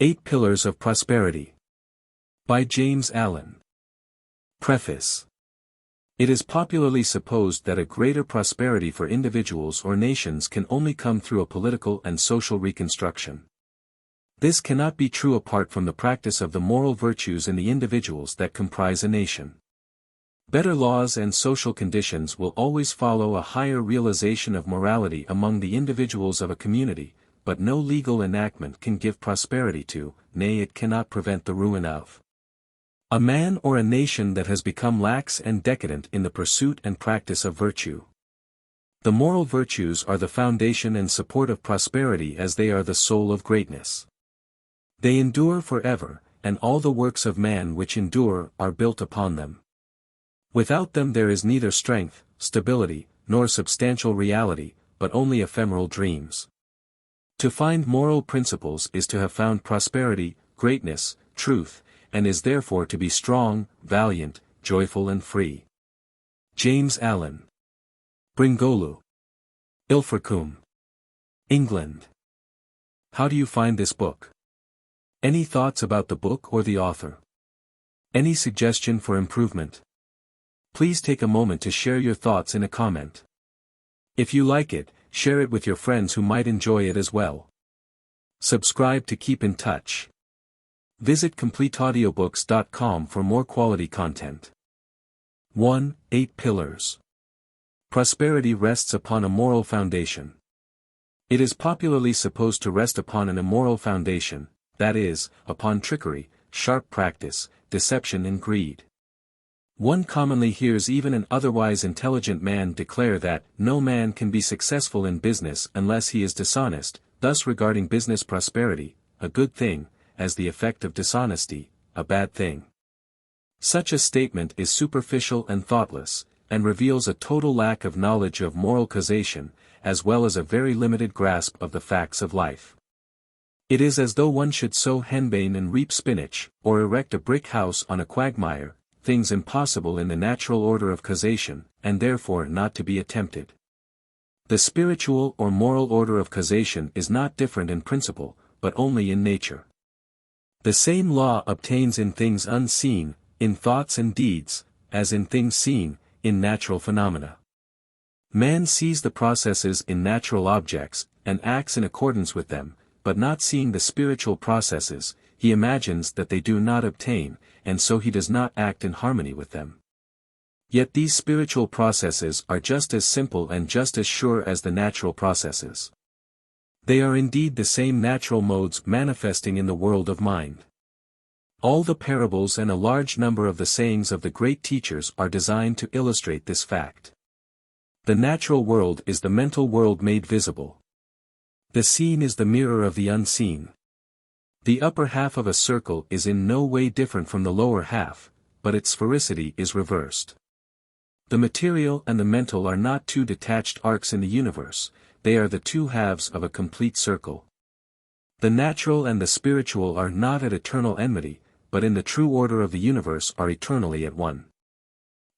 8 Pillars of Prosperity. By James Allen. Preface. It is popularly supposed that a greater prosperity for individuals or nations can only come through a political and social reconstruction. This cannot be true apart from the practice of the moral virtues in the individuals that comprise a nation. Better laws and social conditions will always follow a higher realization of morality among the individuals of a community, but no legal enactment can give prosperity to, nay, it cannot prevent the ruin of, a man or a nation that has become lax and decadent in the pursuit and practice of virtue. The moral virtues are the foundation and support of prosperity, as they are the soul of greatness. They endure forever, and all the works of man which endure are built upon them. Without them there is neither strength, stability, nor substantial reality, but only ephemeral dreams. To find moral principles is to have found prosperity, greatness, truth, and is therefore to be strong, valiant, joyful and free. James Allen. Bringolu. Ilfracombe, England. How do you find this book? Any thoughts about the book or the author? Any suggestion for improvement? Please take a moment to share your thoughts in a comment. If you like it, share it with your friends who might enjoy it as well. Subscribe to keep in touch. Visit CompleteAudiobooks.com for more quality content. 1. 8 Pillars. Prosperity rests upon a moral foundation. It is popularly supposed to rest upon an immoral foundation, that is, upon trickery, sharp practice, deception and greed. One commonly hears even an otherwise intelligent man declare that no man can be successful in business unless he is dishonest, thus regarding business prosperity, a good thing, as the effect of dishonesty, a bad thing. Such a statement is superficial and thoughtless, and reveals a total lack of knowledge of moral causation, as well as a very limited grasp of the facts of life. It is as though one should sow henbane and reap spinach, or erect a brick house on a quagmire, things impossible in the natural order of causation, and therefore not to be attempted. The spiritual or moral order of causation is not different in principle, but only in nature. The same law obtains in things unseen, in thoughts and deeds, as in things seen, in natural phenomena. Man sees the processes in natural objects, and acts in accordance with them, but not seeing the spiritual processes, he imagines that they do not obtain, and so he does not act in harmony with them. Yet these spiritual processes are just as simple and just as sure as the natural processes. They are indeed the same natural modes manifesting in the world of mind. All the parables and a large number of the sayings of the great teachers are designed to illustrate this fact. The natural world is the mental world made visible. The seen is the mirror of the unseen. The upper half of a circle is in no way different from the lower half, but its sphericity is reversed. The material and the mental are not two detached arcs in the universe, they are the two halves of a complete circle. The natural and the spiritual are not at eternal enmity, but in the true order of the universe are eternally at one.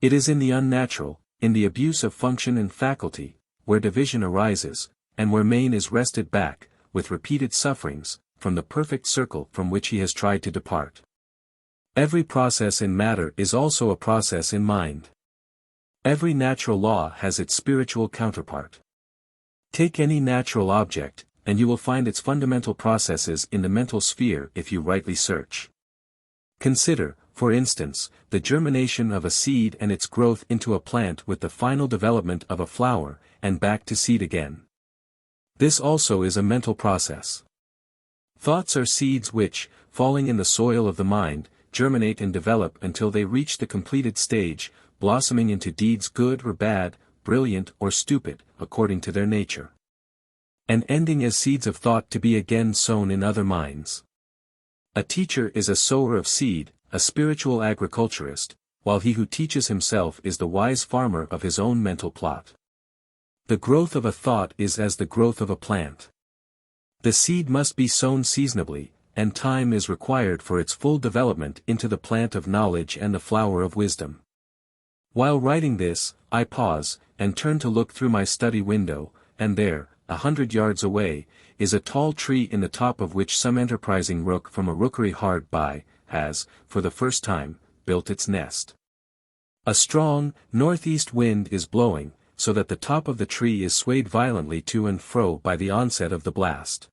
It is in the unnatural, in the abuse of function and faculty, where division arises, and where man is wrested back, with repeated sufferings, from the perfect circle from which he has tried to depart. Every process in matter is also a process in mind. Every natural law has its spiritual counterpart. Take any natural object, and you will find its fundamental processes in the mental sphere if you rightly search. Consider, for instance, the germination of a seed and its growth into a plant with the final development of a flower, and back to seed again. This also is a mental process. Thoughts are seeds which, falling in the soil of the mind, germinate and develop until they reach the completed stage, blossoming into deeds good or bad, brilliant or stupid, according to their nature. And ending as seeds of thought to be again sown in other minds. A teacher is a sower of seed, a spiritual agriculturist, while he who teaches himself is the wise farmer of his own mental plot. The growth of a thought is as the growth of a plant. The seed must be sown seasonably, and time is required for its full development into the plant of knowledge and the flower of wisdom. While writing this, I pause, and turn to look through my study window, and there, 100 yards away, is a tall tree in the top of which some enterprising rook from a rookery hard by, has, for the first time, built its nest. A strong, northeast wind is blowing, so that the top of the tree is swayed violently to and fro by the onset of the blast.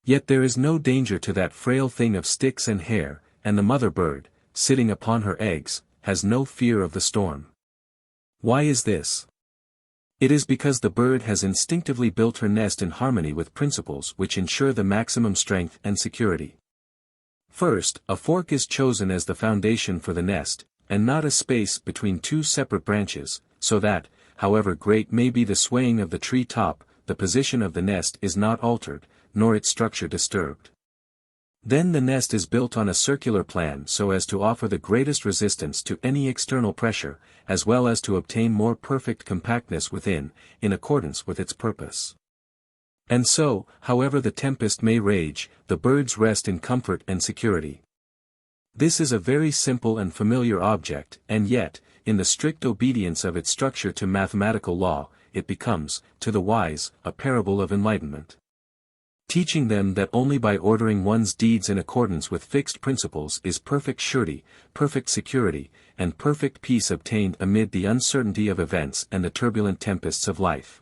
Yet there is no danger to that frail thing of sticks and hair, and the mother bird, sitting upon her eggs, has no fear of the storm. Why is this? It is because the bird has instinctively built her nest in harmony with principles which ensure the maximum strength and security. First, a fork is chosen as the foundation for the nest, and not a space between two separate branches, so that, however great may be the swaying of the tree top, the position of the nest is not altered, nor its structure disturbed. Then the nest is built on a circular plan so as to offer the greatest resistance to any external pressure, as well as to obtain more perfect compactness within, in accordance with its purpose. And so, however the tempest may rage, the birds rest in comfort and security. This is a very simple and familiar object, and yet, in the strict obedience of its structure to mathematical law, it becomes, to the wise, a parable of enlightenment. Teaching them that only by ordering one's deeds in accordance with fixed principles is perfect surety, perfect security, and perfect peace obtained amid the uncertainty of events and the turbulent tempests of life.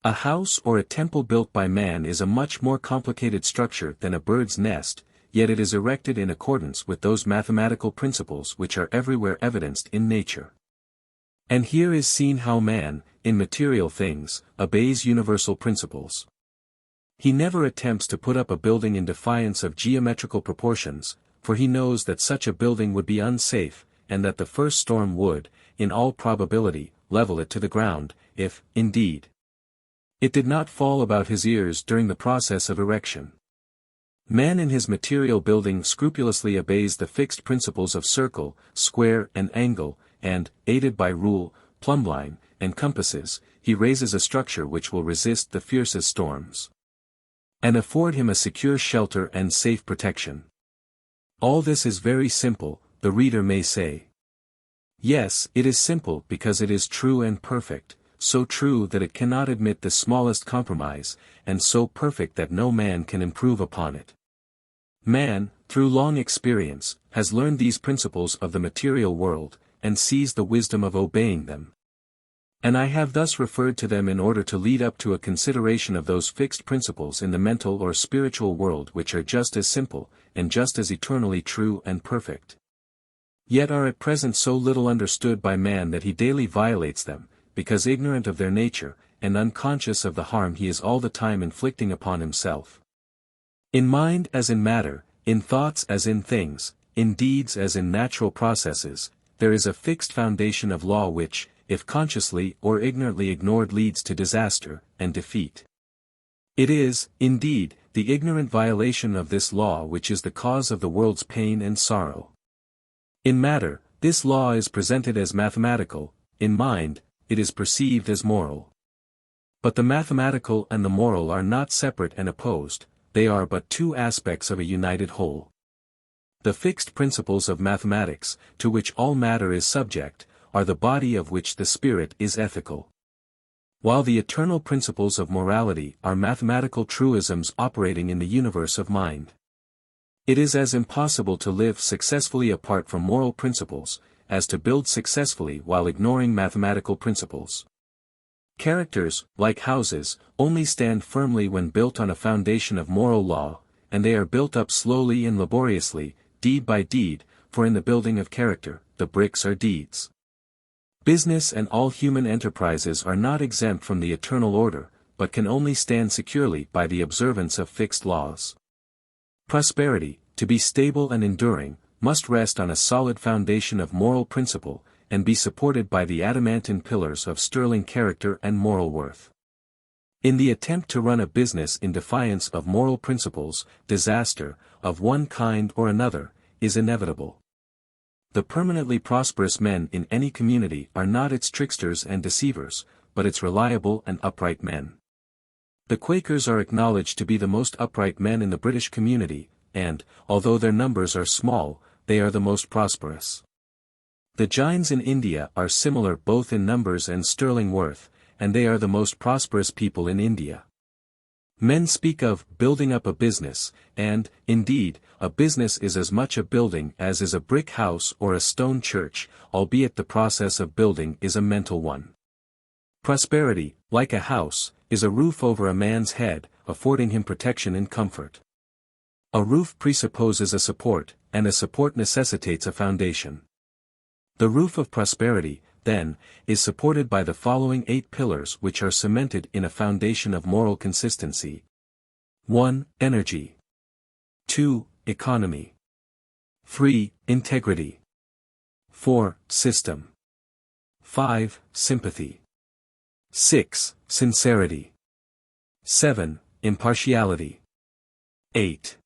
A house or a temple built by man is a much more complicated structure than a bird's nest, yet it is erected in accordance with those mathematical principles which are everywhere evidenced in nature. And here is seen how man, in material things, obeys universal principles. He never attempts to put up a building in defiance of geometrical proportions, for he knows that such a building would be unsafe, and that the first storm would, in all probability, level it to the ground, if, indeed, it did not fall about his ears during the process of erection. Man in his material building scrupulously obeys the fixed principles of circle, square and angle, and, aided by rule, plumbline, and compasses, he raises a structure which will resist the fiercest storms and afford him a secure shelter and safe protection. All this is very simple, the reader may say. Yes, it is simple because it is true and perfect, so true that it cannot admit the smallest compromise, and so perfect that no man can improve upon it. Man, through long experience, has learned these principles of the material world, and sees the wisdom of obeying them. And I have thus referred to them in order to lead up to a consideration of those fixed principles in the mental or spiritual world which are just as simple, and just as eternally true and perfect. Yet are at present so little understood by man that he daily violates them, because ignorant of their nature, and unconscious of the harm he is all the time inflicting upon himself. In mind as in matter, in thoughts as in things, in deeds as in natural processes, there is a fixed foundation of law which, if consciously or ignorantly ignored, leads to disaster and defeat. It is, indeed, the ignorant violation of this law which is the cause of the world's pain and sorrow. In matter, this law is presented as mathematical; in mind, it is perceived as moral. But the mathematical and the moral are not separate and opposed, they are but two aspects of a united whole. The fixed principles of mathematics, to which all matter is subject, are the body of which the spirit is ethical. While the eternal principles of morality are mathematical truisms operating in the universe of mind. It is as impossible to live successfully apart from moral principles, as to build successfully while ignoring mathematical principles. Characters, like houses, only stand firmly when built on a foundation of moral law, and they are built up slowly and laboriously, deed by deed, for in the building of character, the bricks are deeds. Business and all human enterprises are not exempt from the eternal order, but can only stand securely by the observance of fixed laws. Prosperity, to be stable and enduring, must rest on a solid foundation of moral principle, and be supported by the adamantine pillars of sterling character and moral worth. In the attempt to run a business in defiance of moral principles, disaster, of one kind or another, is inevitable. The permanently prosperous men in any community are not its tricksters and deceivers, but its reliable and upright men. The Quakers are acknowledged to be the most upright men in the British community, and, although their numbers are small, they are the most prosperous. The Jains in India are similar both in numbers and sterling worth, and they are the most prosperous people in India. Men speak of building up a business, and, indeed, a business is as much a building as is a brick house or a stone church, albeit the process of building is a mental one. Prosperity, like a house, is a roof over a man's head, affording him protection and comfort. A roof presupposes a support, and a support necessitates a foundation. The roof of prosperity, then, is supported by the following 8 pillars which are cemented in a foundation of moral consistency. 1. Energy. 2. Economy. 3. Integrity. 4. System. 5. Sympathy. 6. Sincerity. 7. Impartiality. 8.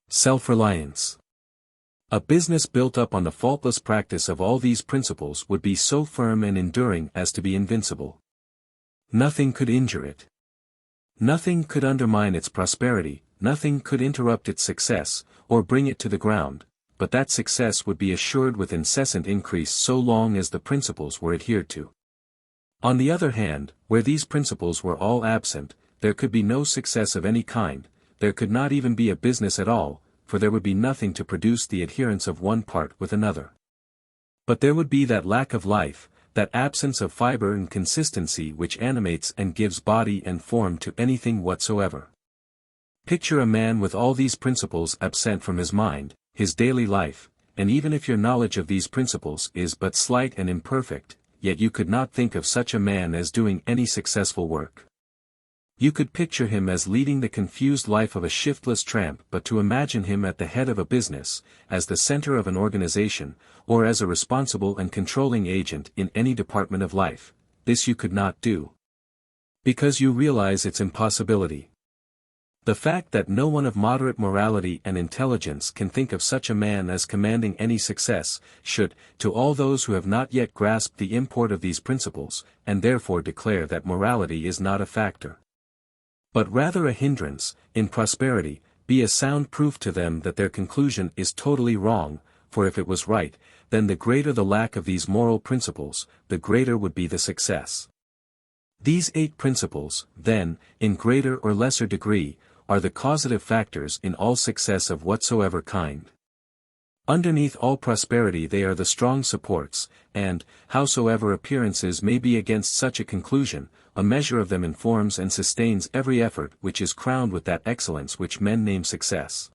Self-Reliance. A business built up on the faultless practice of all these principles would be so firm and enduring as to be invincible. Nothing could injure it. Nothing could undermine its prosperity, nothing could interrupt its success, or bring it to the ground, but that success would be assured with incessant increase so long as the principles were adhered to. On the other hand, where these principles were all absent, there could be no success of any kind, there could not even be a business at all, for there would be nothing to produce the adherence of one part with another. But there would be that lack of life, that absence of fiber and consistency which animates and gives body and form to anything whatsoever. Picture a man with all these principles absent from his mind, his daily life, and even if your knowledge of these principles is but slight and imperfect, yet you could not think of such a man as doing any successful work. You could picture him as leading the confused life of a shiftless tramp, but to imagine him at the head of a business, as the center of an organization, or as a responsible and controlling agent in any department of life, this you could not do. Because you realize its impossibility. The fact that no one of moderate morality and intelligence can think of such a man as commanding any success, should, to all those who have not yet grasped the import of these principles, and therefore declare that morality is not a factor, but rather a hindrance, in prosperity, be a sound proof to them that their conclusion is totally wrong, for if it was right, then the greater the lack of these moral principles, the greater would be the success. These 8 principles, then, in greater or lesser degree, are the causative factors in all success of whatsoever kind. Underneath all prosperity they are the strong supports, and, howsoever appearances may be against such a conclusion, a measure of them informs and sustains every effort which is crowned with that excellence which men name success.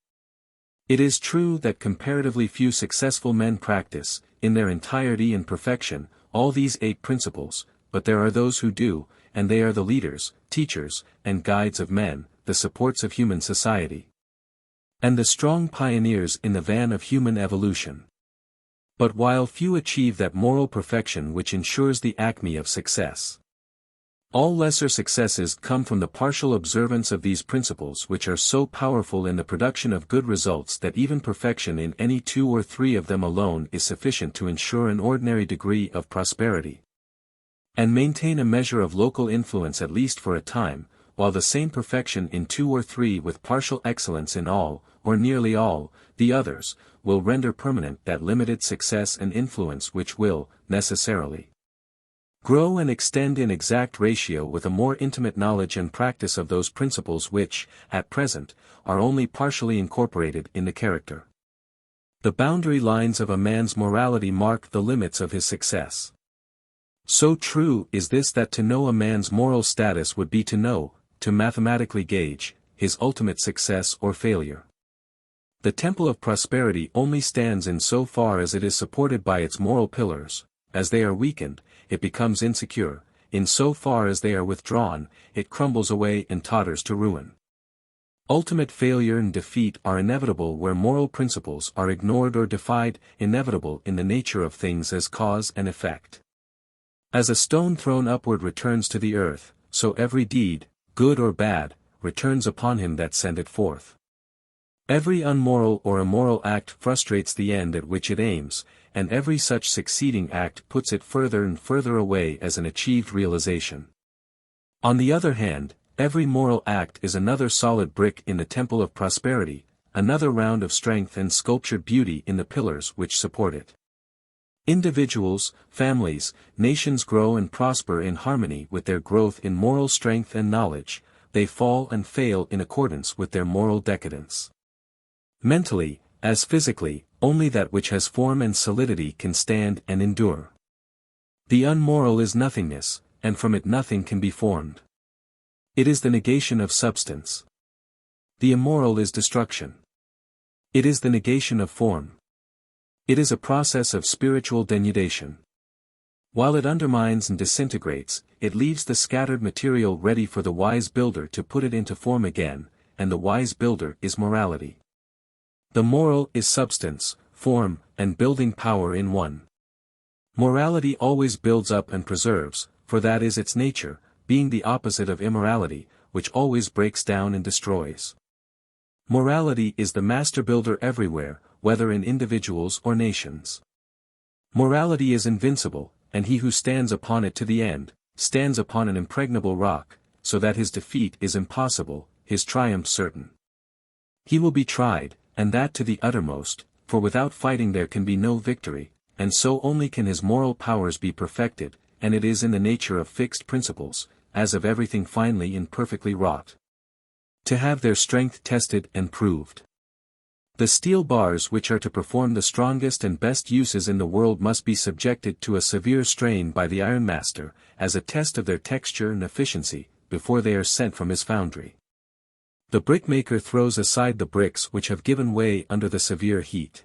It is true that comparatively few successful men practice, in their entirety and perfection, all these 8 principles, but there are those who do, and they are the leaders, teachers, and guides of men, the supports of human society, and the strong pioneers in the van of human evolution. But while few achieve that moral perfection which ensures the acme of success, all lesser successes come from the partial observance of these principles which are so powerful in the production of good results that even perfection in any 2 or 3 of them alone is sufficient to ensure an ordinary degree of prosperity, and maintain a measure of local influence at least for a time, while the same perfection in 2 or 3 with partial excellence in all, or nearly all, the others, will render permanent that limited success and influence which will, necessarily, grow and extend in exact ratio with a more intimate knowledge and practice of those principles which, at present, are only partially incorporated in the character. The boundary lines of a man's morality mark the limits of his success. So true is this that to know a man's moral status would be to know, to mathematically gauge, his ultimate success or failure. The temple of prosperity only stands in so far as it is supported by its moral pillars. As they are weakened, it becomes insecure, in so far as they are withdrawn, it crumbles away and totters to ruin. Ultimate failure and defeat are inevitable where moral principles are ignored or defied, inevitable in the nature of things as cause and effect. As a stone thrown upward returns to the earth, so every deed, good or bad, returns upon him that sent it forth. Every unmoral or immoral act frustrates the end at which it aims, and every such succeeding act puts it further and further away as an achieved realization. On the other hand, every moral act is another solid brick in the temple of prosperity, another round of strength and sculptured beauty in the pillars which support it. Individuals, families, nations grow and prosper in harmony with their growth in moral strength and knowledge, they fall and fail in accordance with their moral decadence. Mentally, as physically, only that which has form and solidity can stand and endure. The unmoral is nothingness, and from it nothing can be formed. It is the negation of substance. The immoral is destruction. It is the negation of form. It is a process of spiritual denudation. While it undermines and disintegrates, it leaves the scattered material ready for the wise builder to put it into form again, and the wise builder is morality. The moral is substance, form, and building power in one. Morality always builds up and preserves, for that is its nature, being the opposite of immorality, which always breaks down and destroys. Morality is the master builder everywhere, whether in individuals or nations. Morality is invincible, and he who stands upon it to the end, stands upon an impregnable rock, so that his defeat is impossible, his triumph certain. He will be tried, and that to the uttermost, for without fighting there can be no victory, and so only can his moral powers be perfected, and it is in the nature of fixed principles, as of everything finely and perfectly wrought, to have their strength tested and proved. The steel bars which are to perform the strongest and best uses in the world must be subjected to a severe strain by the ironmaster, as a test of their texture and efficiency, before they are sent from his foundry. The brickmaker throws aside the bricks which have given way under the severe heat.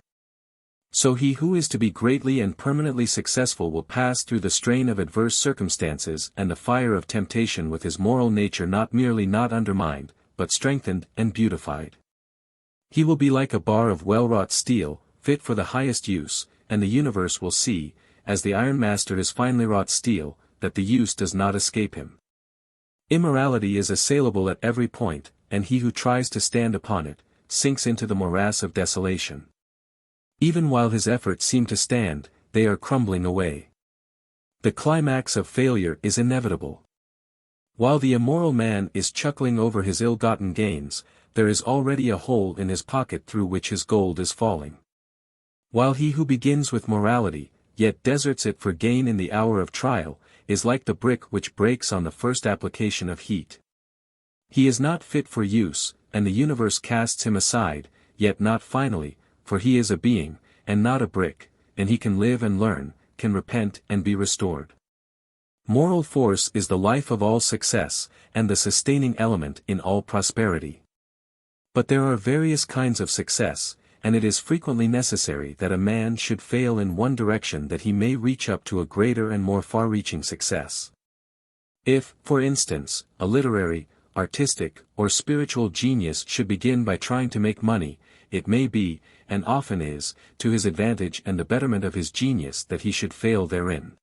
So he who is to be greatly and permanently successful will pass through the strain of adverse circumstances and the fire of temptation with his moral nature not merely not undermined, but strengthened and beautified. He will be like a bar of well-wrought steel, fit for the highest use, and the universe will see, as the ironmaster is finely wrought steel, that the use does not escape him. Immorality is assailable at every point, and he who tries to stand upon it, sinks into the morass of desolation. Even while his efforts seem to stand, they are crumbling away. The climax of failure is inevitable. While the immoral man is chuckling over his ill-gotten gains, there is already a hole in his pocket through which his gold is falling. While he who begins with morality, yet deserts it for gain in the hour of trial, is like the brick which breaks on the first application of heat. He is not fit for use, and the universe casts him aside, yet not finally, for he is a being, and not a brick, and he can live and learn, can repent and be restored. Moral force is the life of all success, and the sustaining element in all prosperity. But there are various kinds of success, and it is frequently necessary that a man should fail in one direction that he may reach up to a greater and more far-reaching success. If, for instance, a literary, artistic, or spiritual genius should begin by trying to make money, it may be, and often is, to his advantage and the betterment of his genius that he should fail therein,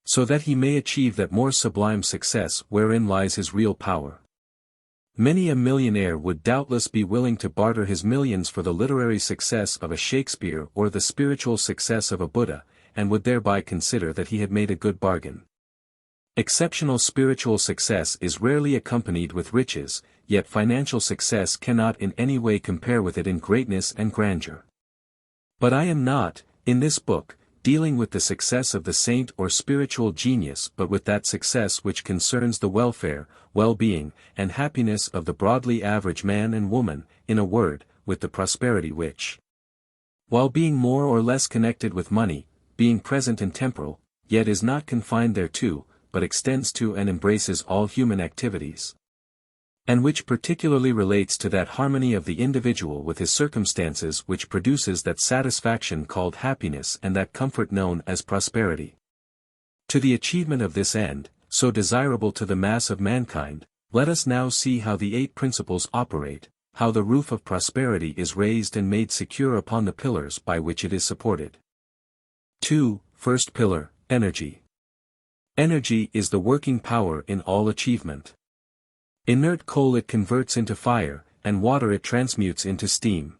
so that he may achieve that more sublime success wherein lies his real power. Many a millionaire would doubtless be willing to barter his millions for the literary success of a Shakespeare or the spiritual success of a Buddha, and would thereby consider that he had made a good bargain. Exceptional spiritual success is rarely accompanied with riches, yet financial success cannot in any way compare with it in greatness and grandeur. But I am not, in this book, dealing with the success of the saint or spiritual genius but with that success which concerns the welfare, well-being, and happiness of the broadly average man and woman, in a word, with the prosperity which, while being more or less connected with money, being present and temporal, yet is not confined thereto, but extends to and embraces all human activities, and which particularly relates to that harmony of the individual with his circumstances which produces that satisfaction called happiness and that comfort known as prosperity. To the achievement of this end, so desirable to the mass of mankind, let us now see how the 8 principles operate, how the roof of prosperity is raised and made secure upon the pillars by which it is supported. 2. First pillar, energy. Energy is the working power in all achievement. Inert coal it converts into fire, and water it transmutes into steam.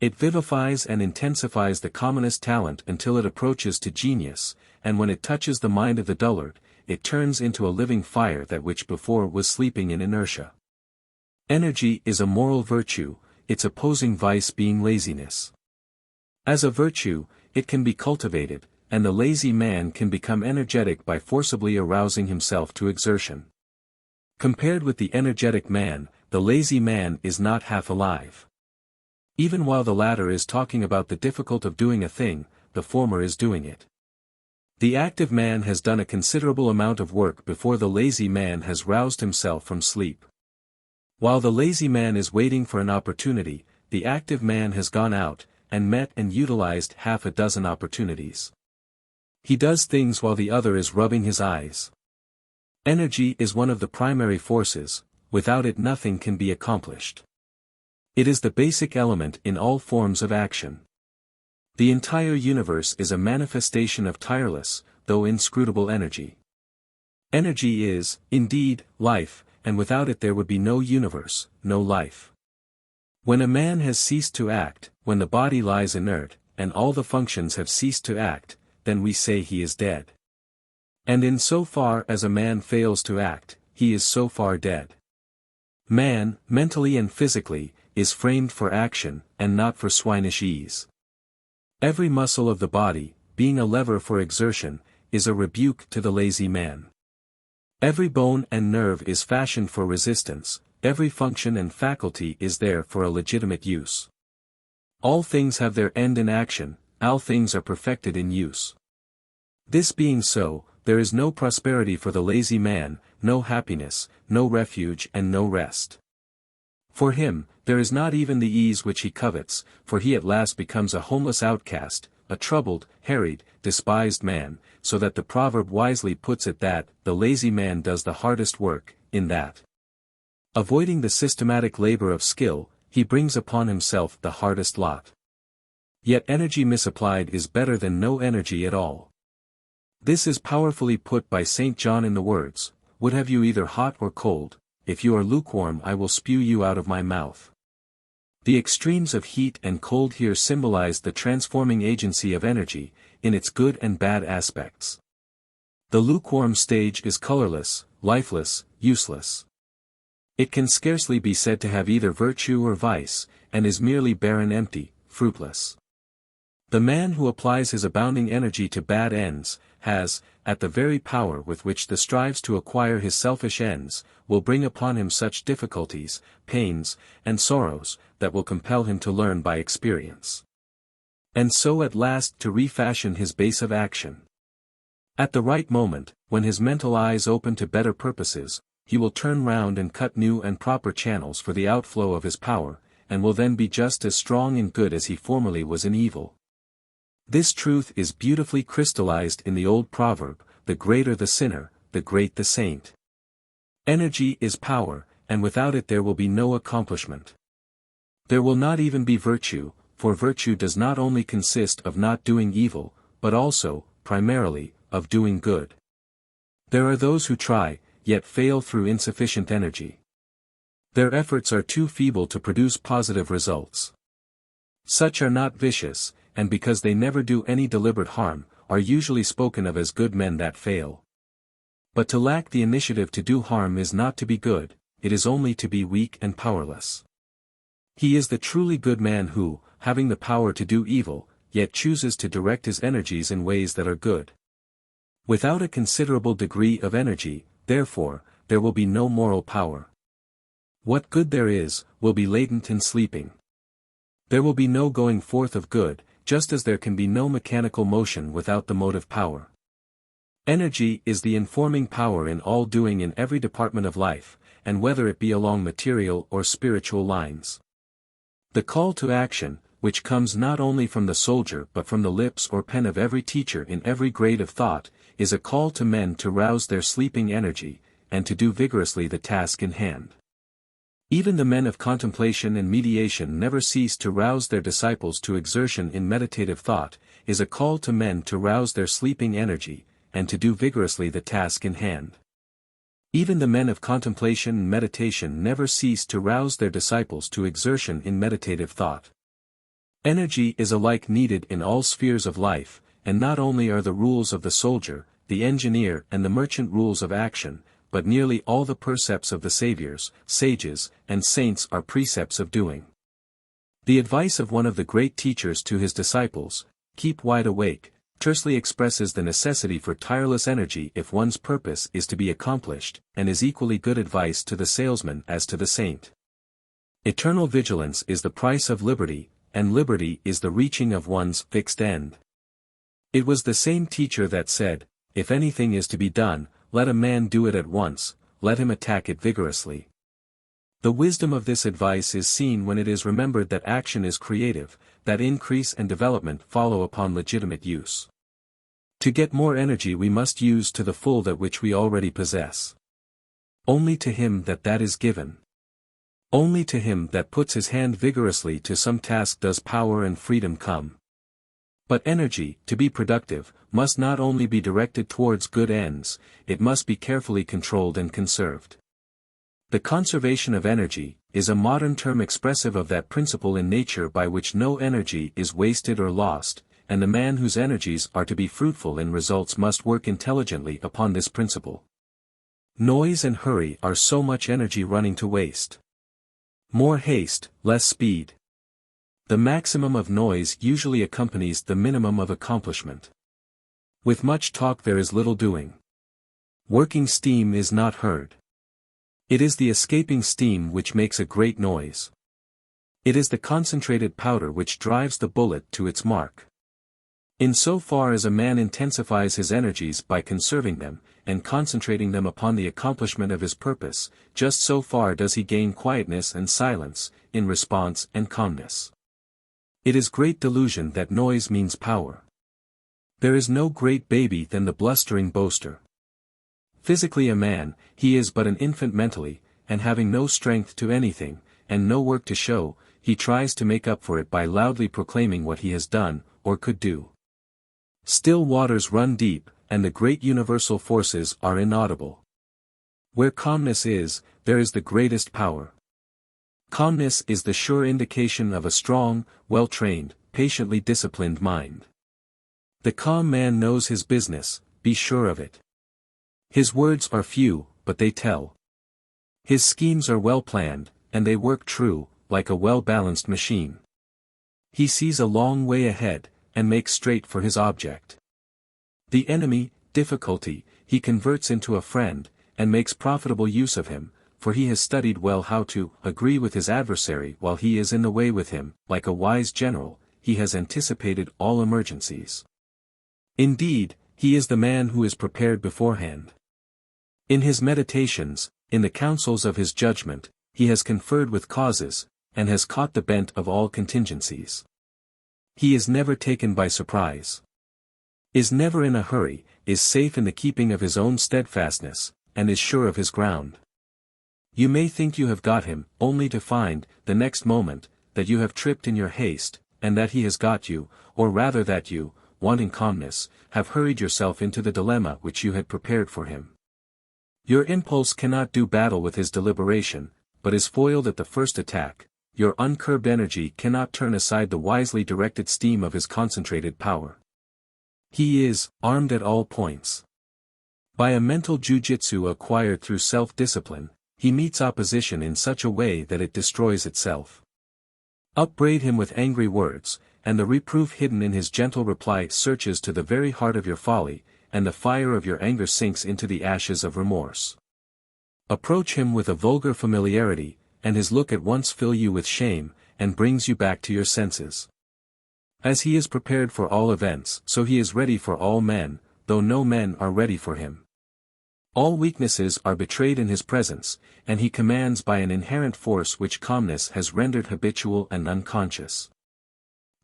It vivifies and intensifies the commonest talent until it approaches to genius, and when it touches the mind of the dullard, it turns into a living fire that which before was sleeping in inertia. Energy is a moral virtue, its opposing vice being laziness. As a virtue, it can be cultivated, and the lazy man can become energetic by forcibly arousing himself to exertion. Compared with the energetic man, the lazy man is not half alive. Even while the latter is talking about the difficulty of doing a thing, the former is doing it. The active man has done a considerable amount of work before the lazy man has roused himself from sleep. While the lazy man is waiting for an opportunity, the active man has gone out, and met and utilized half a dozen opportunities. He does things while the other is rubbing his eyes. Energy is one of the primary forces, without it nothing can be accomplished. It is the basic element in all forms of action. The entire universe is a manifestation of tireless, though inscrutable energy. Energy is, indeed, life, and without it there would be no universe, no life. When a man has ceased to act, when the body lies inert, and all the functions have ceased to act, then we say he is dead. And in so far as a man fails to act, he is so far dead. Man, mentally and physically, is framed for action, and not for swinish ease. Every muscle of the body, being a lever for exertion, is a rebuke to the lazy man. Every bone and nerve is fashioned for resistance, every function and faculty is there for a legitimate use. All things have their end in action, all things are perfected in use. This being so, there is no prosperity for the lazy man, no happiness, no refuge and no rest. For him, there is not even the ease which he covets, for he at last becomes a homeless outcast, a troubled, harried, despised man, so that the proverb wisely puts it that, the lazy man does the hardest work, in that, avoiding the systematic labor of skill, he brings upon himself the hardest lot. Yet energy misapplied is better than no energy at all. This is powerfully put by St. John in the words, "Would have you either hot or cold, if you are lukewarm I will spew you out of my mouth." The extremes of heat and cold here symbolize the transforming agency of energy, in its good and bad aspects. The lukewarm stage is colorless, lifeless, useless. It can scarcely be said to have either virtue or vice, and is merely barren, empty, fruitless. The man who applies his abounding energy to bad ends, has, at the very power with which the strives to acquire his selfish ends, will bring upon him such difficulties, pains, and sorrows, that will compel him to learn by experience. And so at last to refashion his base of action. At the right moment, when his mental eyes open to better purposes, he will turn round and cut new and proper channels for the outflow of his power, and will then be just as strong in good as he formerly was in evil. This truth is beautifully crystallized in the old proverb, "The greater the sinner, the great the saint." Energy is power, and without it there will be no accomplishment. There will not even be virtue, for virtue does not only consist of not doing evil, but also, primarily, of doing good. There are those who try, yet fail through insufficient energy. Their efforts are too feeble to produce positive results. Such are not vicious, and because they never do any deliberate harm, are usually spoken of as good men that fail. But to lack the initiative to do harm is not to be good, it is only to be weak and powerless. He is the truly good man who, having the power to do evil, yet chooses to direct his energies in ways that are good. Without a considerable degree of energy, therefore, there will be no moral power. What good there is, will be latent and sleeping. There will be no going forth of good, just as there can be no mechanical motion without the motive power. Energy is the informing power in all doing in every department of life, and whether it be along material or spiritual lines. The call to action, which comes not only from the soldier but from the lips or pen of every teacher in every grade of thought, is a call to men to rouse their sleeping energy, and to do vigorously the task in hand. Even the men of contemplation and mediation never cease to rouse their disciples to exertion in meditative thought, is a call to men to rouse their sleeping energy, and to do vigorously the task in hand. Even the men of contemplation and meditation never cease to rouse their disciples to exertion in meditative thought. Energy is alike needed in all spheres of life, and not only are the rules of the soldier, the engineer and the merchant rules of action, but nearly all the precepts of the saviors, sages, and saints are precepts of doing. The advice of one of the great teachers to his disciples, "Keep wide awake, tersely expresses the necessity for tireless energy if one's purpose is to be accomplished, and is equally good advice to the salesman as to the saint. Eternal vigilance is the price of liberty, and liberty is the reaching of one's fixed end. It was the same teacher that said, "If anything is to be done, let a man do it at once, let him attack it vigorously." The wisdom of this advice is seen when it is remembered that action is creative, that increase and development follow upon legitimate use. To get more energy we must use to the full that which we already possess. Only to him that is given. Only to him that puts his hand vigorously to some task does power and freedom come. But energy, to be productive, must not only be directed towards good ends, it must be carefully controlled and conserved. The conservation of energy is a modern term expressive of that principle in nature by which no energy is wasted or lost, and the man whose energies are to be fruitful in results must work intelligently upon this principle. Noise and hurry are so much energy running to waste. More haste, less speed. The maximum of noise usually accompanies the minimum of accomplishment. With much talk there is little doing. Working steam is not heard. It is the escaping steam which makes a great noise. It is the concentrated powder which drives the bullet to its mark. In so far as a man intensifies his energies by conserving them, and concentrating them upon the accomplishment of his purpose, just so far does he gain quietness and silence, in response and calmness. It is great delusion that noise means power. There is no great baby than the blustering boaster. Physically a man, he is but an infant mentally, and having no strength to anything, and no work to show, he tries to make up for it by loudly proclaiming what he has done, or could do. Still waters run deep, and the great universal forces are inaudible. Where calmness is, there is the greatest power. Calmness is the sure indication of a strong, well-trained, patiently disciplined mind. The calm man knows his business, be sure of it. His words are few, but they tell. His schemes are well planned, and they work true, like a well-balanced machine. He sees a long way ahead, and makes straight for his object. The enemy, difficulty, he converts into a friend, and makes profitable use of him, for he has studied well how to agree with his adversary while he is in the way with him. Like a wise general, he has anticipated all emergencies. Indeed, he is the man who is prepared beforehand. In his meditations, in the counsels of his judgment, he has conferred with causes, and has caught the bent of all contingencies. He is never taken by surprise. Is never in a hurry, is safe in the keeping of his own steadfastness, and is sure of his ground. You may think you have got him, only to find, the next moment, that you have tripped in your haste, and that he has got you, or rather that you, wanting calmness, have hurried yourself into the dilemma which you had prepared for him. Your impulse cannot do battle with his deliberation, but is foiled at the first attack. Your uncurbed energy cannot turn aside the wisely directed steam of his concentrated power. He is armed at all points. By a mental jujitsu acquired through self-discipline, he meets opposition in such a way that it destroys itself. Upbraid him with angry words, and the reproof hidden in his gentle reply searches to the very heart of your folly, and the fire of your anger sinks into the ashes of remorse. Approach him with a vulgar familiarity, and his look at once fills you with shame, and brings you back to your senses. As he is prepared for all events, so he is ready for all men, though no men are ready for him. All weaknesses are betrayed in his presence, and he commands by an inherent force which calmness has rendered habitual and unconscious.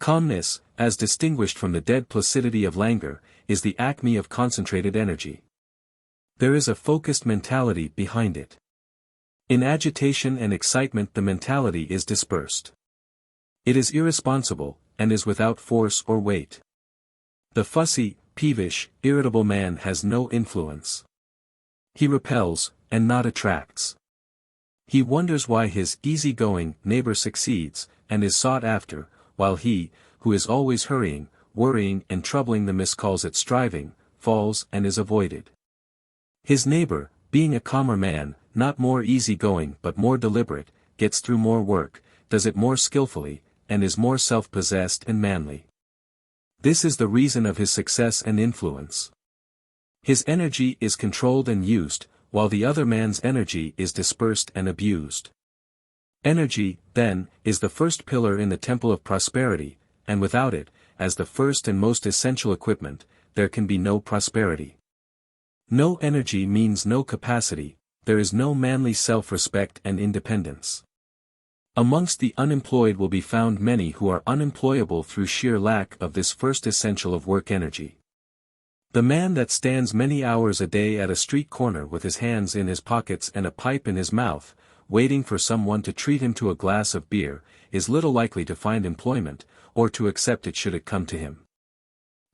Calmness, as distinguished from the dead placidity of languor, is the acme of concentrated energy. There is a focused mentality behind it. In agitation and excitement the mentality is dispersed. It is irresponsible, and is without force or weight. The fussy, peevish, irritable man has no influence. He repels, and not attracts. He wonders why his easy-going neighbor succeeds, and is sought after, while he, who is always hurrying, worrying and troubling the miscalls at striving, falls and is avoided. His neighbor, being a calmer man, not more easy-going but more deliberate, gets through more work, does it more skillfully, and is more self-possessed and manly. This is the reason of his success and influence. His energy is controlled and used, while the other man's energy is dispersed and abused. Energy, then, is the first pillar in the temple of prosperity, and without it, as the first and most essential equipment, there can be no prosperity. No energy means no capacity, there is no manly self-respect and independence. Amongst the unemployed will be found many who are unemployable through sheer lack of this first essential of work energy. The man that stands many hours a day at a street corner with his hands in his pockets and a pipe in his mouth, waiting for someone to treat him to a glass of beer, is little likely to find employment, or to accept it should it come to him.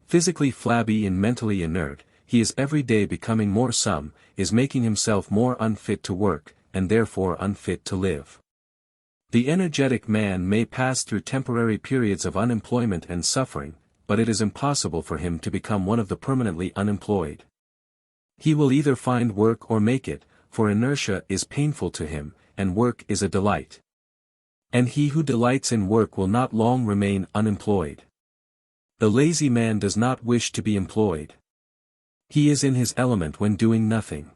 Physically flabby and mentally inert, he is every day becoming more is making himself more unfit to work, and therefore unfit to live. The energetic man may pass through temporary periods of unemployment and suffering, but it is impossible for him to become one of the permanently unemployed. He will either find work or make it, for inertia is painful to him, and work is a delight. And he who delights in work will not long remain unemployed. The lazy man does not wish to be employed. He is in his element when doing nothing.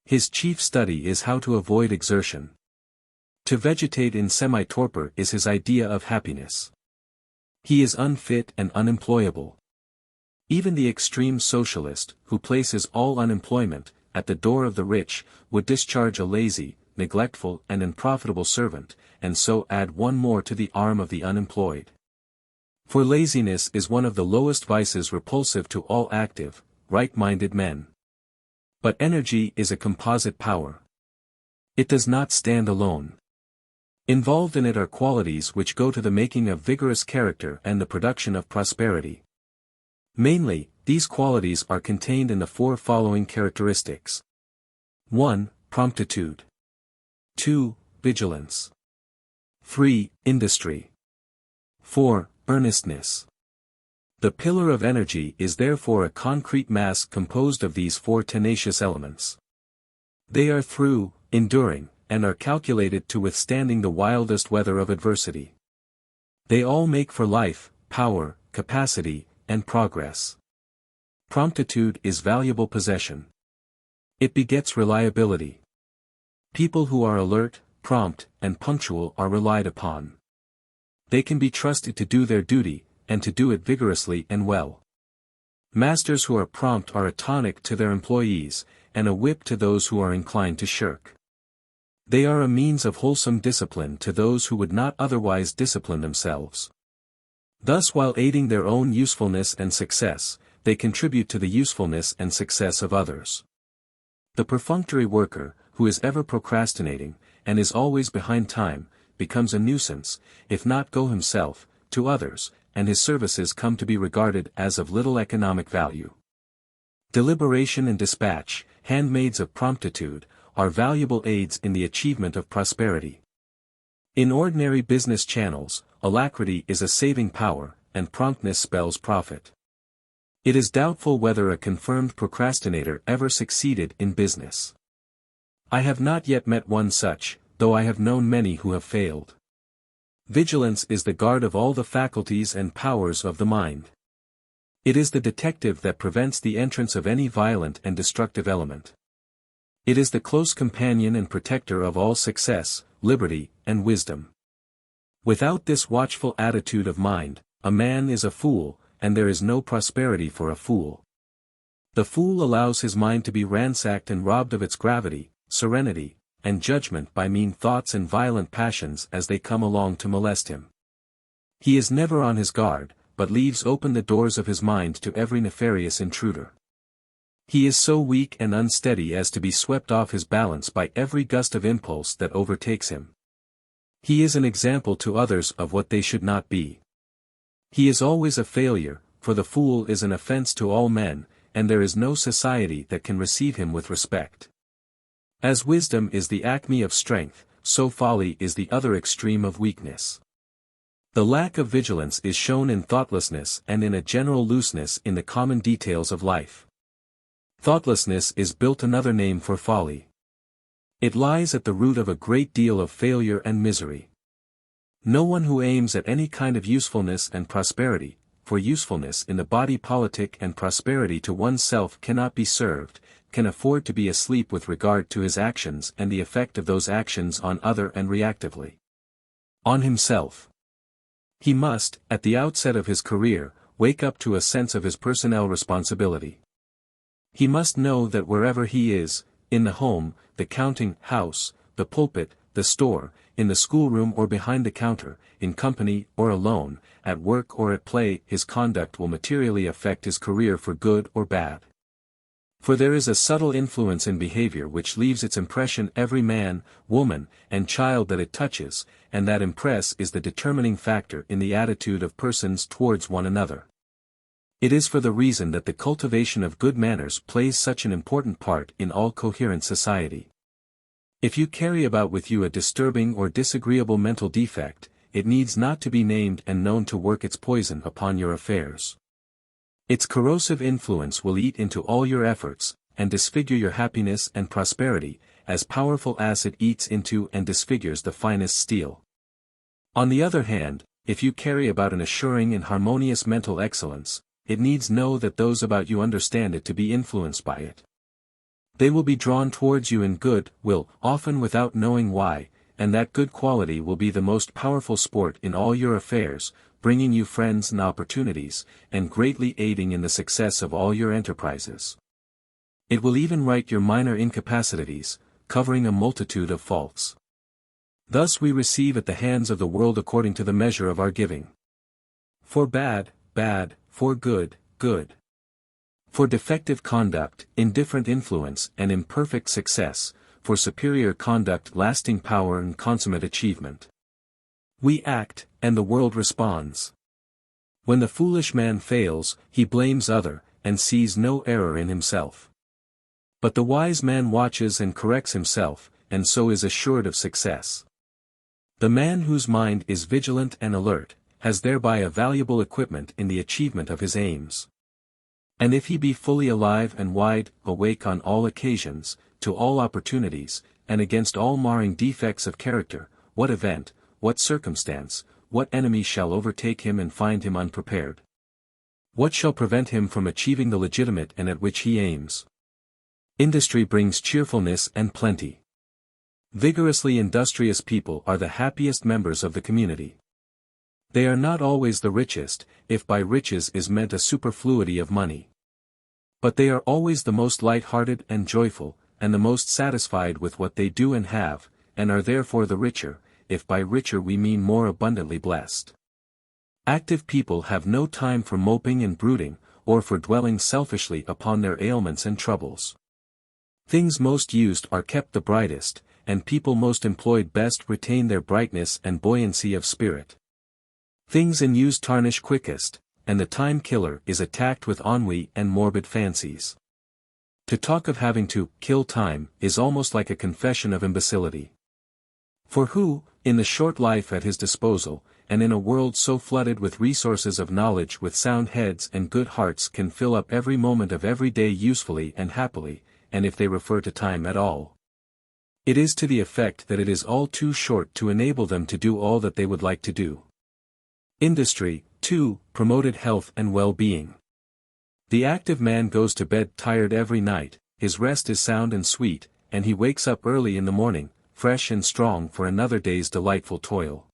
His chief study is how to avoid exertion. To vegetate in semi-torpor is his idea of happiness. He is unfit and unemployable. Even the extreme socialist, who places all unemployment at the door of the rich, would discharge a lazy, neglectful and unprofitable servant, and so add one more to the arm of the unemployed. For laziness is one of the lowest vices repulsive to all active, right-minded men. But energy is a composite power. It does not stand alone. Involved in it are qualities which go to the making of vigorous character and the production of prosperity. Mainly, these qualities are contained in the four following characteristics. 1. Promptitude. 2. Vigilance. 3. Industry. 4. Earnestness. The pillar of energy is therefore a concrete mass composed of these four tenacious elements. They are through, enduring, and are calculated to withstanding the wildest weather of adversity. They all make for life, power, capacity, and progress. Promptitude is valuable possession. It begets reliability. People who are alert, prompt, and punctual are relied upon. They can be trusted to do their duty, and to do it vigorously and well. Masters who are prompt are a tonic to their employees, and a whip to those who are inclined to shirk. They are a means of wholesome discipline to those who would not otherwise discipline themselves. Thus, while aiding their own usefulness and success, they contribute to the usefulness and success of others. The perfunctory worker, who is ever procrastinating, and is always behind time, becomes a nuisance, if not go himself, to others, and his services come to be regarded as of little economic value. Deliberation and dispatch, handmaids of promptitude, are valuable aids in the achievement of prosperity. In ordinary business channels, alacrity is a saving power, and promptness spells profit. It is doubtful whether a confirmed procrastinator ever succeeded in business. I have not yet met one such, though I have known many who have failed. Vigilance is the guard of all the faculties and powers of the mind. It is the detective that prevents the entrance of any violent and destructive element. It is the close companion and protector of all success, liberty, and wisdom. Without this watchful attitude of mind, a man is a fool, and there is no prosperity for a fool. The fool allows his mind to be ransacked and robbed of its gravity, serenity, and judgment by mean thoughts and violent passions as they come along to molest him. He is never on his guard, but leaves open the doors of his mind to every nefarious intruder. He is so weak and unsteady as to be swept off his balance by every gust of impulse that overtakes him. He is an example to others of what they should not be. He is always a failure, for the fool is an offense to all men, and there is no society that can receive him with respect. As wisdom is the acme of strength, so folly is the other extreme of weakness. The lack of vigilance is shown in thoughtlessness and in a general looseness in the common details of life. Thoughtlessness is built another name for folly. It lies at the root of a great deal of failure and misery. No one who aims at any kind of usefulness and prosperity, for usefulness in the body politic and prosperity to oneself cannot be served, can afford to be asleep with regard to his actions and the effect of those actions on other and reactively on himself. He must, at the outset of his career, wake up to a sense of his personnel responsibility. He must know that wherever he is, in the home, the counting house, the pulpit, the store, in the schoolroom or behind the counter, in company or alone, at work or at play, his conduct will materially affect his career for good or bad. For there is a subtle influence in behavior which leaves its impression every man, woman, and child that it touches, and that impress is the determining factor in the attitude of persons towards one another. It is for the reason that the cultivation of good manners plays such an important part in all coherent society. If you carry about with you a disturbing or disagreeable mental defect, it needs not to be named and known to work its poison upon your affairs. Its corrosive influence will eat into all your efforts, and disfigure your happiness and prosperity, as powerful acid eats into and disfigures the finest steel. On the other hand, if you carry about an assuring and harmonious mental excellence, it needs know that those about you understand it to be influenced by it. They will be drawn towards you in good will, often without knowing why, and that good quality will be the most powerful sport in all your affairs, bringing you friends and opportunities, and greatly aiding in the success of all your enterprises. It will even right your minor incapacities, covering a multitude of faults. Thus we receive at the hands of the world according to the measure of our giving. For bad, bad, for good, good. For defective conduct, indifferent influence and imperfect success, for superior conduct lasting power and consummate achievement. We act, and the world responds. When the foolish man fails, he blames other, and sees no error in himself. But the wise man watches and corrects himself, and so is assured of success. The man whose mind is vigilant and alert, has thereby a valuable equipment in the achievement of his aims. And if he be fully alive and wide awake on all occasions, to all opportunities, and against all marring defects of character, what event, what circumstance, what enemy shall overtake him and find him unprepared? What shall prevent him from achieving the legitimate end at which he aims? Industry brings cheerfulness and plenty. Vigorously industrious people are the happiest members of the community. They are not always the richest, if by riches is meant a superfluity of money. But they are always the most light-hearted and joyful, and the most satisfied with what they do and have, and are therefore the richer, if by richer we mean more abundantly blessed. Active people have no time for moping and brooding, or for dwelling selfishly upon their ailments and troubles. Things most used are kept the brightest, and people most employed best retain their brightness and buoyancy of spirit. Things in use tarnish quickest, and the time killer is attacked with ennui and morbid fancies. To talk of having to kill time is almost like a confession of imbecility. For who, in the short life at his disposal, and in a world so flooded with resources of knowledge with sound heads and good hearts can fill up every moment of every day usefully and happily, and if they refer to time at all, it is to the effect that it is all too short to enable them to do all that they would like to do. Industry, too, promoted health and well-being. The active man goes to bed tired every night, his rest is sound and sweet, and he wakes up early in the morning, fresh and strong for another day's delightful toil.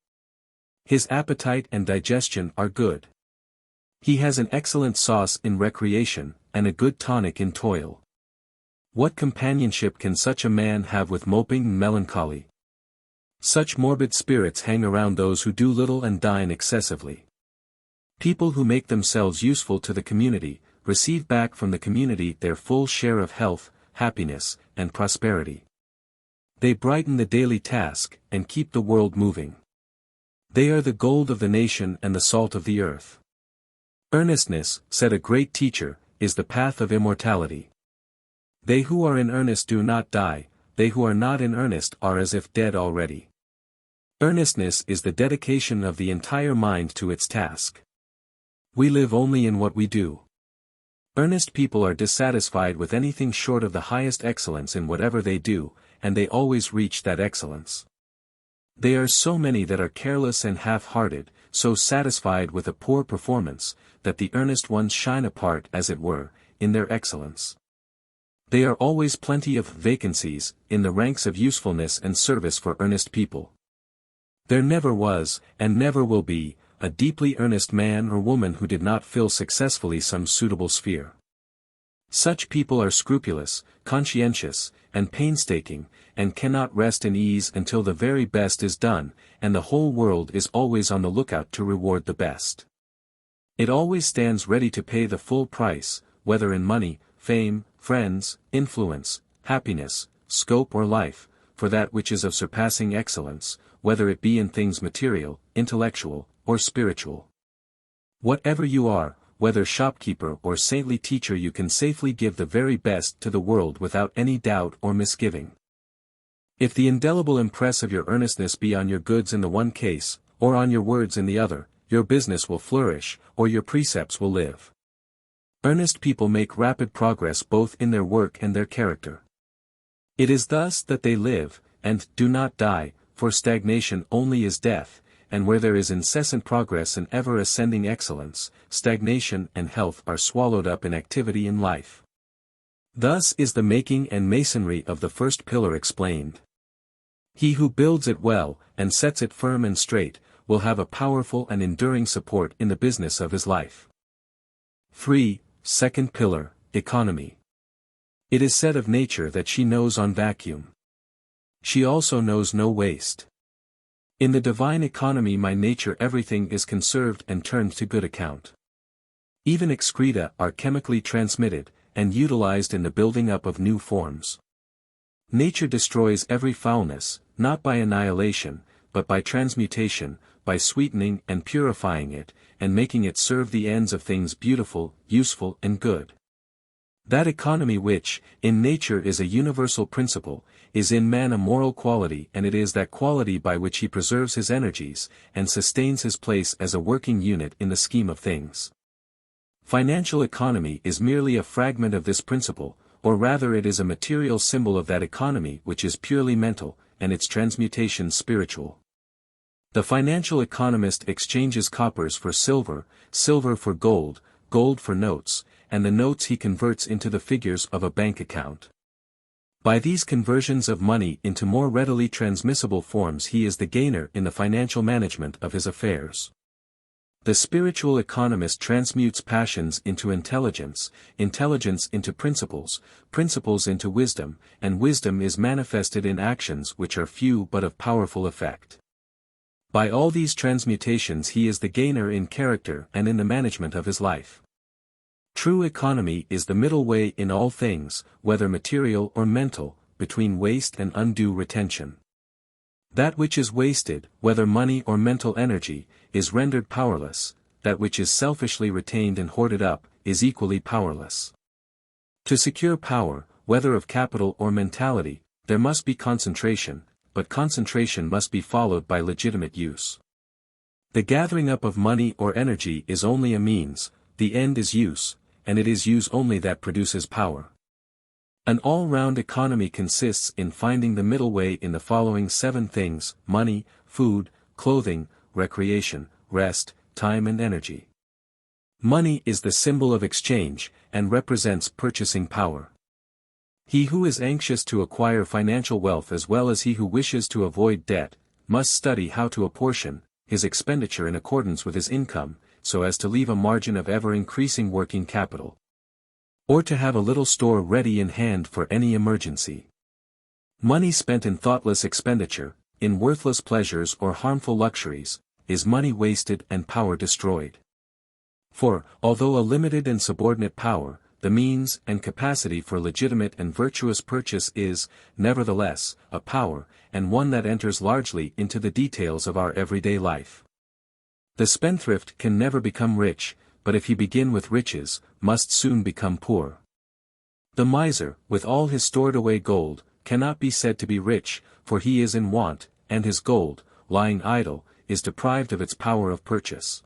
His appetite and digestion are good. He has an excellent sauce in recreation, and a good tonic in toil. What companionship can such a man have with moping and melancholy? Such morbid spirits hang around those who do little and dine excessively. People who make themselves useful to the community, receive back from the community their full share of health, happiness, and prosperity. They brighten the daily task, and keep the world moving. They are the gold of the nation and the salt of the earth. Earnestness, said a great teacher, is the path of immortality. They who are in earnest do not die, they who are not in earnest are as if dead already. Earnestness is the dedication of the entire mind to its task. We live only in what we do. Earnest people are dissatisfied with anything short of the highest excellence in whatever they do, and they always reach that excellence. They are so many that are careless and half-hearted, so satisfied with a poor performance, that the earnest ones shine apart as it were, in their excellence. There are always plenty of vacancies, in the ranks of usefulness and service for earnest people. There never was, and never will be, a deeply earnest man or woman who did not fill successfully some suitable sphere. Such people are scrupulous, conscientious, and painstaking, and cannot rest in ease until the very best is done, and the whole world is always on the lookout to reward the best. It always stands ready to pay the full price, whether in money, fame, friends, influence, happiness, scope or life, for that which is of surpassing excellence, whether it be in things material, intellectual, or spiritual. Whatever you are, whether shopkeeper or saintly teacher, you can safely give the very best to the world without any doubt or misgiving. If the indelible impress of your earnestness be on your goods in the one case, or on your words in the other, your business will flourish, or your precepts will live. Earnest people make rapid progress both in their work and their character. It is thus that they live, and do not die, for stagnation only is death, and where there is incessant progress and ever-ascending excellence, stagnation and health are swallowed up in activity in life. Thus is the making and masonry of the first pillar explained. He who builds it well, and sets it firm and straight, will have a powerful and enduring support in the business of his life. 3. Second pillar, economy. It is said of nature that she knows on vacuum. She also knows no waste. In the divine economy by nature everything is conserved and turned to good account. Even excreta are chemically transmitted, and utilized in the building up of new forms. Nature destroys every foulness, not by annihilation, but by transmutation, by sweetening and purifying it, and making it serve the ends of things beautiful, useful and good. That economy which, in nature is a universal principle, is in man a moral quality, and it is that quality by which he preserves his energies, and sustains his place as a working unit in the scheme of things. Financial economy is merely a fragment of this principle, or rather it is a material symbol of that economy which is purely mental, and its transmutation spiritual. The financial economist exchanges coppers for silver, silver for gold, gold for notes, and the notes he converts into the figures of a bank account. By these conversions of money into more readily transmissible forms he is the gainer in the financial management of his affairs. The spiritual economist transmutes passions into intelligence, intelligence into principles, principles into wisdom, and wisdom is manifested in actions which are few but of powerful effect. By all these transmutations he is the gainer in character and in the management of his life. True economy is the middle way in all things, whether material or mental, between waste and undue retention. That which is wasted, whether money or mental energy, is rendered powerless, that which is selfishly retained and hoarded up, is equally powerless. To secure power, whether of capital or mentality, there must be concentration, but concentration must be followed by legitimate use. The gathering up of money or energy is only a means, the end is use, and it is use only that produces power. An all-round economy consists in finding the middle way in the following 7 things: money, food, clothing, recreation, rest, time and energy. Money is the symbol of exchange, and represents purchasing power. He who is anxious to acquire financial wealth as well as he who wishes to avoid debt, must study how to apportion his expenditure in accordance with his income, so as to leave a margin of ever-increasing working capital. Or to have a little store ready in hand for any emergency. Money spent in thoughtless expenditure, in worthless pleasures or harmful luxuries, is money wasted and power destroyed. For, although a limited and subordinate power, the means and capacity for legitimate and virtuous purchase is, nevertheless, a power, and one that enters largely into the details of our everyday life. The spendthrift can never become rich, but if he begin with riches, must soon become poor. The miser, with all his stored away gold, cannot be said to be rich, for he is in want, and his gold, lying idle, is deprived of its power of purchase.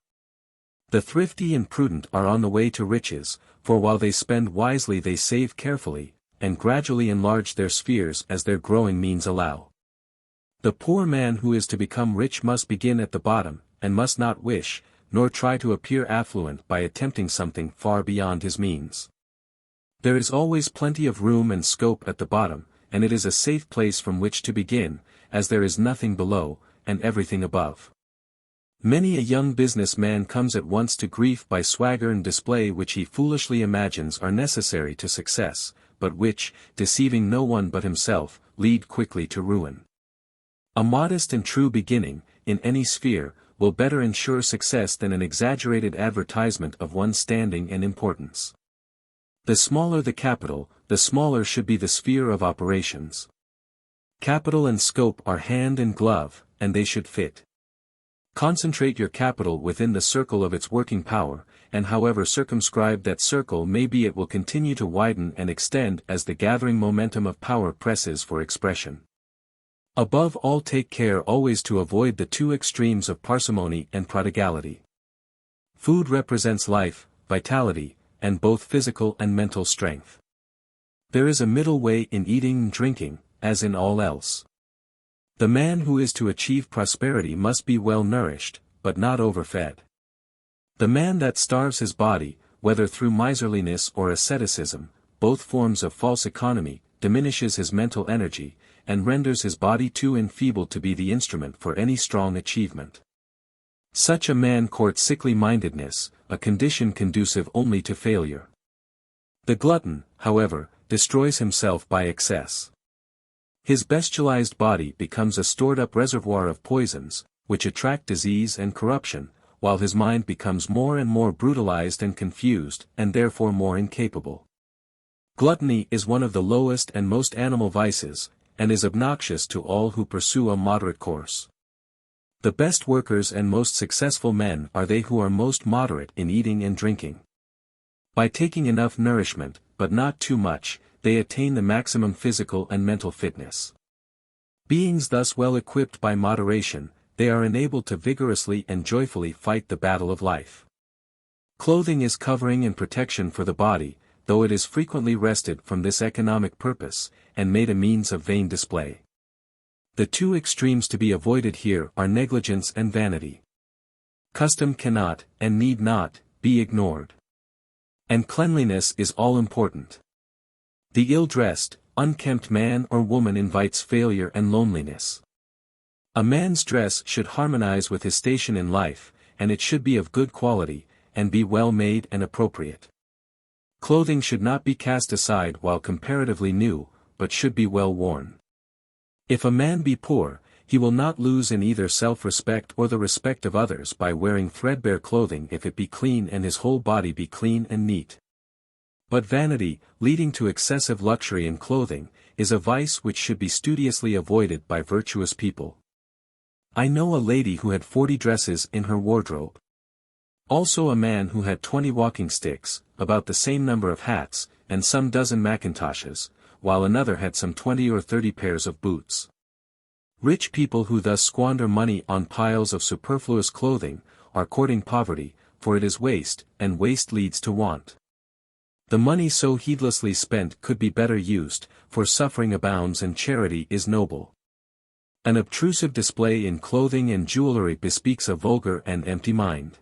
The thrifty and prudent are on the way to riches, for while they spend wisely they save carefully, and gradually enlarge their spheres as their growing means allow. The poor man who is to become rich must begin at the bottom, and must not wish, nor try to appear affluent by attempting something far beyond his means. There is always plenty of room and scope at the bottom, and it is a safe place from which to begin, as there is nothing below, and everything above. Many a young business man comes at once to grief by swagger and display which he foolishly imagines are necessary to success, but which, deceiving no one but himself, lead quickly to ruin. A modest and true beginning, in any sphere, will better ensure success than an exaggerated advertisement of one's standing and importance. The smaller the capital, the smaller should be the sphere of operations. Capital and scope are hand and glove, and they should fit. Concentrate your capital within the circle of its working power, and however circumscribed that circle may be, it will continue to widen and extend as the gathering momentum of power presses for expression. Above all, take care always to avoid the two extremes of parsimony and prodigality. Food represents life, vitality, and both physical and mental strength. There is a middle way in eating and drinking, as in all else. The man who is to achieve prosperity must be well nourished, but not overfed. The man that starves his body, whether through miserliness or asceticism, both forms of false economy, diminishes his mental energy, and renders his body too enfeebled to be the instrument for any strong achievement. Such a man courts sickly-mindedness, a condition conducive only to failure. The glutton, however, destroys himself by excess. His bestialized body becomes a stored-up reservoir of poisons, which attract disease and corruption, while his mind becomes more and more brutalized and confused, and therefore more incapable. Gluttony is one of the lowest and most animal vices, and is obnoxious to all who pursue a moderate course. The best workers and most successful men are they who are most moderate in eating and drinking. By taking enough nourishment, but not too much, they attain the maximum physical and mental fitness. Beings thus well equipped by moderation, they are enabled to vigorously and joyfully fight the battle of life. Clothing is covering and protection for the body, though it is frequently wrested from this economic purpose, and made a means of vain display. The two extremes to be avoided here are negligence and vanity. Custom cannot, and need not, be ignored. And cleanliness is all important. The ill-dressed, unkempt man or woman invites failure and loneliness. A man's dress should harmonize with his station in life, and it should be of good quality, and be well made and appropriate. Clothing should not be cast aside while comparatively new, but should be well worn. If a man be poor, he will not lose in either self-respect or the respect of others by wearing threadbare clothing if it be clean and his whole body be clean and neat. But vanity, leading to excessive luxury in clothing, is a vice which should be studiously avoided by virtuous people. I know a lady who had 40 dresses in her wardrobe. Also a man who had 20 walking sticks, about the same number of hats, and some dozen mackintoshes, while another had some 20 or 30 pairs of boots. Rich people who thus squander money on piles of superfluous clothing, are courting poverty, for it is waste, and waste leads to want. The money so heedlessly spent could be better used, for suffering abounds and charity is noble. An obtrusive display in clothing and jewelry bespeaks a vulgar and empty mind.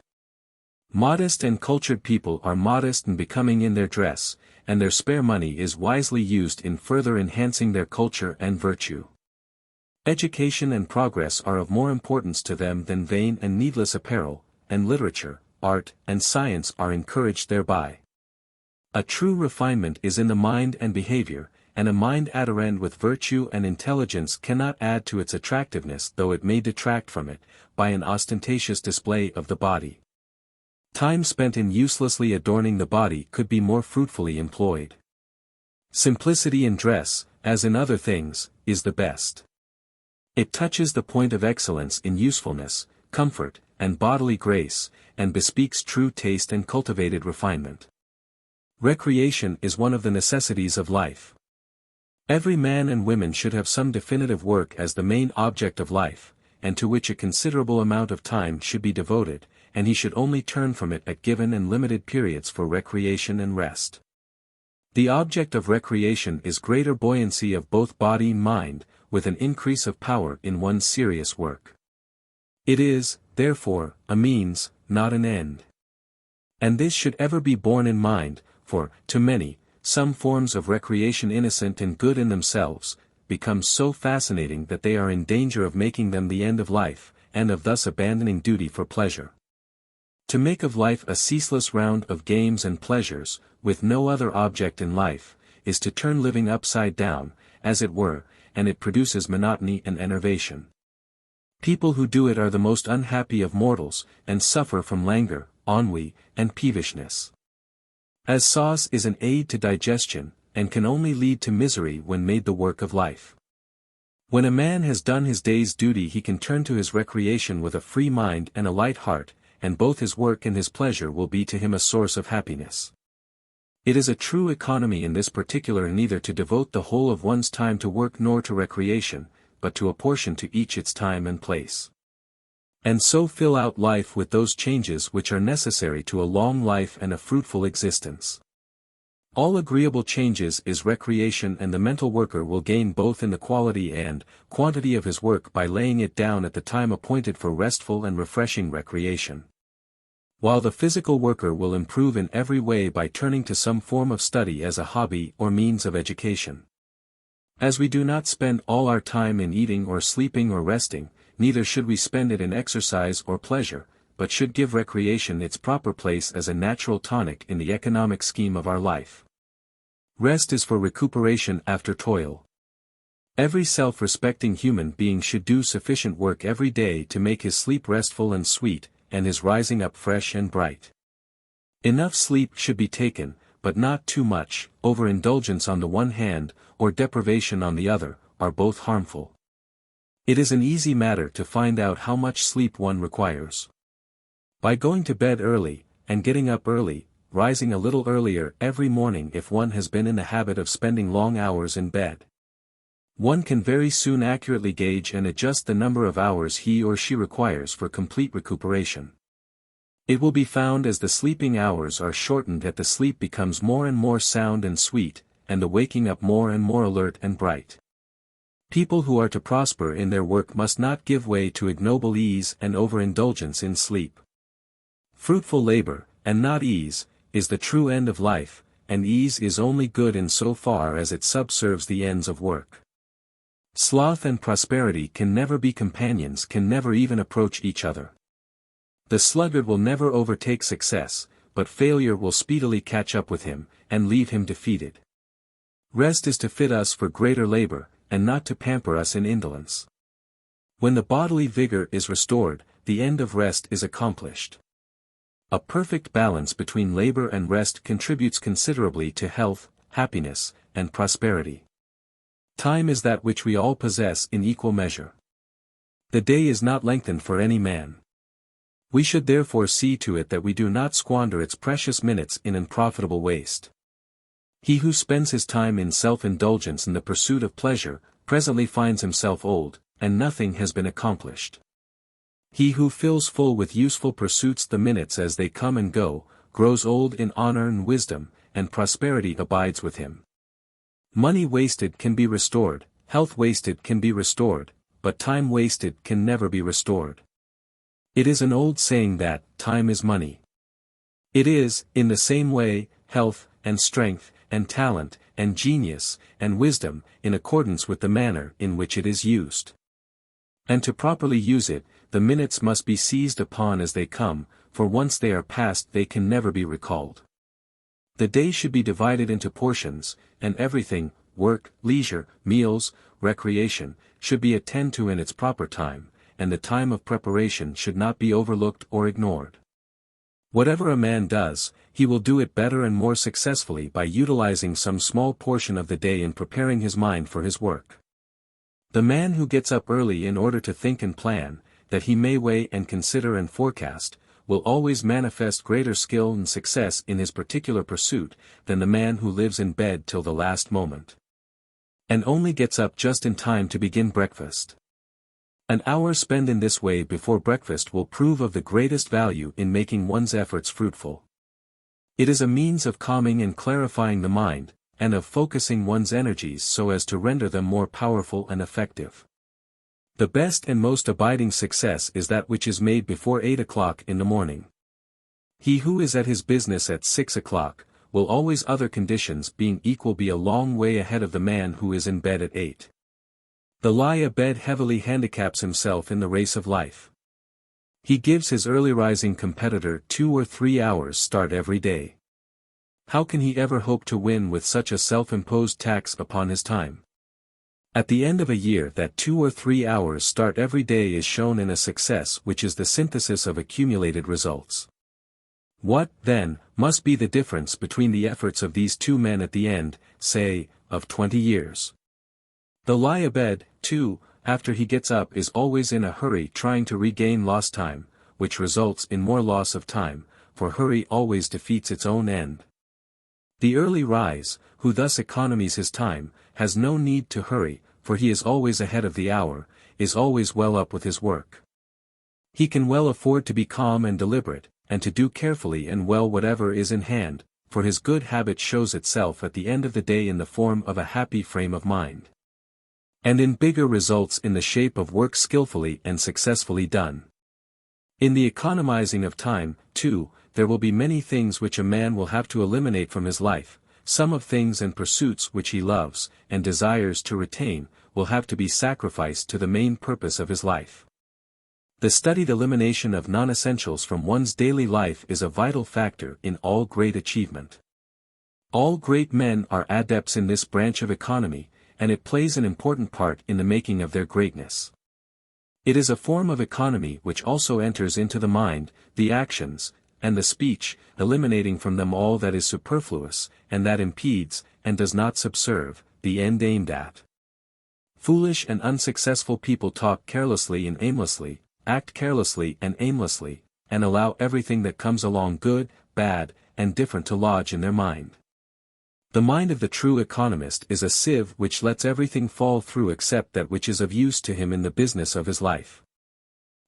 Modest and cultured people are modest and becoming in their dress, and their spare money is wisely used in further enhancing their culture and virtue. Education and progress are of more importance to them than vain and needless apparel, and literature, art, and science are encouraged thereby. A true refinement is in the mind and behavior, and a mind adorned with virtue and intelligence cannot add to its attractiveness though it may detract from it, by an ostentatious display of the body. Time spent in uselessly adorning the body could be more fruitfully employed. Simplicity in dress, as in other things, is the best. It touches the point of excellence in usefulness, comfort, and bodily grace, and bespeaks true taste and cultivated refinement. Recreation is one of the necessities of life. Every man and woman should have some definitive work as the main object of life, and to which a considerable amount of time should be devoted, and he should only turn from it at given and limited periods for recreation and rest. The object of recreation is greater buoyancy of both body and mind, with an increase of power in one's serious work. It is, therefore, a means, not an end. And this should ever be borne in mind, for, to many, some forms of recreation innocent and good in themselves, become so fascinating that they are in danger of making them the end of life, and of thus abandoning duty for pleasure. To make of life a ceaseless round of games and pleasures, with no other object in life, is to turn living upside down, as it were, and it produces monotony and enervation. People who do it are the most unhappy of mortals, and suffer from languor, ennui, and peevishness. As sauce is an aid to digestion, and can only lead to misery when made the work of life. When a man has done his day's duty he can turn to his recreation with a free mind and a light heart, and both his work and his pleasure will be to him a source of happiness. It is a true economy in this particular neither to devote the whole of one's time to work nor to recreation, but to apportion to each its time and place. And so fill out life with those changes which are necessary to a long life and a fruitful existence. All agreeable changes is recreation, and the mental worker will gain both in the quality and quantity of his work by laying it down at the time appointed for restful and refreshing recreation. While the physical worker will improve in every way by turning to some form of study as a hobby or means of education. As we do not spend all our time in eating or sleeping or resting, neither should we spend it in exercise or pleasure, but should give recreation its proper place as a natural tonic in the economic scheme of our life. Rest is for recuperation after toil. Every self-respecting human being should do sufficient work every day to make his sleep restful and sweet, and his rising up fresh and bright. Enough sleep should be taken, but not too much. Overindulgence on the one hand, or deprivation on the other, are both harmful. It is an easy matter to find out how much sleep one requires. By going to bed early, and getting up early, rising a little earlier every morning if one has been in the habit of spending long hours in bed. One can very soon accurately gauge and adjust the number of hours he or she requires for complete recuperation. It will be found as the sleeping hours are shortened that the sleep becomes more and more sound and sweet, and the waking up more and more alert and bright. People who are to prosper in their work must not give way to ignoble ease and overindulgence in sleep. Fruitful labor, and not ease, is the true end of life, and ease is only good in so far as it subserves the ends of work. Sloth and prosperity can never be companions, can never even approach each other. The sluggard will never overtake success, but failure will speedily catch up with him, and leave him defeated. Rest is to fit us for greater labor, and not to pamper us in indolence. When the bodily vigor is restored, the end of rest is accomplished. A perfect balance between labor and rest contributes considerably to health, happiness, and prosperity. Time is that which we all possess in equal measure. The day is not lengthened for any man. We should therefore see to it that we do not squander its precious minutes in unprofitable waste. He who spends his time in self-indulgence in the pursuit of pleasure, presently finds himself old, and nothing has been accomplished. He who fills full with useful pursuits the minutes as they come and go, grows old in honor and wisdom, and prosperity abides with him. Money wasted can be restored, health wasted can be restored, but time wasted can never be restored. It is an old saying that, time is money. It is, in the same way, health, and strength, and talent, and genius, and wisdom, in accordance with the manner in which it is used. And to properly use it, the minutes must be seized upon as they come, for once they are past they can never be recalled. The day should be divided into portions, and everything, work, leisure, meals, recreation, should be attended to in its proper time, and the time of preparation should not be overlooked or ignored. Whatever a man does, he will do it better and more successfully by utilizing some small portion of the day in preparing his mind for his work. The man who gets up early in order to think and plan, that he may weigh and consider and forecast, will always manifest greater skill and success in his particular pursuit, than the man who lives in bed till the last moment, and only gets up just in time to begin breakfast. An hour spent in this way before breakfast will prove of the greatest value in making one's efforts fruitful. It is a means of calming and clarifying the mind, and of focusing one's energies so as to render them more powerful and effective. The best and most abiding success is that which is made before 8 o'clock in the morning. He who is at his business at 6 o'clock, will always, other conditions being equal, be a long way ahead of the man who is in bed at 8. The lie abed heavily handicaps himself in the race of life. He gives his early rising competitor 2 or 3 hours start every day. How can he ever hope to win with such a self-imposed tax upon his time? At the end of a year, that 2 or 3 hours start every day is shown in a success which is the synthesis of accumulated results. What, then, must be the difference between the efforts of these two men at the end, say, of 20 years? The lie abed, too, after he gets up, is always in a hurry trying to regain lost time, which results in more loss of time, for hurry always defeats its own end. The early rise, who thus economies his time, has no need to hurry, for he is always ahead of the hour, is always well up with his work. He can well afford to be calm and deliberate, and to do carefully and well whatever is in hand, for his good habit shows itself at the end of the day in the form of a happy frame of mind. And in bigger results in the shape of work skillfully and successfully done. In the economizing of time, too, there will be many things which a man will have to eliminate from his life. Some of things and pursuits which he loves, and desires to retain, will have to be sacrificed to the main purpose of his life. The studied elimination of non-essentials from one's daily life is a vital factor in all great achievement. All great men are adepts in this branch of economy, and it plays an important part in the making of their greatness. It is a form of economy which also enters into the mind, the actions, and the speech, eliminating from them all that is superfluous, and that impedes, and does not subserve, the end aimed at. Foolish and unsuccessful people talk carelessly and aimlessly, act carelessly and aimlessly, and allow everything that comes along good, bad, and different to lodge in their mind. The mind of the true economist is a sieve which lets everything fall through except that which is of use to him in the business of his life.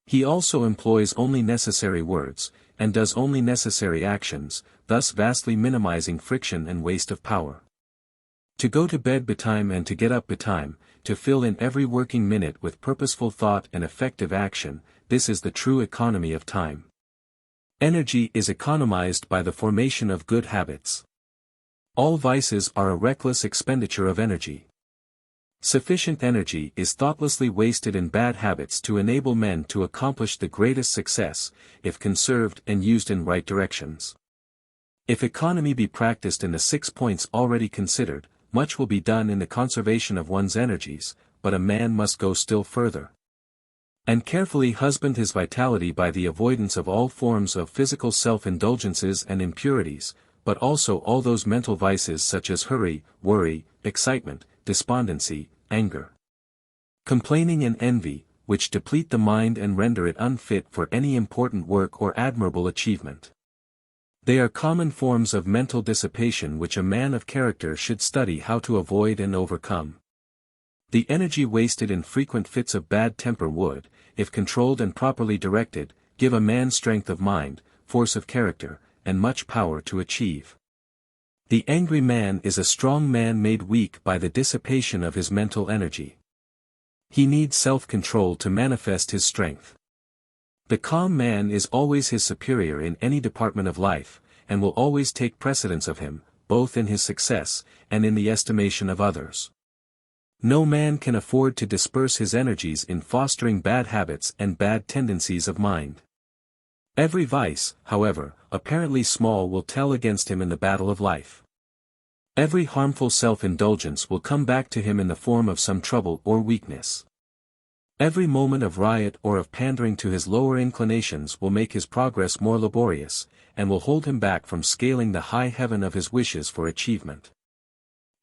He also employs only necessary words, and does only necessary actions, thus vastly minimizing friction and waste of power. To go to bed betime and to get up betime, to fill in every working minute with purposeful thought and effective action, this is the true economy of time. Energy is economized by the formation of good habits. All vices are a reckless expenditure of energy. Sufficient energy is thoughtlessly wasted in bad habits to enable men to accomplish the greatest success, if conserved and used in right directions. If economy be practiced in the 6 points already considered, much will be done in the conservation of one's energies, but a man must go still further. And carefully husband his vitality by the avoidance of all forms of physical self-indulgences and impurities, but also all those mental vices such as hurry, worry, excitement, despondency, anger, complaining and envy, which deplete the mind and render it unfit for any important work or admirable achievement. They are common forms of mental dissipation which a man of character should study how to avoid and overcome. The energy wasted in frequent fits of bad temper would, if controlled and properly directed, give a man strength of mind, force of character, and much power to achieve. The angry man is a strong man made weak by the dissipation of his mental energy. He needs self-control to manifest his strength. The calm man is always his superior in any department of life, and will always take precedence of him, both in his success, and in the estimation of others. No man can afford to disperse his energies in fostering bad habits and bad tendencies of mind. Every vice, however, apparently small will tell against him in the battle of life. Every harmful self-indulgence will come back to him in the form of some trouble or weakness. Every moment of riot or of pandering to his lower inclinations will make his progress more laborious, and will hold him back from scaling the high heaven of his wishes for achievement.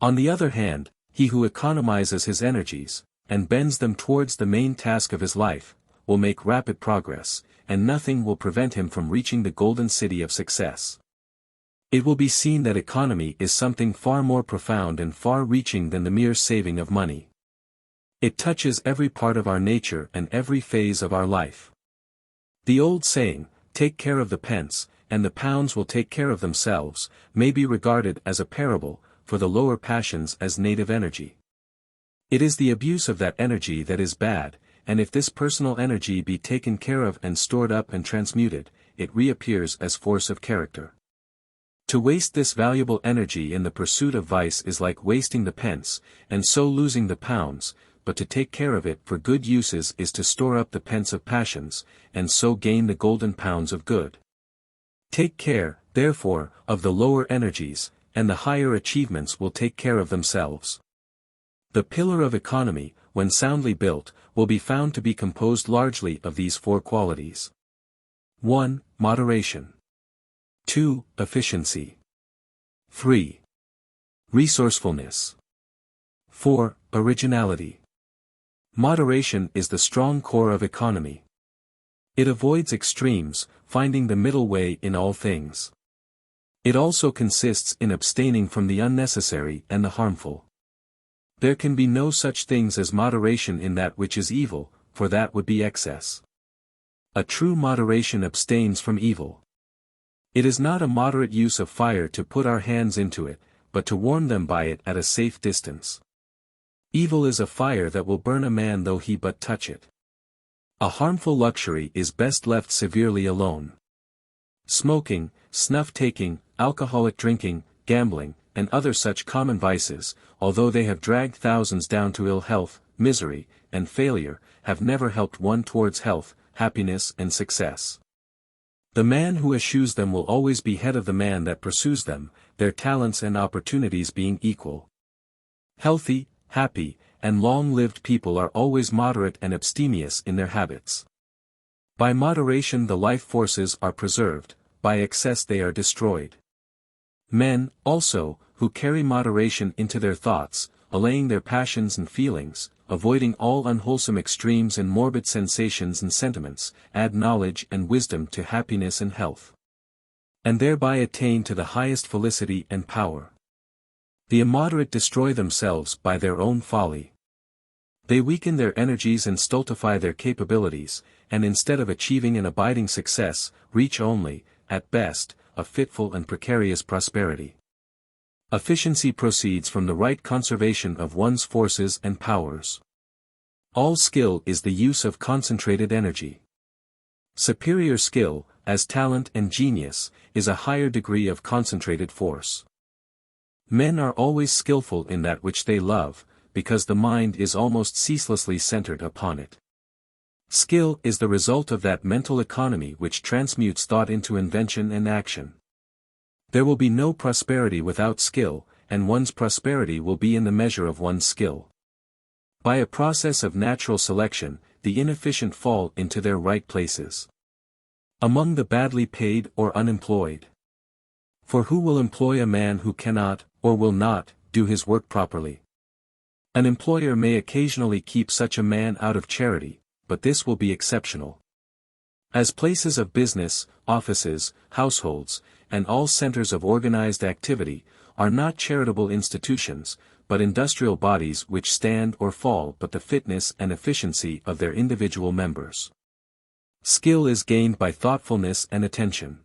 On the other hand, he who economizes his energies, and bends them towards the main task of his life, will make rapid progress, and nothing will prevent him from reaching the golden city of success. It will be seen that economy is something far more profound and far-reaching than the mere saving of money. It touches every part of our nature and every phase of our life. The old saying, "Take care of the pence, and the pounds will take care of themselves," may be regarded as a parable, for the lower passions as native energy. It is the abuse of that energy that is bad, and if this personal energy be taken care of and stored up and transmuted, it reappears as force of character. To waste this valuable energy in the pursuit of vice is like wasting the pence, and so losing the pounds, but to take care of it for good uses is to store up the pence of passions, and so gain the golden pounds of good. Take care, therefore, of the lower energies, and the higher achievements will take care of themselves. The pillar of economy, when soundly built, will be found to be composed largely of these four qualities. 1. Moderation. 2. Efficiency. 3. Resourcefulness. 4. Originality. Moderation is the strong core of economy. It avoids extremes, finding the middle way in all things. It also consists in abstaining from the unnecessary and the harmful. There can be no such things as moderation in that which is evil, for that would be excess. A true moderation abstains from evil. It is not a moderate use of fire to put our hands into it, but to warm them by it at a safe distance. Evil is a fire that will burn a man though he but touch it. A harmful luxury is best left severely alone. Smoking, snuff-taking, alcoholic drinking, gambling, and other such common vices, although they have dragged thousands down to ill health, misery, and failure, have never helped one towards health, happiness and success. The man who eschews them will always be head of the man that pursues them, their talents and opportunities being equal. Healthy, happy, and long-lived people are always moderate and abstemious in their habits. By moderation the life forces are preserved, by excess they are destroyed. Men, also, who carry moderation into their thoughts, allaying their passions and feelings, avoiding all unwholesome extremes and morbid sensations and sentiments, add knowledge and wisdom to happiness and health. And thereby attain to the highest felicity and power. The immoderate destroy themselves by their own folly. They weaken their energies and stultify their capabilities, and instead of achieving an abiding success, reach only, at best, a fitful and precarious prosperity. Efficiency proceeds from the right conservation of one's forces and powers. All skill is the use of concentrated energy. Superior skill, as talent and genius, is a higher degree of concentrated force. Men are always skillful in that which they love, because the mind is almost ceaselessly centered upon it. Skill is the result of that mental economy which transmutes thought into invention and action. There will be no prosperity without skill, and one's prosperity will be in the measure of one's skill. By a process of natural selection, the inefficient fall into their right places. Among the badly paid or unemployed. For who will employ a man who cannot, or will not, do his work properly? An employer may occasionally keep such a man out of charity, but this will be exceptional. As places of business, offices, households, and all centers of organized activity, are not charitable institutions, but industrial bodies which stand or fall but the fitness and efficiency of their individual members. Skill is gained by thoughtfulness and attention.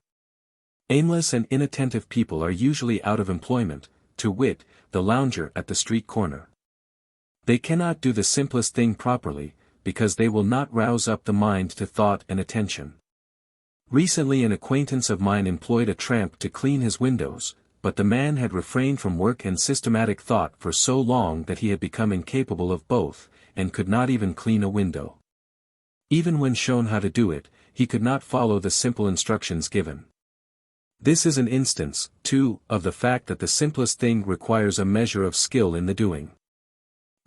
Aimless and inattentive people are usually out of employment, to wit, the lounger at the street corner. They cannot do the simplest thing properly, because they will not rouse up the mind to thought and attention. Recently an acquaintance of mine employed a tramp to clean his windows, but the man had refrained from work and systematic thought for so long that he had become incapable of both, and could not even clean a window. Even when shown how to do it, he could not follow the simple instructions given. This is an instance, too, of the fact that the simplest thing requires a measure of skill in the doing.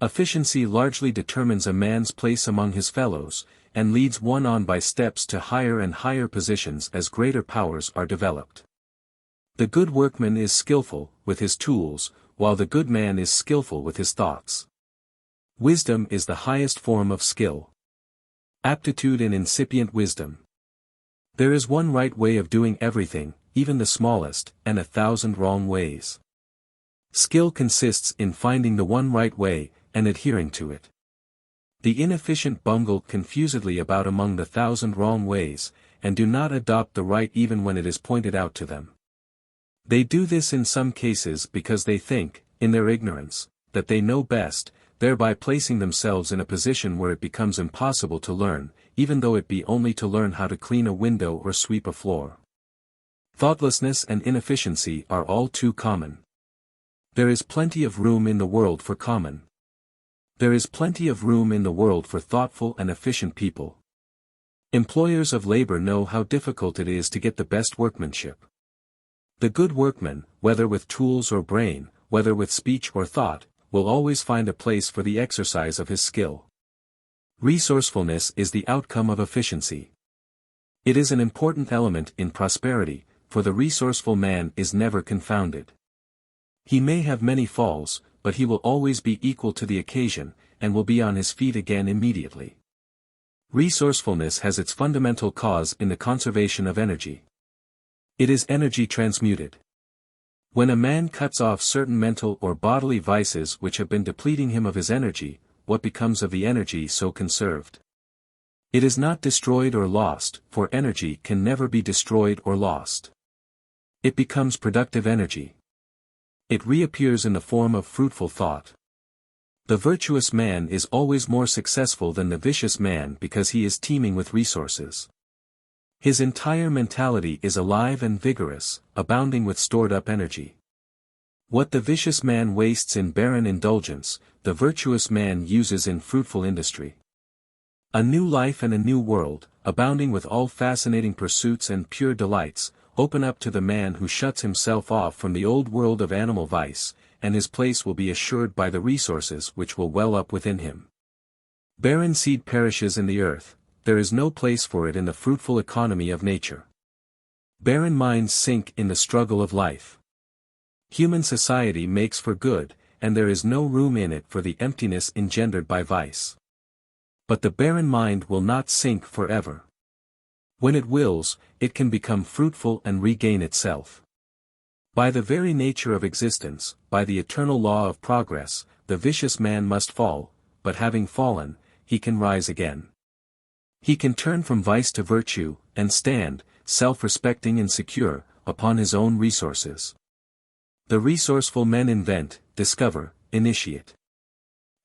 Efficiency largely determines a man's place among his fellows, and leads one on by steps to higher and higher positions as greater powers are developed. The good workman is skillful with his tools, while the good man is skillful with his thoughts. Wisdom is the highest form of skill. Aptitude in incipient wisdom. There is one right way of doing everything, even the smallest, and 1,000 wrong ways. Skill consists in finding the one right way, and adhering to it. The inefficient bungle confusedly about among the 1,000 wrong ways, and do not adopt the right even when it is pointed out to them. They do this in some cases because they think, in their ignorance, that they know best, thereby placing themselves in a position where it becomes impossible to learn, even though it be only to learn how to clean a window or sweep a floor. Thoughtlessness and inefficiency are all too common. There is plenty of room in the world for common. There is plenty of room in the world for thoughtful and efficient people. Employers of labor know how difficult it is to get the best workmanship. The good workman, whether with tools or brain, whether with speech or thought, will always find a place for the exercise of his skill. Resourcefulness is the outcome of efficiency. It is an important element in prosperity, for the resourceful man is never confounded. He may have many falls, but he will always be equal to the occasion, and will be on his feet again immediately. Resourcefulness has its fundamental cause in the conservation of energy. It is energy transmuted. When a man cuts off certain mental or bodily vices which have been depleting him of his energy, what becomes of the energy so conserved? It is not destroyed or lost, for energy can never be destroyed or lost. It becomes productive energy. It reappears in the form of fruitful thought. The virtuous man is always more successful than the vicious man because he is teeming with resources. His entire mentality is alive and vigorous, abounding with stored-up energy. What the vicious man wastes in barren indulgence, the virtuous man uses in fruitful industry. A new life and a new world, abounding with all fascinating pursuits and pure delights, open up to the man who shuts himself off from the old world of animal vice, and his place will be assured by the resources which will well up within him. Barren seed perishes in the earth, there is no place for it in the fruitful economy of nature. Barren minds sink in the struggle of life. Human society makes for good, and there is no room in it for the emptiness engendered by vice. But the barren mind will not sink forever. When it wills, it can become fruitful and regain itself. By the very nature of existence, by the eternal law of progress, the vicious man must fall, but having fallen, he can rise again. He can turn from vice to virtue, and stand, self-respecting and secure, upon his own resources. The resourceful men invent, discover, initiate.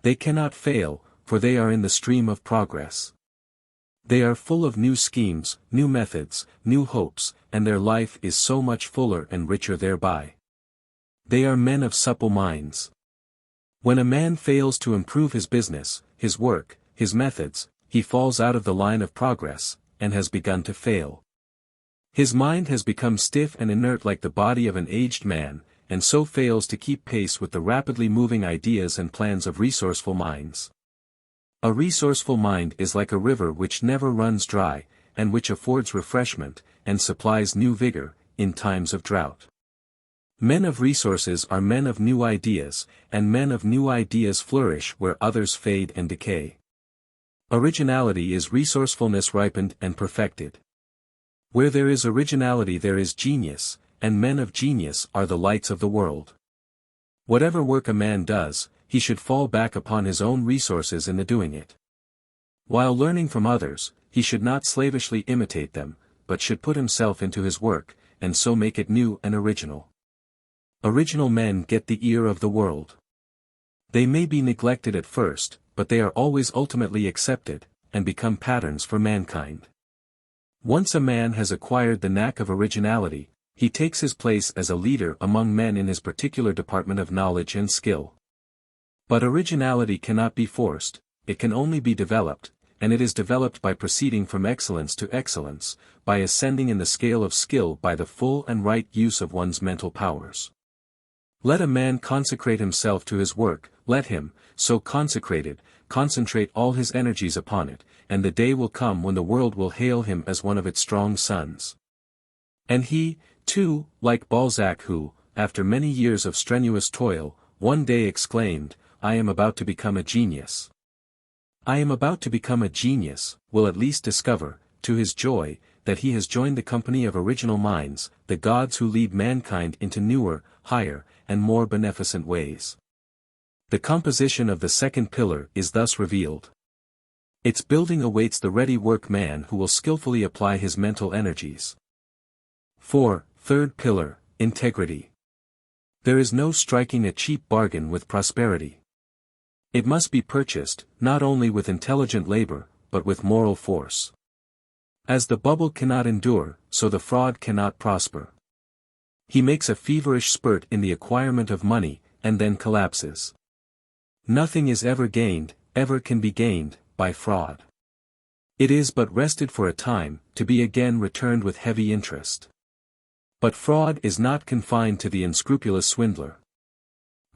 They cannot fail, for they are in the stream of progress. They are full of new schemes, new methods, new hopes, and their life is so much fuller and richer thereby. They are men of supple minds. When a man fails to improve his business, his work, his methods, he falls out of the line of progress, and has begun to fail. His mind has become stiff and inert like the body of an aged man, and so fails to keep pace with the rapidly moving ideas and plans of resourceful minds. A resourceful mind is like a river which never runs dry, and which affords refreshment, and supplies new vigor, in times of drought. Men of resources are men of new ideas, and men of new ideas flourish where others fade and decay. Originality is resourcefulness ripened and perfected. Where there is originality there is genius, and men of genius are the lights of the world. Whatever work a man does, he should fall back upon his own resources in the doing it. While learning from others, he should not slavishly imitate them, but should put himself into his work, and so make it new and original. Original men get the ear of the world. They may be neglected at first, but they are always ultimately accepted, and become patterns for mankind. Once a man has acquired the knack of originality, he takes his place as a leader among men in his particular department of knowledge and skill. But originality cannot be forced, it can only be developed, and it is developed by proceeding from excellence to excellence, by ascending in the scale of skill by the full and right use of one's mental powers. Let a man consecrate himself to his work, let him, so consecrated, concentrate all his energies upon it, and the day will come when the world will hail him as one of its strong sons. And he, too, like Balzac who, after many years of strenuous toil, one day exclaimed, "I am about to become a genius." I am about to become a genius, will at least discover, to his joy, that he has joined the company of original minds, the gods who lead mankind into newer, higher, and more beneficent ways. The composition of the second pillar is thus revealed. Its building awaits the ready work man who will skillfully apply his mental energies. 4. Third pillar, integrity. There is no striking a cheap bargain with prosperity. It must be purchased, not only with intelligent labor, but with moral force. As the bubble cannot endure, so the fraud cannot prosper. He makes a feverish spurt in the acquirement of money, and then collapses. Nothing is ever gained, ever can be gained, by fraud. It is but wrested for a time, to be again returned with heavy interest. But fraud is not confined to the unscrupulous swindler.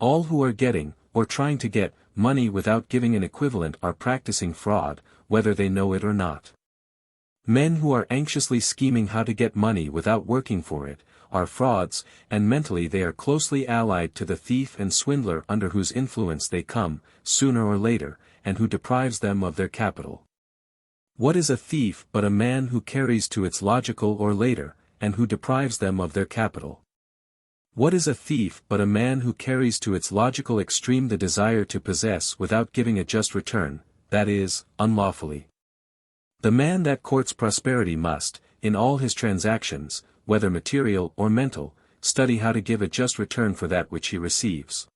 All who are getting, or trying to get, money without giving an equivalent are practicing fraud, whether they know it or not. Men who are anxiously scheming how to get money without working for it, are frauds, and mentally they are closely allied to the thief and swindler under whose influence they come, sooner or later, and who deprives them of their capital. What is a thief but a man who carries to its logical or later, and who deprives them of their capital? What is a thief but a man who carries to its logical extreme the desire to possess without giving a just return, that is, unlawfully? The man that courts prosperity must, in all his transactions, whether material or mental, study how to give a just return for that which he receives.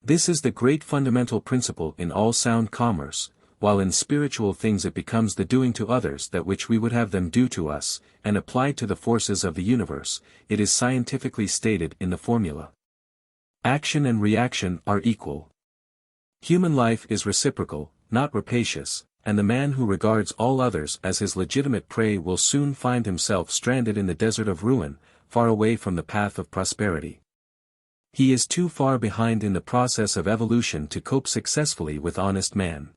This is the great fundamental principle in all sound commerce, while in spiritual things it becomes the doing to others that which we would have them do to us, and applied to the forces of the universe, it is scientifically stated in the formula. Action and reaction are equal. Human life is reciprocal, not rapacious, and the man who regards all others as his legitimate prey will soon find himself stranded in the desert of ruin, far away from the path of prosperity. He is too far behind in the process of evolution to cope successfully with honest man.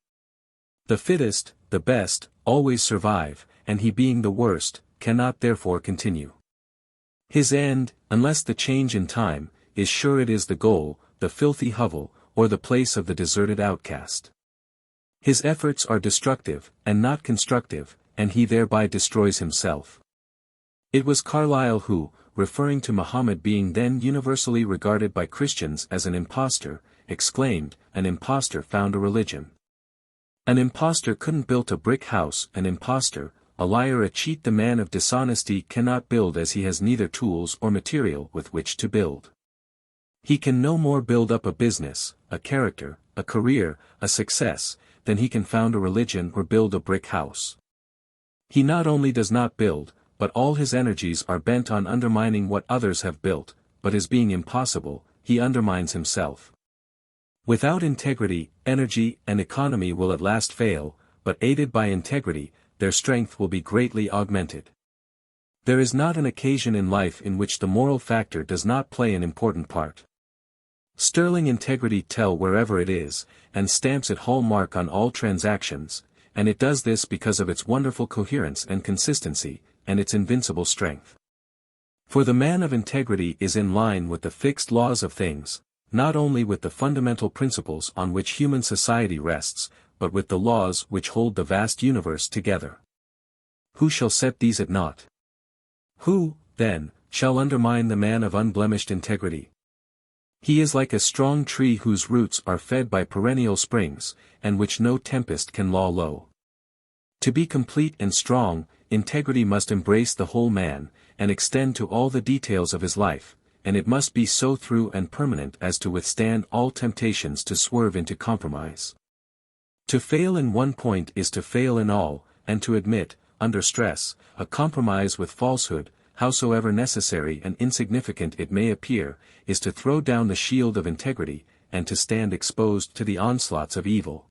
The fittest, the best, always survive, and he being the worst, cannot therefore continue. His end, unless the change in time, is sure it is the goal, the filthy hovel, or the place of the deserted outcast. His efforts are destructive, and not constructive, and he thereby destroys himself. It was Carlyle who, referring to Muhammad being then universally regarded by Christians as an impostor, exclaimed, "An impostor found a religion." An impostor couldn't build a brick house, an impostor, a liar, a cheat. The man of dishonesty cannot build, as he has neither tools or material with which to build. He can no more build up a business, a character, a career, a success, than he can found a religion or build a brick house. He not only does not build, but all his energies are bent on undermining what others have built, but his being impossible, he undermines himself. Without integrity, energy and economy will at last fail, but aided by integrity, their strength will be greatly augmented. There is not an occasion in life in which the moral factor does not play an important part. Sterling integrity tells wherever it is, and stamps its hallmark on all transactions, and it does this because of its wonderful coherence and consistency, and its invincible strength. For the man of integrity is in line with the fixed laws of things, not only with the fundamental principles on which human society rests, but with the laws which hold the vast universe together. Who shall set these at naught? Who, then, shall undermine the man of unblemished integrity? He is like a strong tree whose roots are fed by perennial springs, and which no tempest can law low. To be complete and strong, integrity must embrace the whole man, and extend to all the details of his life, and it must be so through and permanent as to withstand all temptations to swerve into compromise. To fail in one point is to fail in all, and to admit, under stress, a compromise with falsehood, howsoever necessary and insignificant it may appear, is to throw down the shield of integrity, and to stand exposed to the onslaughts of evil.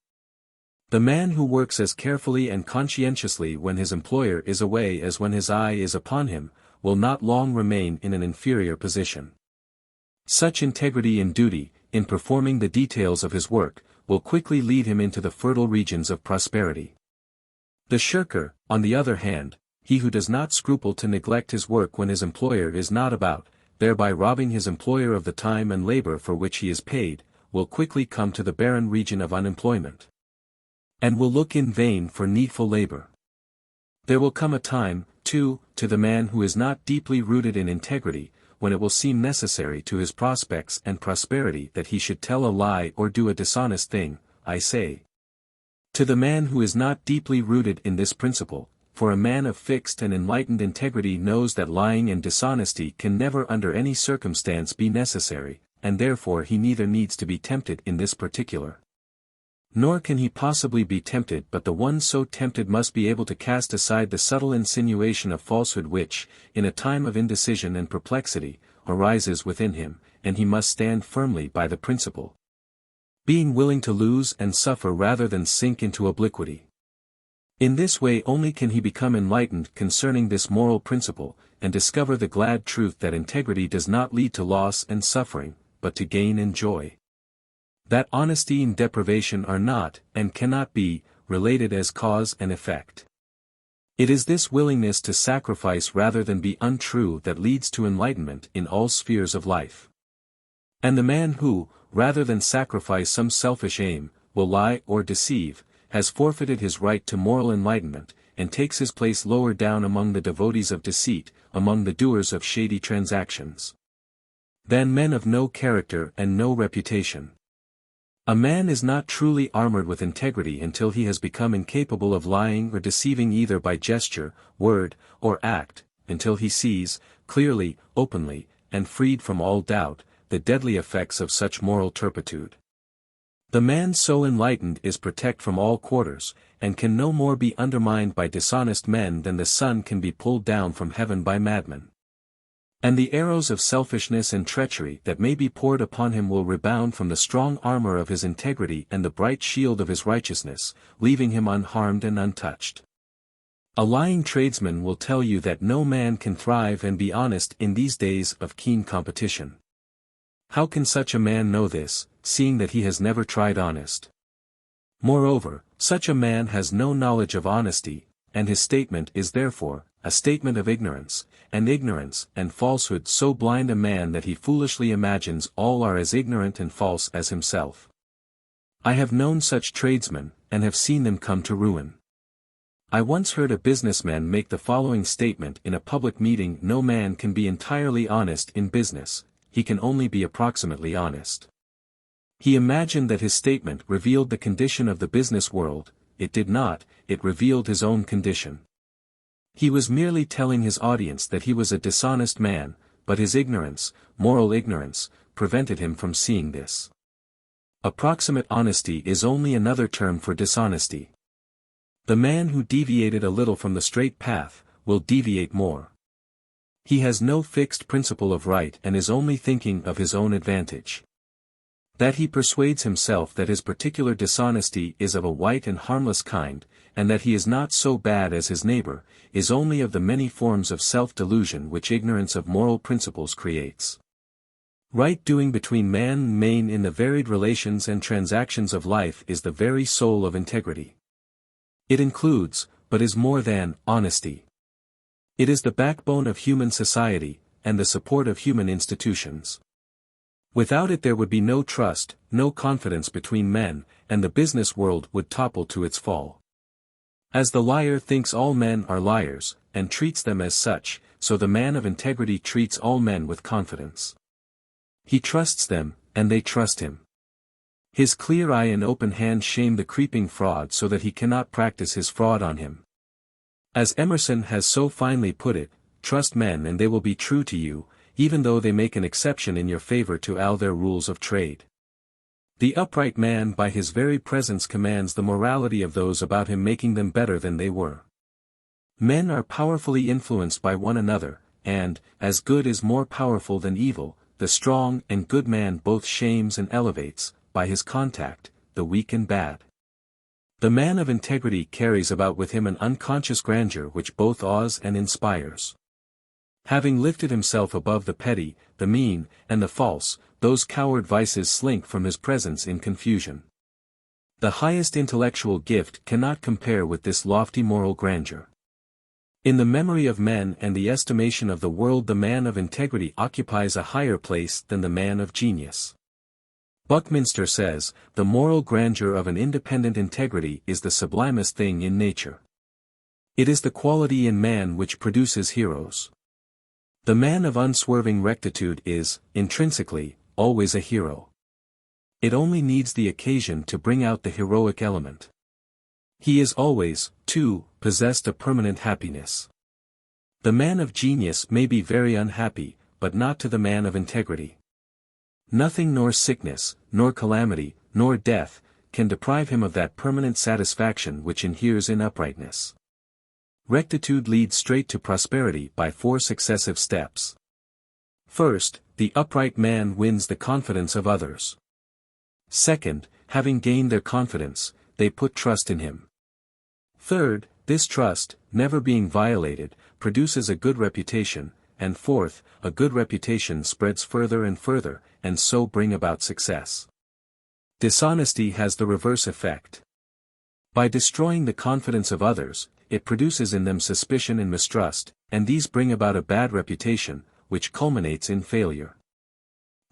The man who works as carefully and conscientiously when his employer is away as when his eye is upon him, will not long remain in an inferior position. Such integrity in duty, in performing the details of his work, will quickly lead him into the fertile regions of prosperity. The shirker, on the other hand, he who does not scruple to neglect his work when his employer is not about, thereby robbing his employer of the time and labor for which he is paid, will quickly come to the barren region of unemployment, and will look in vain for needful labor. There will come a time, too, to the man who is not deeply rooted in integrity, when it will seem necessary to his prospects and prosperity that he should tell a lie or do a dishonest thing, I say. To the man who is not deeply rooted in this principle, for a man of fixed and enlightened integrity knows that lying and dishonesty can never under any circumstance be necessary, and therefore he neither needs to be tempted in this particular. Nor can he possibly be tempted, but the one so tempted must be able to cast aside the subtle insinuation of falsehood which, in a time of indecision and perplexity, arises within him, and he must stand firmly by the principle. Being willing to lose and suffer rather than sink into obliquity. In this way only can he become enlightened concerning this moral principle, and discover the glad truth that integrity does not lead to loss and suffering, but to gain and joy. That honesty and deprivation are not, and cannot be, related as cause and effect. It is this willingness to sacrifice rather than be untrue that leads to enlightenment in all spheres of life. And the man who, rather than sacrifice some selfish aim, will lie or deceive, has forfeited his right to moral enlightenment, and takes his place lower down among the devotees of deceit, among the doers of shady transactions. Than men of no character and no reputation. A man is not truly armored with integrity until he has become incapable of lying or deceiving either by gesture, word, or act, until he sees, clearly, openly, and freed from all doubt, the deadly effects of such moral turpitude. The man so enlightened is protected from all quarters, and can no more be undermined by dishonest men than the sun can be pulled down from heaven by madmen. And the arrows of selfishness and treachery that may be poured upon him will rebound from the strong armor of his integrity and the bright shield of his righteousness, leaving him unharmed and untouched. A lying tradesman will tell you that no man can thrive and be honest in these days of keen competition. How can such a man know this, seeing that he has never tried honest? Moreover, such a man has no knowledge of honesty, and his statement is therefore a statement of ignorance, and falsehood so blind a man that he foolishly imagines all are as ignorant and false as himself. I have known such tradesmen, and have seen them come to ruin. I once heard a businessman make the following statement in a public meeting: no man can be entirely honest in business, he can only be approximately honest. He imagined that his statement revealed the condition of the business world. It did not, it revealed his own condition. He was merely telling his audience that he was a dishonest man, but his ignorance, moral ignorance, prevented him from seeing this. Approximate honesty is only another term for dishonesty. The man who deviated a little from the straight path, will deviate more. He has no fixed principle of right and is only thinking of his own advantage. That he persuades himself that his particular dishonesty is of a white and harmless kind, and that he is not so bad as his neighbor, is only of the many forms of self-delusion which ignorance of moral principles creates. Right doing between man and man in the varied relations and transactions of life is the very soul of integrity. It includes, but is more than, honesty. It is the backbone of human society, and the support of human institutions. Without it there would be no trust, no confidence between men, and the business world would topple to its fall. As the liar thinks all men are liars, and treats them as such, so the man of integrity treats all men with confidence. He trusts them, and they trust him. His clear eye and open hand shame the creeping fraud so that he cannot practice his fraud on him. As Emerson has so finely put it, trust men and they will be true to you, even though they make an exception in your favor to all their rules of trade. The upright man by his very presence commands the morality of those about him, making them better than they were. Men are powerfully influenced by one another, and, as good is more powerful than evil, the strong and good man both shames and elevates, by his contact, the weak and bad. The man of integrity carries about with him an unconscious grandeur which both awes and inspires. Having lifted himself above the petty, the mean, and the false, those coward vices slink from his presence in confusion. The highest intellectual gift cannot compare with this lofty moral grandeur. In the memory of men and the estimation of the world, the man of integrity occupies a higher place than the man of genius. Buckminster says, the moral grandeur of an independent integrity is the sublimest thing in nature. It is the quality in man which produces heroes. The man of unswerving rectitude is, intrinsically, always a hero. It only needs the occasion to bring out the heroic element. He is always, too, possessed of permanent happiness. The man of genius may be very unhappy, but not to the man of integrity. Nothing nor sickness, nor calamity, nor death, can deprive him of that permanent satisfaction which inheres in uprightness. Rectitude leads straight to prosperity by 4 successive steps. First, the upright man wins the confidence of others. Second, having gained their confidence, they put trust in him. Third, this trust, never being violated, produces a good reputation, and fourth, a good reputation spreads further and further, and so bring about success. Dishonesty has the reverse effect. By destroying the confidence of others, it produces in them suspicion and mistrust, and these bring about a bad reputation, which culminates in failure.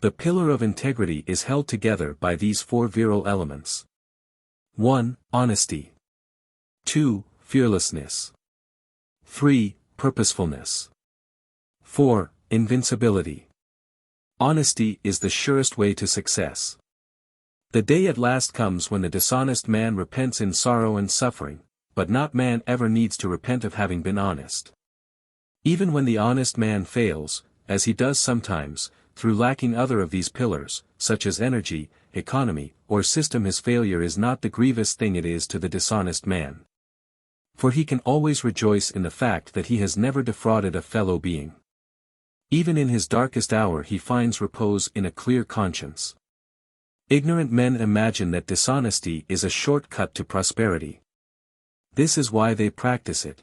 The pillar of integrity is held together by these 4 virile elements. 1. Honesty. 2. Fearlessness. 3. Purposefulness. 4. Invincibility. Honesty is the surest way to success. The day at last comes when the dishonest man repents in sorrow and suffering, but not man ever needs to repent of having been honest. Even when the honest man fails, as he does sometimes, through lacking other of these pillars, such as energy, economy, or system, his failure is not the grievous thing it is to the dishonest man. For he can always rejoice in the fact that he has never defrauded a fellow being. Even in his darkest hour he finds repose in a clear conscience. Ignorant men imagine that dishonesty is a short-cut to prosperity. This is why they practice it.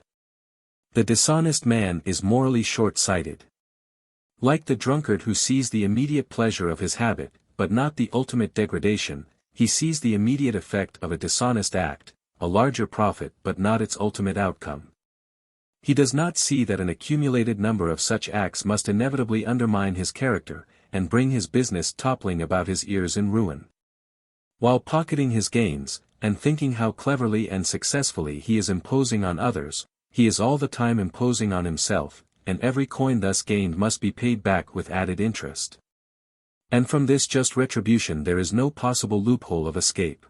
The dishonest man is morally short-sighted. Like the drunkard who sees the immediate pleasure of his habit, but not the ultimate degradation, he sees the immediate effect of a dishonest act, a larger profit but not its ultimate outcome. He does not see that an accumulated number of such acts must inevitably undermine his character, and bring his business toppling about his ears in ruin. While pocketing his gains, and thinking how cleverly and successfully he is imposing on others, he is all the time imposing on himself, and every coin thus gained must be paid back with added interest. And from this just retribution there is no possible loophole of escape.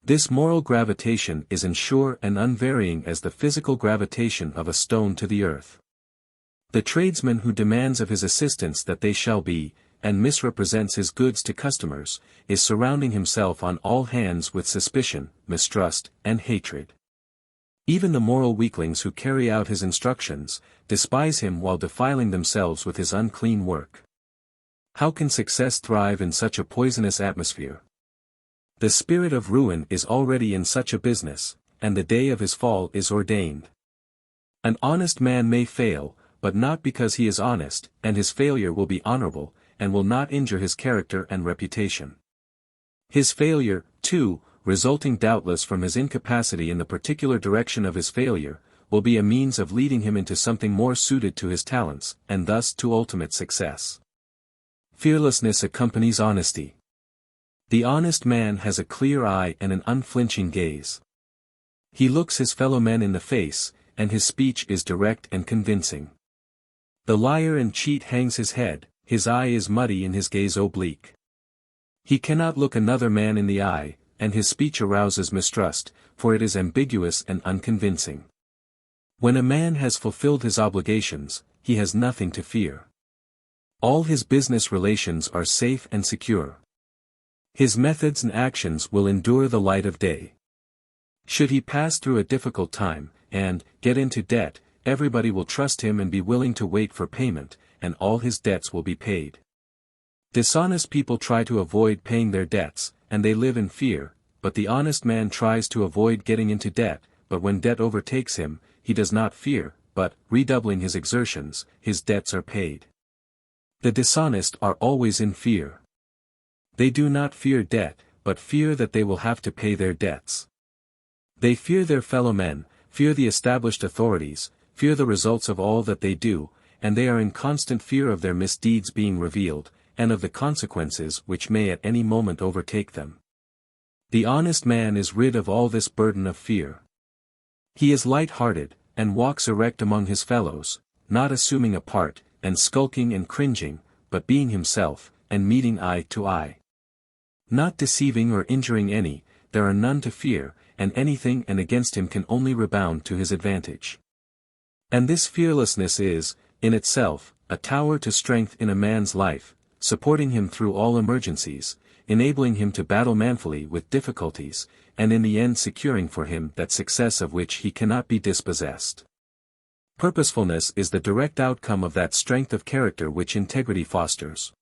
This moral gravitation is as sure and unvarying as the physical gravitation of a stone to the earth. The tradesman who demands of his assistants that they shall be, and misrepresents his goods to customers, is surrounding himself on all hands with suspicion, mistrust, and hatred. Even the moral weaklings who carry out his instructions, despise him while defiling themselves with his unclean work. How can success thrive in such a poisonous atmosphere? The spirit of ruin is already in such a business, and the day of his fall is ordained. An honest man may fail, but not because he is honest, and his failure will be honorable, and will not injure his character and reputation. His failure, too, resulting doubtless from his incapacity in the particular direction of his failure, will be a means of leading him into something more suited to his talents, and thus to ultimate success. Fearlessness accompanies honesty. The honest man has a clear eye and an unflinching gaze. He looks his fellow men in the face, and his speech is direct and convincing. The liar and cheat hangs his head, his eye is muddy and his gaze oblique. He cannot look another man in the eye, and his speech arouses mistrust, for it is ambiguous and unconvincing. When a man has fulfilled his obligations, he has nothing to fear. All his business relations are safe and secure. His methods and actions will endure the light of day. Should he pass through a difficult time, and get into debt, everybody will trust him and be willing to wait for payment, and all his debts will be paid. Dishonest people try to avoid paying their debts, and they live in fear, but the honest man tries to avoid getting into debt, but when debt overtakes him, he does not fear, but, redoubling his exertions, his debts are paid. The dishonest are always in fear. They do not fear debt, but fear that they will have to pay their debts. They fear their fellow men, fear the established authorities, fear the results of all that they do, and they are in constant fear of their misdeeds being revealed, and of the consequences which may at any moment overtake them. The honest man is rid of all this burden of fear. He is light-hearted, and walks erect among his fellows, not assuming a part, and skulking and cringing, but being himself, and meeting eye to eye. Not deceiving or injuring any, there are none to fear, and anything and against him can only rebound to his advantage. And this fearlessness is, in itself, a tower to strength in a man's life, supporting him through all emergencies, enabling him to battle manfully with difficulties, and in the end securing for him that success of which he cannot be dispossessed. Purposefulness is the direct outcome of that strength of character which integrity fosters.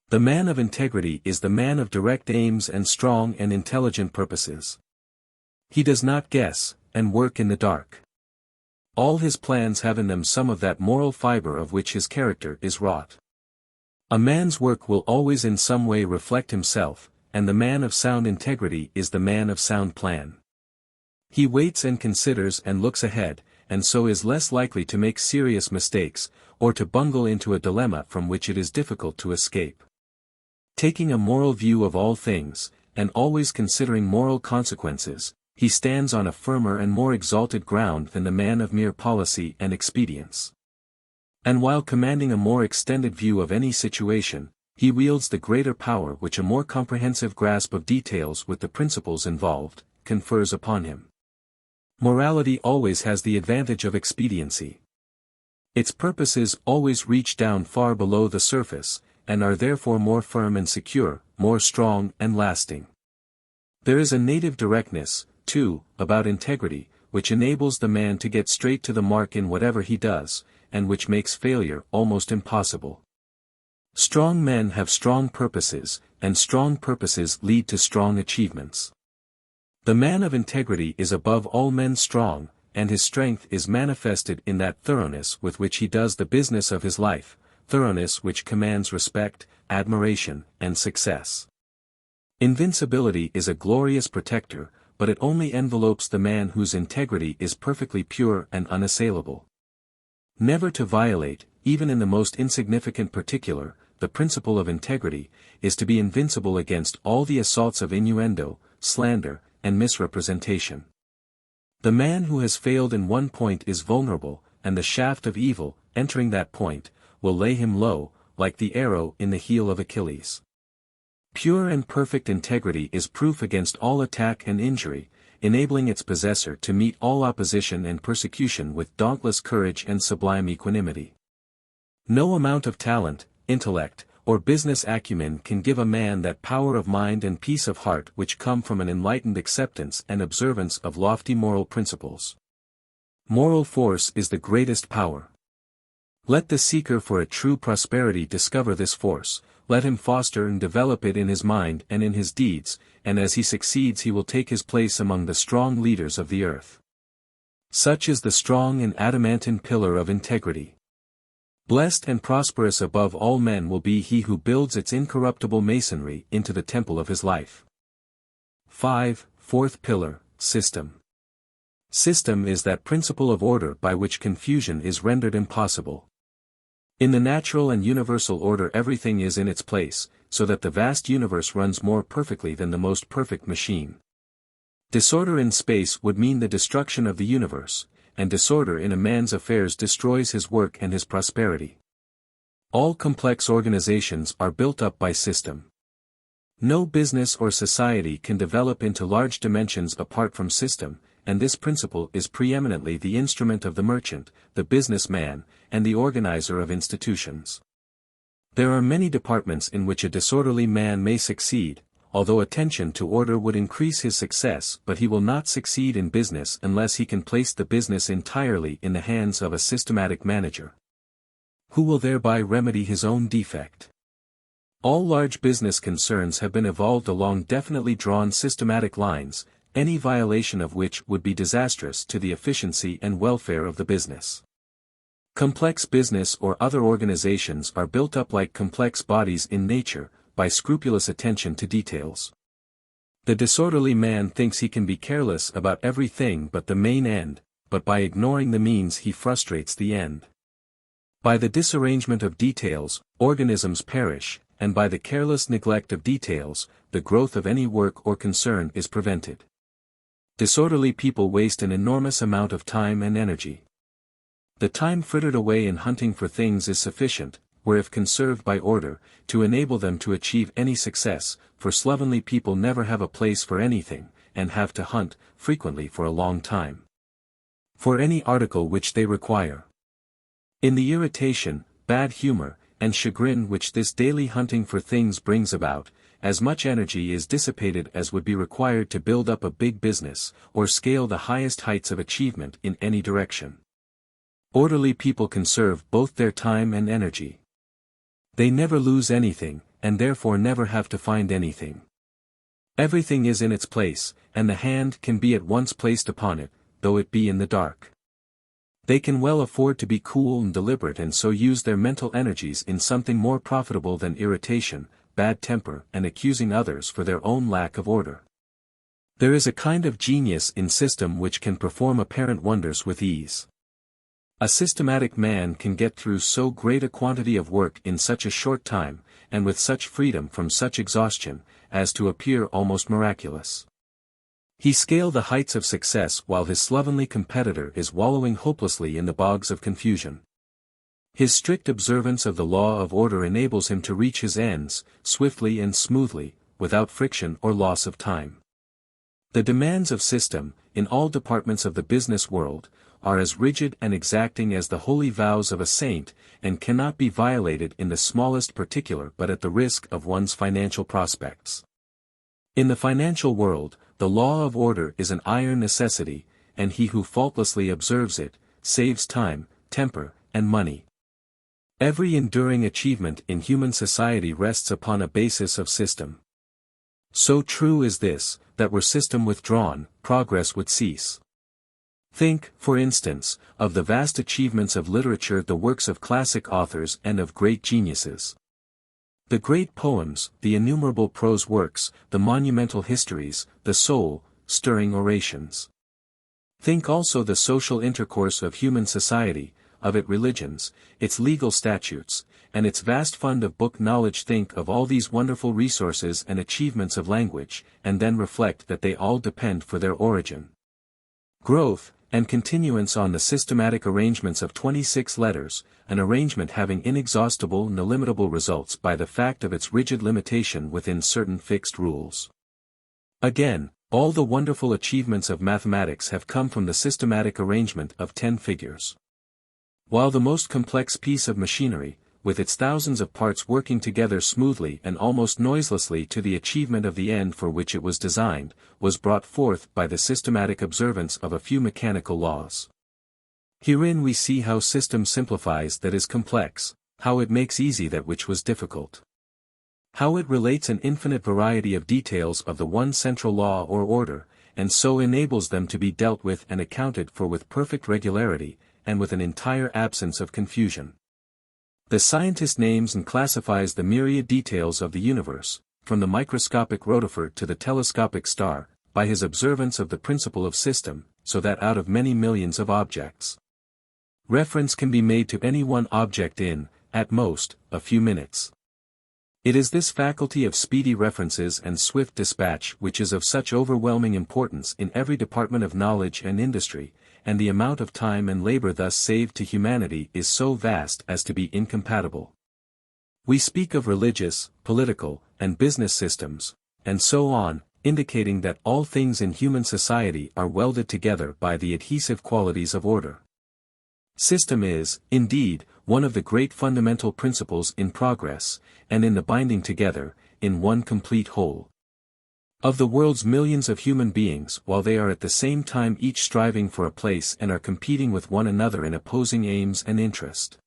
The man of integrity is the man of direct aims and strong and intelligent purposes. He does not guess, and work in the dark. All his plans have in them some of that moral fiber of which his character is wrought. A man's work will always in some way reflect himself, and the man of sound integrity is the man of sound plan. He waits and considers and looks ahead, and so is less likely to make serious mistakes, or to bungle into a dilemma from which it is difficult to escape. Taking a moral view of all things, and always considering moral consequences, he stands on a firmer and more exalted ground than the man of mere policy and expedience. And while commanding a more extended view of any situation, he wields the greater power which a more comprehensive grasp of details with the principles involved, confers upon him. Morality always has the advantage of expediency. Its purposes always reach down far below the surface, and are therefore more firm and secure, more strong and lasting. There is a native directness, too, about integrity, which enables the man to get straight to the mark in whatever he does, and which makes failure almost impossible. Strong men have strong purposes, and strong purposes lead to strong achievements. The man of integrity is above all men strong, and his strength is manifested in that thoroughness with which he does the business of his life, thoroughness which commands respect, admiration, and success. Invincibility is a glorious protector, but it only envelopes the man whose integrity is perfectly pure and unassailable. Never to violate, even in the most insignificant particular, the principle of integrity, is to be invincible against all the assaults of innuendo, slander, and misrepresentation. The man who has failed in one point is vulnerable, and the shaft of evil, entering that point, will lay him low, like the arrow in the heel of Achilles. Pure and perfect integrity is proof against all attack and injury, enabling its possessor to meet all opposition and persecution with dauntless courage and sublime equanimity. No amount of talent, intellect, or business acumen can give a man that power of mind and peace of heart which come from an enlightened acceptance and observance of lofty moral principles. Moral force is the greatest power. Let the seeker for a true prosperity discover this force, let him foster and develop it in his mind and in his deeds, and as he succeeds he will take his place among the strong leaders of the earth. Such is the strong and adamantine pillar of integrity. Blessed and prosperous above all men will be he who builds its incorruptible masonry into the temple of his life. 5. Fourth pillar, system. System is that principle of order by which confusion is rendered impossible. In the natural and universal order everything is in its place, so that the vast universe runs more perfectly than the most perfect machine. Disorder in space would mean the destruction of the universe, and disorder in a man's affairs destroys his work and his prosperity. All complex organizations are built up by system. No business or society can develop into large dimensions apart from system, and this principle is preeminently the instrument of the merchant, the businessman, and the organizer of institutions. There are many departments in which a disorderly man may succeed, although attention to order would increase his success, but he will not succeed in business unless he can place the business entirely in the hands of a systematic manager, who will thereby remedy his own defect. All large business concerns have been evolved along definitely drawn systematic lines, any violation of which would be disastrous to the efficiency and welfare of the business. Complex business or other organizations are built up like complex bodies in nature, by scrupulous attention to details. The disorderly man thinks he can be careless about everything but the main end, but by ignoring the means he frustrates the end. By the disarrangement of details, organisms perish, and by the careless neglect of details, the growth of any work or concern is prevented. Disorderly people waste an enormous amount of time and energy. The time frittered away in hunting for things is sufficient, where if conserved by order, to enable them to achieve any success, for slovenly people never have a place for anything, and have to hunt, frequently for a long time, for any article which they require. In the irritation, bad humor, and chagrin which this daily hunting for things brings about, as much energy is dissipated as would be required to build up a big business, or scale the highest heights of achievement in any direction. Orderly people conserve both their time and energy. They never lose anything, and therefore never have to find anything. Everything is in its place, and the hand can be at once placed upon it, though it be in the dark. They can well afford to be cool and deliberate, and so use their mental energies in something more profitable than irritation, bad temper, and accusing others for their own lack of order. There is a kind of genius in system which can perform apparent wonders with ease. A systematic man can get through so great a quantity of work in such a short time, and with such freedom from such exhaustion, as to appear almost miraculous. He scales the heights of success while his slovenly competitor is wallowing hopelessly in the bogs of confusion. His strict observance of the law of order enables him to reach his ends, swiftly and smoothly, without friction or loss of time. The demands of system, in all departments of the business world, are as rigid and exacting as the holy vows of a saint, and cannot be violated in the smallest particular but at the risk of one's financial prospects. In the financial world, the law of order is an iron necessity, and he who faultlessly observes it, saves time, temper, and money. Every enduring achievement in human society rests upon a basis of system. So true is this, that were system withdrawn, progress would cease. Think, for instance, of the vast achievements of literature, the works of classic authors and of great geniuses. The great poems, the innumerable prose works, the monumental histories, the soul-stirring orations. Think also the social intercourse of human society, of its religions, its legal statutes, and its vast fund of book knowledge. Think of all these wonderful resources and achievements of language, and then reflect that they all depend for their origin, growth, and continuance on the systematic arrangements of 26 letters, an arrangement having inexhaustible and illimitable results by the fact of its rigid limitation within certain fixed rules. Again, all the wonderful achievements of mathematics have come from the systematic arrangement of 10 figures. While the most complex piece of machinery, with its thousands of parts working together smoothly and almost noiselessly to the achievement of the end for which it was designed, was brought forth by the systematic observance of a few mechanical laws. Herein we see how system simplifies that is complex, how it makes easy that which was difficult. How it relates an infinite variety of details of the one central law or order, and so enables them to be dealt with and accounted for with perfect regularity, and with an entire absence of confusion. The scientist names and classifies the myriad details of the universe, from the microscopic rotifer to the telescopic star, by his observance of the principle of system, so that out of many millions of objects, reference can be made to any one object in, at most, a few minutes. It is this faculty of speedy references and swift dispatch which is of such overwhelming importance in every department of knowledge and industry, and the amount of time and labor thus saved to humanity is so vast as to be incompatible. We speak of religious, political, and business systems, and so on, indicating that all things in human society are welded together by the adhesive qualities of order. System is, indeed, one of the great fundamental principles in progress, and in the binding together, in one complete whole, of the world's millions of human beings, while they are at the same time each striving for a place and are competing with one another in opposing aims and interest.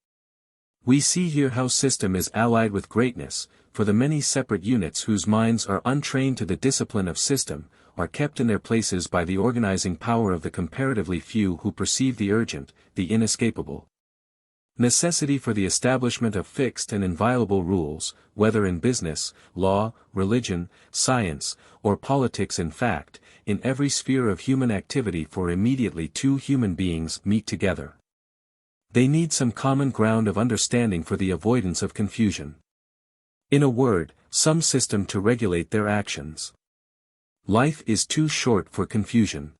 We see here how system is allied with greatness, for the many separate units whose minds are untrained to the discipline of system, are kept in their places by the organizing power of the comparatively few who perceive the urgent, the inescapable necessity for the establishment of fixed and inviolable rules, whether in business, law, religion, science, or politics. In fact, in every sphere of human activity, for immediately two human beings meet together, they need some common ground of understanding for the avoidance of confusion. In a word, some system to regulate their actions. Life is too short for confusion.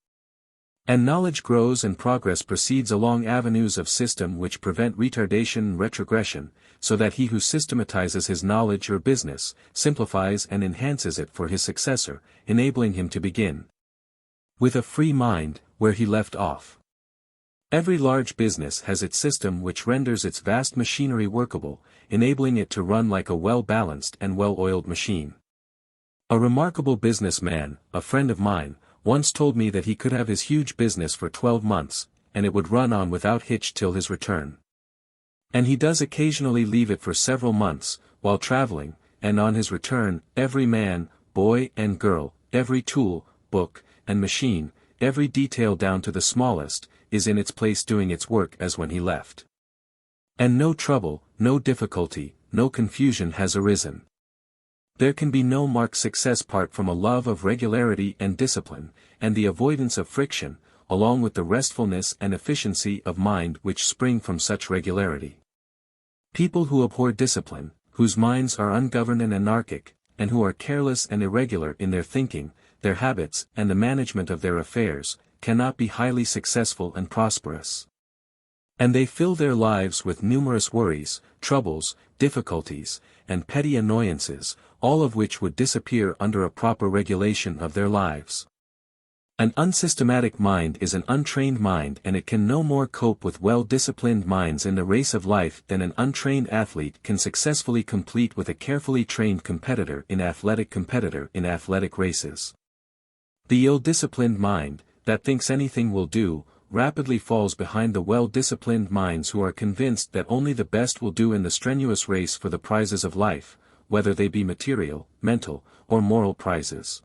And knowledge grows and progress proceeds along avenues of system which prevent retardation and retrogression, so that he who systematizes his knowledge or business, simplifies and enhances it for his successor, enabling him to begin with a free mind, where he left off. Every large business has its system which renders its vast machinery workable, enabling it to run like a well-balanced and well-oiled machine. A remarkable businessman, a friend of mine, once told me that he could have his huge business for 12 months, and it would run on without hitch till his return. And he does occasionally leave it for several months, while traveling, and on his return, every man, boy and girl, every tool, book, and machine, every detail down to the smallest, is in its place doing its work as when he left. And no trouble, no difficulty, no confusion has arisen. There can be no marked success apart from a love of regularity and discipline, and the avoidance of friction, along with the restfulness and efficiency of mind which spring from such regularity. People who abhor discipline, whose minds are ungoverned and anarchic, and who are careless and irregular in their thinking, their habits, and the management of their affairs, cannot be highly successful and prosperous. And they fill their lives with numerous worries, troubles, difficulties, and petty annoyances, all of which would disappear under a proper regulation of their lives. An unsystematic mind is an untrained mind, and it can no more cope with well-disciplined minds in the race of life than an untrained athlete can successfully compete with a carefully trained competitor in athletic races. The ill-disciplined mind, that thinks anything will do, rapidly falls behind the well-disciplined minds who are convinced that only the best will do in the strenuous race for the prizes of life, whether they be material, mental, or moral prizes.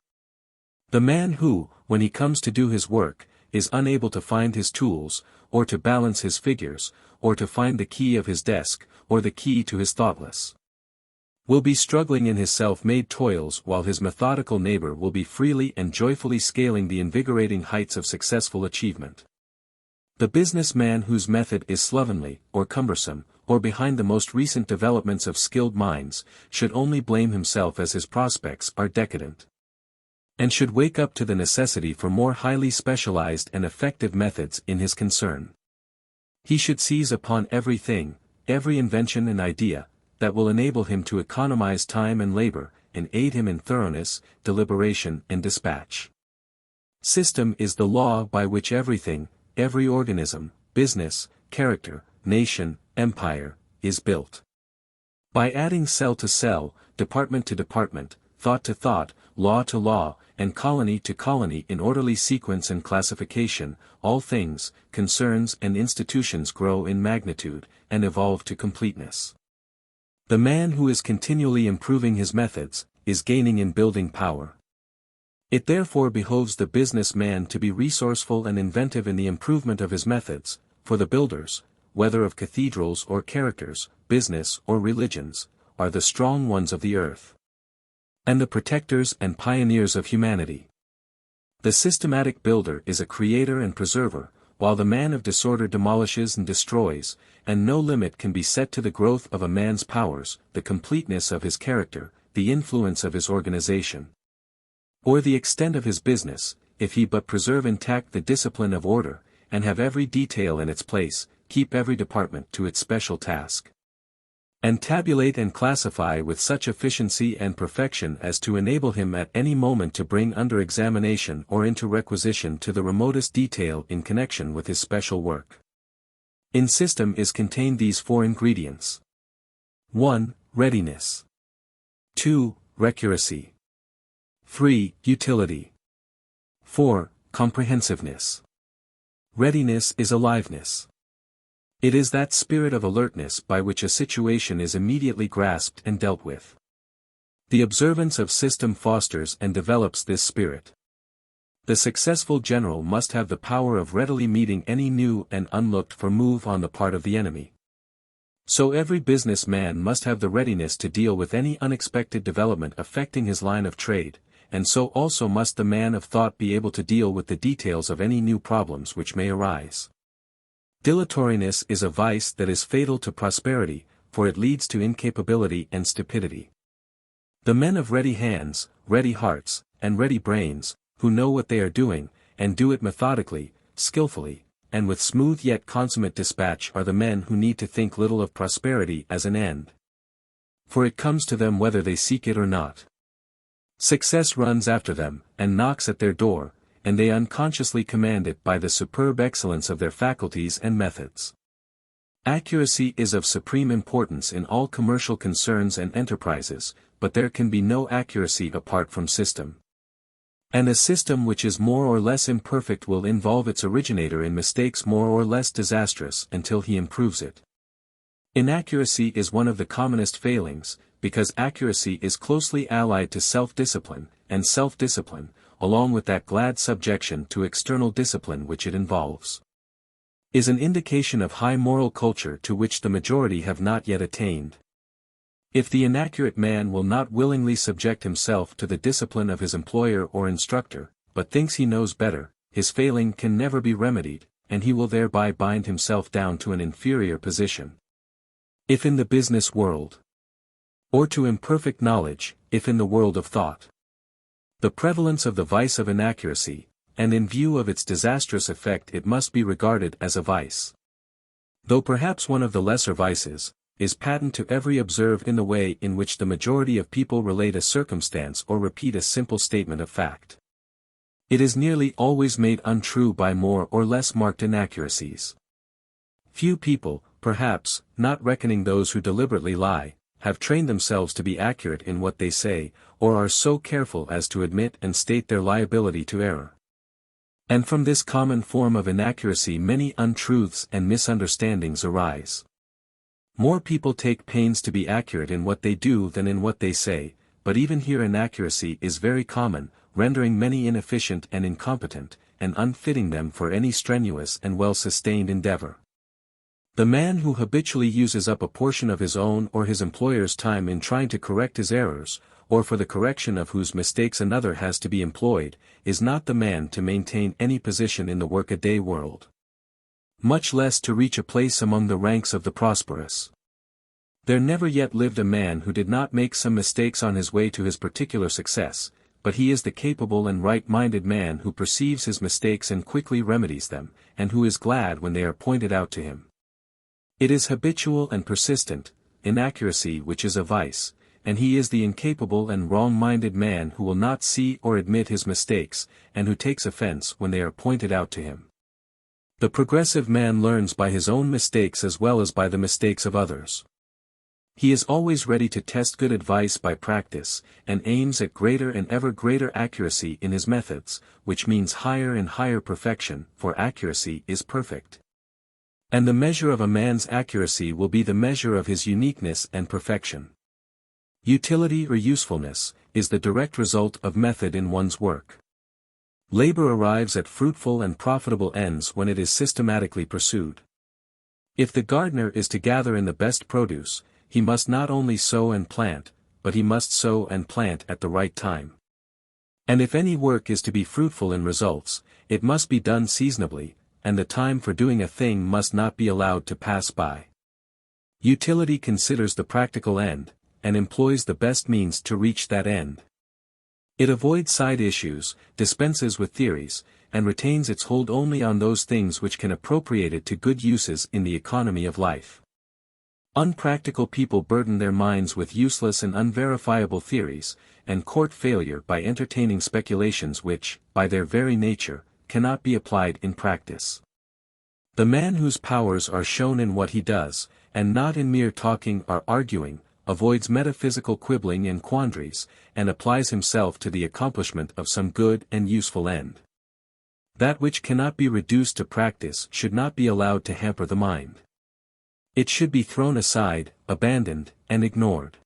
The man who, when he comes to do his work, is unable to find his tools, or to balance his figures, or to find the key of his desk, or the key to his thoughtless, will be struggling in his self-made toils, while his methodical neighbor will be freely and joyfully scaling the invigorating heights of successful achievement. The businessman whose method is slovenly, or cumbersome, or behind the most recent developments of skilled minds, should only blame himself as his prospects are decadent, and should wake up to the necessity for more highly specialized and effective methods in his concern. He should seize upon everything, every invention and idea, that will enable him to economize time and labor, and aid him in thoroughness, deliberation and dispatch. System is the law by which everything, every organism, business, character, nation, empire, is built. By adding cell to cell, department to department, thought to thought, law to law, and colony to colony in orderly sequence and classification, all things, concerns and institutions grow in magnitude, and evolve to completeness. The man who is continually improving his methods, is gaining in building power. It therefore behoves the business man to be resourceful and inventive in the improvement of his methods, for the builders, whether of cathedrals or characters, business or religions, are the strong ones of the earth, and the protectors and pioneers of humanity. The systematic builder is a creator and preserver, while the man of disorder demolishes and destroys, and no limit can be set to the growth of a man's powers, the completeness of his character, the influence of his organization, or the extent of his business, if he but preserve intact the discipline of order, and have every detail in its place, keep every department to its special task, and tabulate and classify with such efficiency and perfection as to enable him at any moment to bring under examination or into requisition to the remotest detail in connection with his special work. In system is contained these four ingredients. 1. Readiness. 2. Recuracy. 3. Utility. 4. Comprehensiveness. Readiness is aliveness. It is that spirit of alertness by which a situation is immediately grasped and dealt with. The observance of system fosters and develops this spirit. The successful general must have the power of readily meeting any new and unlooked-for move on the part of the enemy. So every business man must have the readiness to deal with any unexpected development affecting his line of trade, and so also must the man of thought be able to deal with the details of any new problems which may arise. Dilatoriness is a vice that is fatal to prosperity, for it leads to incapability and stupidity. The men of ready hands, ready hearts, and ready brains, who know what they are doing, and do it methodically, skillfully, and with smooth yet consummate dispatch are the men who need to think little of prosperity as an end. For it comes to them whether they seek it or not. Success runs after them, and knocks at their door, and they unconsciously command it by the superb excellence of their faculties and methods. Accuracy is of supreme importance in all commercial concerns and enterprises, but there can be no accuracy apart from system. And a system which is more or less imperfect will involve its originator in mistakes more or less disastrous until he improves it. Inaccuracy is one of the commonest failings, because accuracy is closely allied to self-discipline, and self-discipline, along with that glad subjection to external discipline which it involves, is an indication of high moral culture to which the majority have not yet attained. If the inaccurate man will not willingly subject himself to the discipline of his employer or instructor, but thinks he knows better, his failing can never be remedied, and he will thereby bind himself down to an inferior position. If in the business world, or to imperfect knowledge, if in the world of thought, the prevalence of the vice of inaccuracy, and in view of its disastrous effect it must be regarded as a vice, though perhaps one of the lesser vices, is patent to every observed in the way in which the majority of people relate a circumstance or repeat a simple statement of fact. It is nearly always made untrue by more or less marked inaccuracies. Few people, perhaps, not reckoning those who deliberately lie, have trained themselves to be accurate in what they say, or are so careful as to admit and state their liability to error. And from this common form of inaccuracy many untruths and misunderstandings arise. More people take pains to be accurate in what they do than in what they say, but even here inaccuracy is very common, rendering many inefficient and incompetent, and unfitting them for any strenuous and well-sustained endeavor. The man who habitually uses up a portion of his own or his employer's time in trying to correct his errors, or for the correction of whose mistakes another has to be employed, is not the man to maintain any position in the work-a-day world, much less to reach a place among the ranks of the prosperous. There never yet lived a man who did not make some mistakes on his way to his particular success, but he is the capable and right-minded man who perceives his mistakes and quickly remedies them, and who is glad when they are pointed out to him. It is habitual and persistent, inaccuracy which is a vice, and he is the incapable and wrong-minded man who will not see or admit his mistakes, and who takes offense when they are pointed out to him. The progressive man learns by his own mistakes as well as by the mistakes of others. He is always ready to test good advice by practice, and aims at greater and ever greater accuracy in his methods, which means higher and higher perfection, for accuracy is perfect. And the measure of a man's accuracy will be the measure of his uniqueness and perfection. Utility or usefulness is the direct result of method in one's work. Labor arrives at fruitful and profitable ends when it is systematically pursued. If the gardener is to gather in the best produce, he must not only sow and plant, but he must sow and plant at the right time. And if any work is to be fruitful in results, it must be done seasonably, and the time for doing a thing must not be allowed to pass by. Utility considers the practical end, and employs the best means to reach that end. It avoids side issues, dispenses with theories, and retains its hold only on those things which can appropriate it to good uses in the economy of life. Unpractical people burden their minds with useless and unverifiable theories, and court failure by entertaining speculations which, by their very nature, cannot be applied in practice. The man whose powers are shown in what he does, and not in mere talking or arguing, avoids metaphysical quibbling and quandaries, and applies himself to the accomplishment of some good and useful end. That which cannot be reduced to practice should not be allowed to hamper the mind. It should be thrown aside, abandoned, and ignored.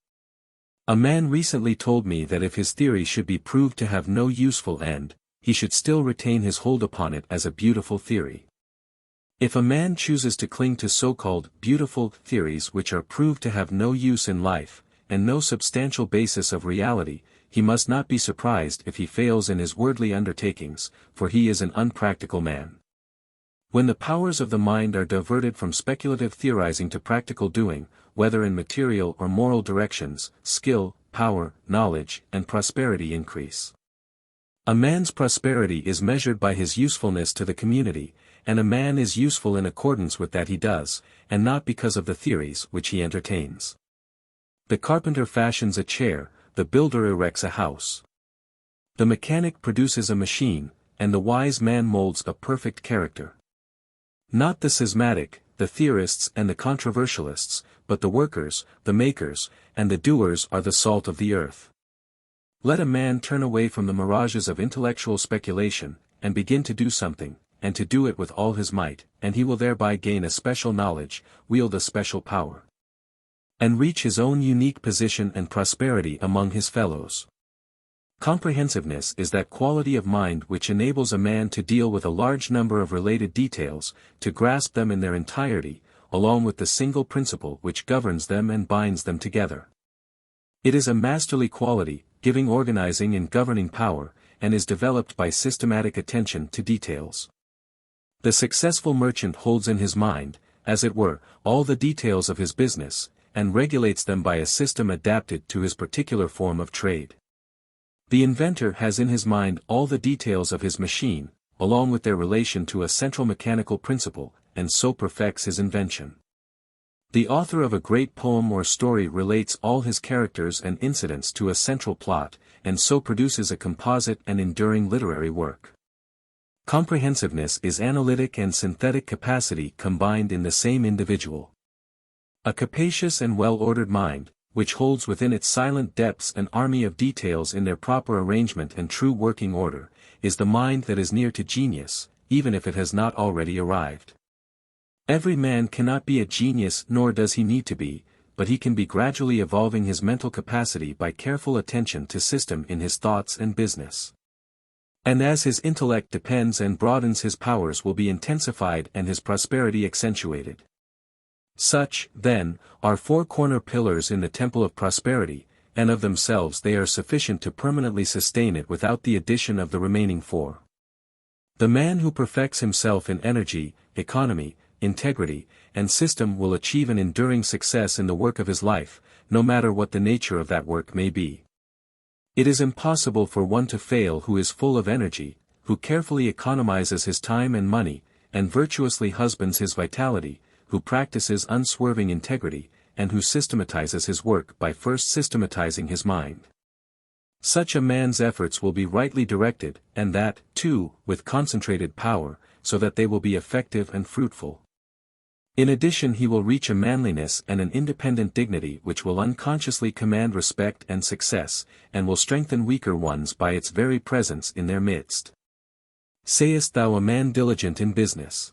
A man recently told me that if his theory should be proved to have no useful end, he should still retain his hold upon it as a beautiful theory. If a man chooses to cling to so-called beautiful theories which are proved to have no use in life, and no substantial basis of reality, he must not be surprised if he fails in his worldly undertakings, for he is an unpractical man. When the powers of the mind are diverted from speculative theorizing to practical doing, whether in material or moral directions, skill, power, knowledge, and prosperity increase. A man's prosperity is measured by his usefulness to the community, and a man is useful in accordance with that he does, and not because of the theories which he entertains. The carpenter fashions a chair, the builder erects a house. The mechanic produces a machine, and the wise man molds a perfect character. Not the schismatic, the theorists and the controversialists, but the workers, the makers, and the doers are the salt of the earth. Let a man turn away from the mirages of intellectual speculation, and begin to do something, and to do it with all his might, and he will thereby gain a special knowledge, wield a special power, and reach his own unique position and prosperity among his fellows. Comprehensiveness is that quality of mind which enables a man to deal with a large number of related details, to grasp them in their entirety, along with the single principle which governs them and binds them together. It is a masterly quality, giving organizing and governing power, and is developed by systematic attention to details. The successful merchant holds in his mind, as it were, all the details of his business, and regulates them by a system adapted to his particular form of trade. The inventor has in his mind all the details of his machine, along with their relation to a central mechanical principle, and so perfects his invention. The author of a great poem or story relates all his characters and incidents to a central plot, and so produces a composite and enduring literary work. Comprehensiveness is analytic and synthetic capacity combined in the same individual. A capacious and well-ordered mind, which holds within its silent depths an army of details in their proper arrangement and true working order, is the mind that is near to genius, even if it has not already arrived. Every man cannot be a genius nor does he need to be, but he can be gradually evolving his mental capacity by careful attention to system in his thoughts and business. And as his intellect depends and broadens, his powers will be intensified and his prosperity accentuated. Such, then, are four corner pillars in the temple of prosperity, and of themselves they are sufficient to permanently sustain it without the addition of the remaining four. The man who perfects himself in energy, economy, integrity, and system will achieve an enduring success in the work of his life, no matter what the nature of that work may be. It is impossible for one to fail who is full of energy, who carefully economizes his time and money, and virtuously husbands his vitality, who practices unswerving integrity, and who systematizes his work by first systematizing his mind. Such a man's efforts will be rightly directed, and that, too, with concentrated power, so that they will be effective and fruitful. In addition, he will reach a manliness and an independent dignity which will unconsciously command respect and success, and will strengthen weaker ones by its very presence in their midst. Sayest thou a man diligent in business?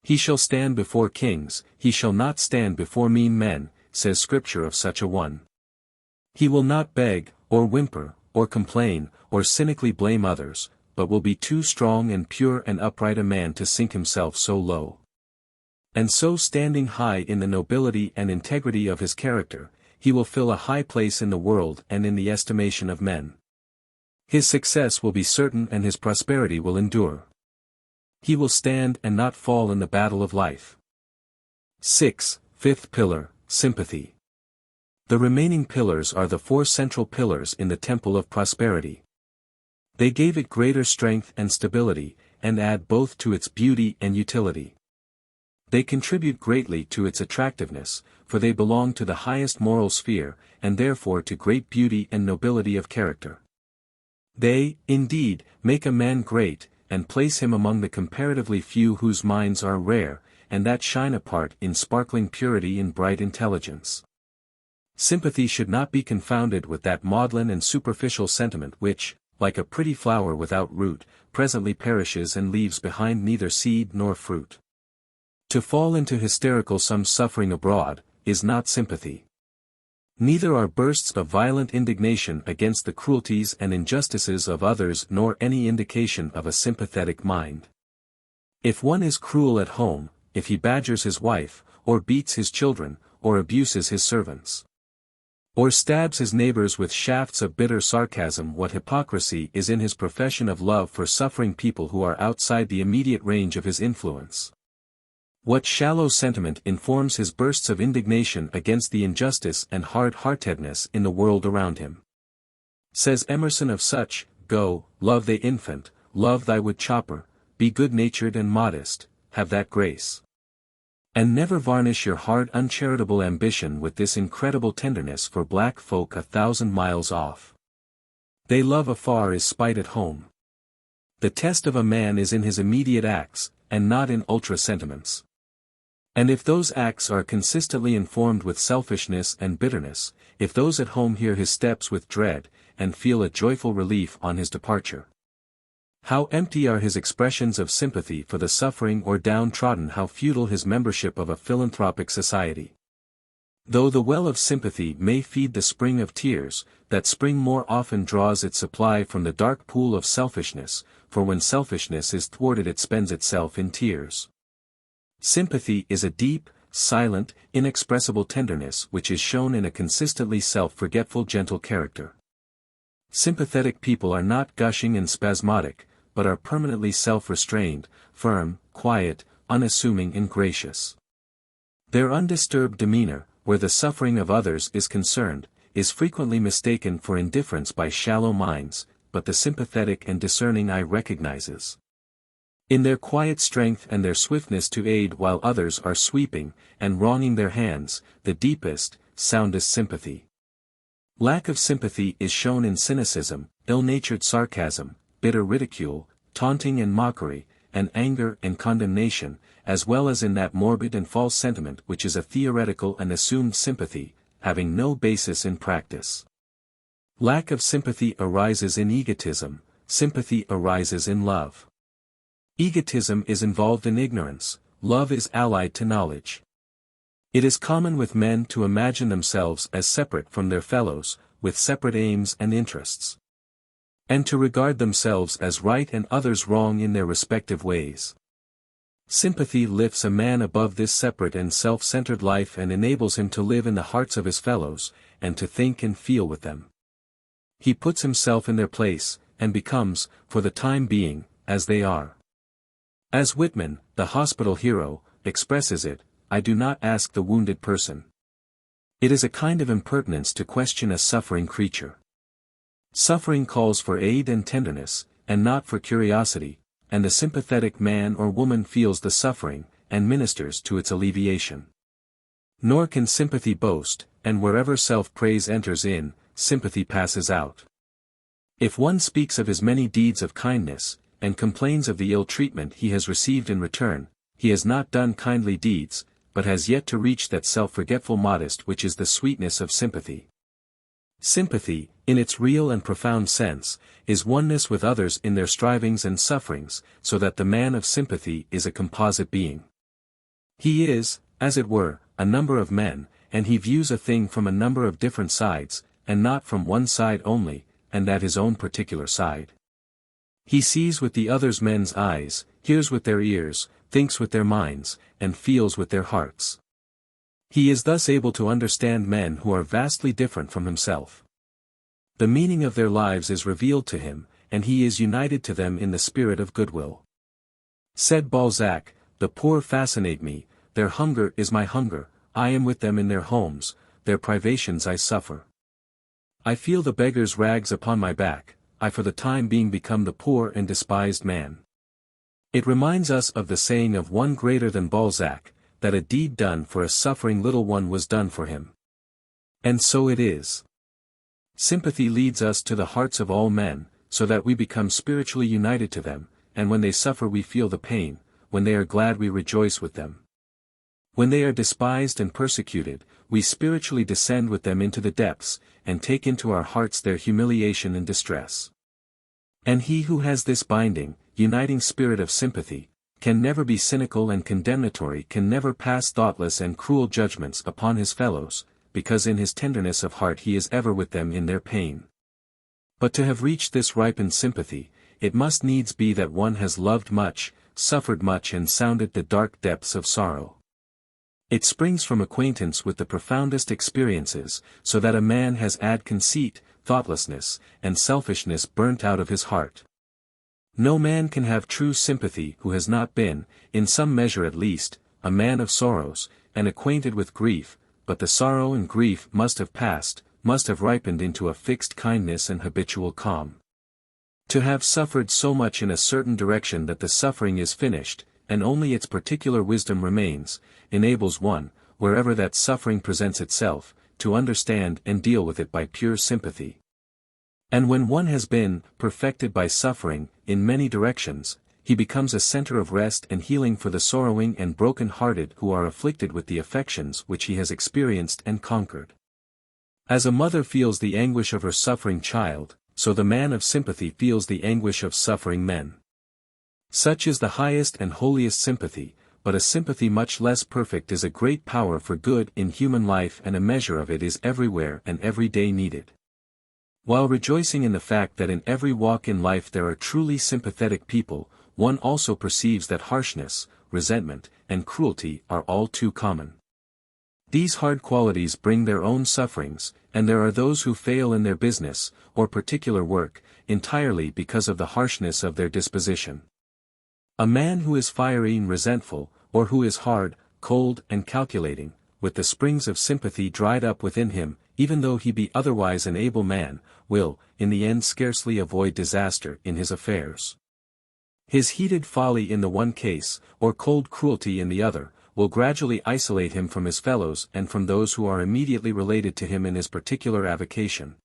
He shall stand before kings, he shall not stand before mean men, says Scripture of such a one. He will not beg, or whimper, or complain, or cynically blame others, but will be too strong and pure and upright a man to sink himself so low. And so, standing high in the nobility and integrity of his character, he will fill a high place in the world and in the estimation of men. His success will be certain and his prosperity will endure. He will stand and not fall in the battle of life. 6. Fifth pillar, sympathy. The remaining pillars are the four central pillars in the temple of prosperity. They gave it greater strength and stability, and add both to its beauty and utility. They contribute greatly to its attractiveness, for they belong to the highest moral sphere, and therefore to great beauty and nobility of character. They, indeed, make a man great, and place him among the comparatively few whose minds are rare, and that shine apart in sparkling purity and bright intelligence. Sympathy should not be confounded with that maudlin and superficial sentiment which, like a pretty flower without root, presently perishes and leaves behind neither seed nor fruit. To fall into hysterical some suffering abroad, is not sympathy. Neither are bursts of violent indignation against the cruelties and injustices of others nor any indication of a sympathetic mind. If one is cruel at home, if he badgers his wife, or beats his children, or abuses his servants, or stabs his neighbors with shafts of bitter sarcasm, what hypocrisy is in his profession of love for suffering people who are outside the immediate range of his influence? What shallow sentiment informs his bursts of indignation against the injustice and hard-heartedness in the world around him? Says Emerson of such, "Go, love thy infant, love thy wood-chopper, be good-natured and modest, have that grace. And never varnish your hard uncharitable ambition with this incredible tenderness for black folk 1,000 miles off. They love afar is spite at home. The test of a man is in his immediate acts, and not in ultra-sentiments. And if those acts are consistently informed with selfishness and bitterness, if those at home hear his steps with dread, and feel a joyful relief on his departure. How empty are his expressions of sympathy for the suffering or downtrodden, how futile his membership of a philanthropic society. Though the well of sympathy may feed the spring of tears, that spring more often draws its supply from the dark pool of selfishness, for when selfishness is thwarted it spends itself in tears. Sympathy is a deep, silent, inexpressible tenderness which is shown in a consistently self-forgetful gentle character. Sympathetic people are not gushing and spasmodic, but are permanently self-restrained, firm, quiet, unassuming and gracious. Their undisturbed demeanor, where the suffering of others is concerned, is frequently mistaken for indifference by shallow minds, but the sympathetic and discerning eye recognizes in their quiet strength and their swiftness to aid while others are sweeping and wronging their hands, the deepest, soundest sympathy. Lack of sympathy is shown in cynicism, ill-natured sarcasm, bitter ridicule, taunting and mockery, and anger and condemnation, as well as in that morbid and false sentiment which is a theoretical and assumed sympathy, having no basis in practice. Lack of sympathy arises in egotism, sympathy arises in love. Egotism is involved in ignorance, love is allied to knowledge. It is common with men to imagine themselves as separate from their fellows, with separate aims and interests, and to regard themselves as right and others wrong in their respective ways. Sympathy lifts a man above this separate and self-centered life and enables him to live in the hearts of his fellows, and to think and feel with them. He puts himself in their place, and becomes, for the time being, as they are. As Whitman, the hospital hero, expresses it, I do not ask the wounded person. It is a kind of impertinence to question a suffering creature. Suffering calls for aid and tenderness, and not for curiosity, and the sympathetic man or woman feels the suffering, and ministers to its alleviation. Nor can sympathy boast, and wherever self-praise enters in, sympathy passes out. If one speaks of his many deeds of kindness, and complains of the ill treatment he has received in return, he has not done kindly deeds, but has yet to reach that self-forgetful modest which is the sweetness of sympathy. Sympathy, in its real and profound sense, is oneness with others in their strivings and sufferings, so that the man of sympathy is a composite being. He is, as it were, a number of men, and he views a thing from a number of different sides, and not from one side only, and that his own particular side. He sees with the others men's eyes, hears with their ears, thinks with their minds, and feels with their hearts. He is thus able to understand men who are vastly different from himself. The meaning of their lives is revealed to him, and he is united to them in the spirit of goodwill. Said Balzac, the poor fascinate me, their hunger is my hunger, I am with them in their homes, their privations I suffer. I feel the beggar's rags upon my back, I for the time being become the poor and despised man. It reminds us of the saying of one greater than Balzac, that a deed done for a suffering little one was done for him. And so it is. Sympathy leads us to the hearts of all men, so that we become spiritually united to them, and when they suffer we feel the pain, when they are glad we rejoice with them. When they are despised and persecuted, we spiritually descend with them into the depths, and take into our hearts their humiliation and distress. And he who has this binding, uniting spirit of sympathy, can never be cynical and condemnatory, can never pass thoughtless and cruel judgments upon his fellows, because in his tenderness of heart he is ever with them in their pain. But to have reached this ripened sympathy, it must needs be that one has loved much, suffered much and sounded the dark depths of sorrow. It springs from acquaintance with the profoundest experiences, so that a man has had conceit, thoughtlessness, and selfishness burnt out of his heart. No man can have true sympathy who has not been, in some measure at least, a man of sorrows, and acquainted with grief, but the sorrow and grief must have passed, must have ripened into a fixed kindness and habitual calm. To have suffered so much in a certain direction that the suffering is finished, and only its particular wisdom remains, enables one, wherever that suffering presents itself, to understand and deal with it by pure sympathy. And when one has been perfected by suffering, in many directions, he becomes a center of rest and healing for the sorrowing and broken-hearted who are afflicted with the affections which he has experienced and conquered. As a mother feels the anguish of her suffering child, so the man of sympathy feels the anguish of suffering men. Such is the highest and holiest sympathy, but a sympathy much less perfect is a great power for good in human life, and a measure of it is everywhere and every day needed. While rejoicing in the fact that in every walk in life there are truly sympathetic people, one also perceives that harshness, resentment, and cruelty are all too common. These hard qualities bring their own sufferings, and there are those who fail in their business, or particular work, entirely because of the harshness of their disposition. A man who is fiery and resentful, or who is hard, cold, and calculating, with the springs of sympathy dried up within him, even though he be otherwise an able man, will, in the end, scarcely avoid disaster in his affairs. His heated folly in the one case, or cold cruelty in the other, will gradually isolate him from his fellows and from those who are immediately related to him in his particular avocation.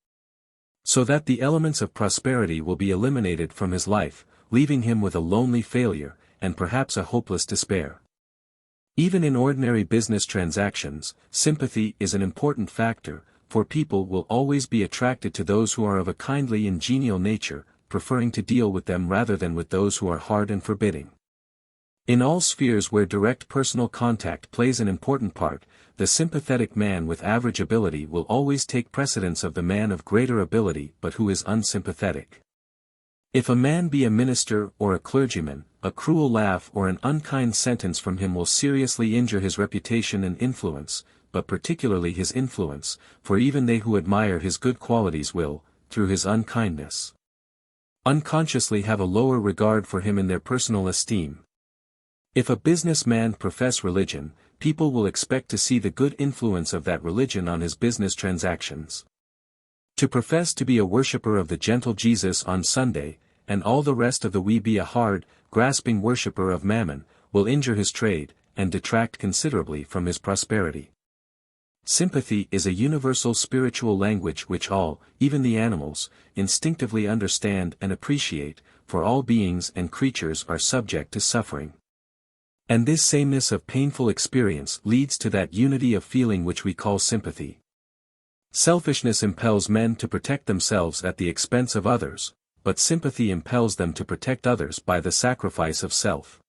So that the elements of prosperity will be eliminated from his life, leaving him with a lonely failure, and perhaps a hopeless despair. Even in ordinary business transactions, sympathy is an important factor, for people will always be attracted to those who are of a kindly and genial nature, preferring to deal with them rather than with those who are hard and forbidding. In all spheres where direct personal contact plays an important part, the sympathetic man with average ability will always take precedence of the man of greater ability but who is unsympathetic. If a man be a minister or a clergyman, a cruel laugh or an unkind sentence from him will seriously injure his reputation and influence, but particularly his influence, for even they who admire his good qualities will, through his unkindness, unconsciously have a lower regard for him in their personal esteem. If a businessman profess religion, people will expect to see the good influence of that religion on his business transactions. To profess to be a worshipper of the gentle Jesus on Sunday, and all the rest of the week be a hard, grasping worshipper of mammon, will injure his trade, and detract considerably from his prosperity. Sympathy is a universal spiritual language which all, even the animals, instinctively understand and appreciate, for all beings and creatures are subject to suffering. And this sameness of painful experience leads to that unity of feeling which we call sympathy. Selfishness impels men to protect themselves at the expense of others, but sympathy impels them to protect others by the sacrifice of self.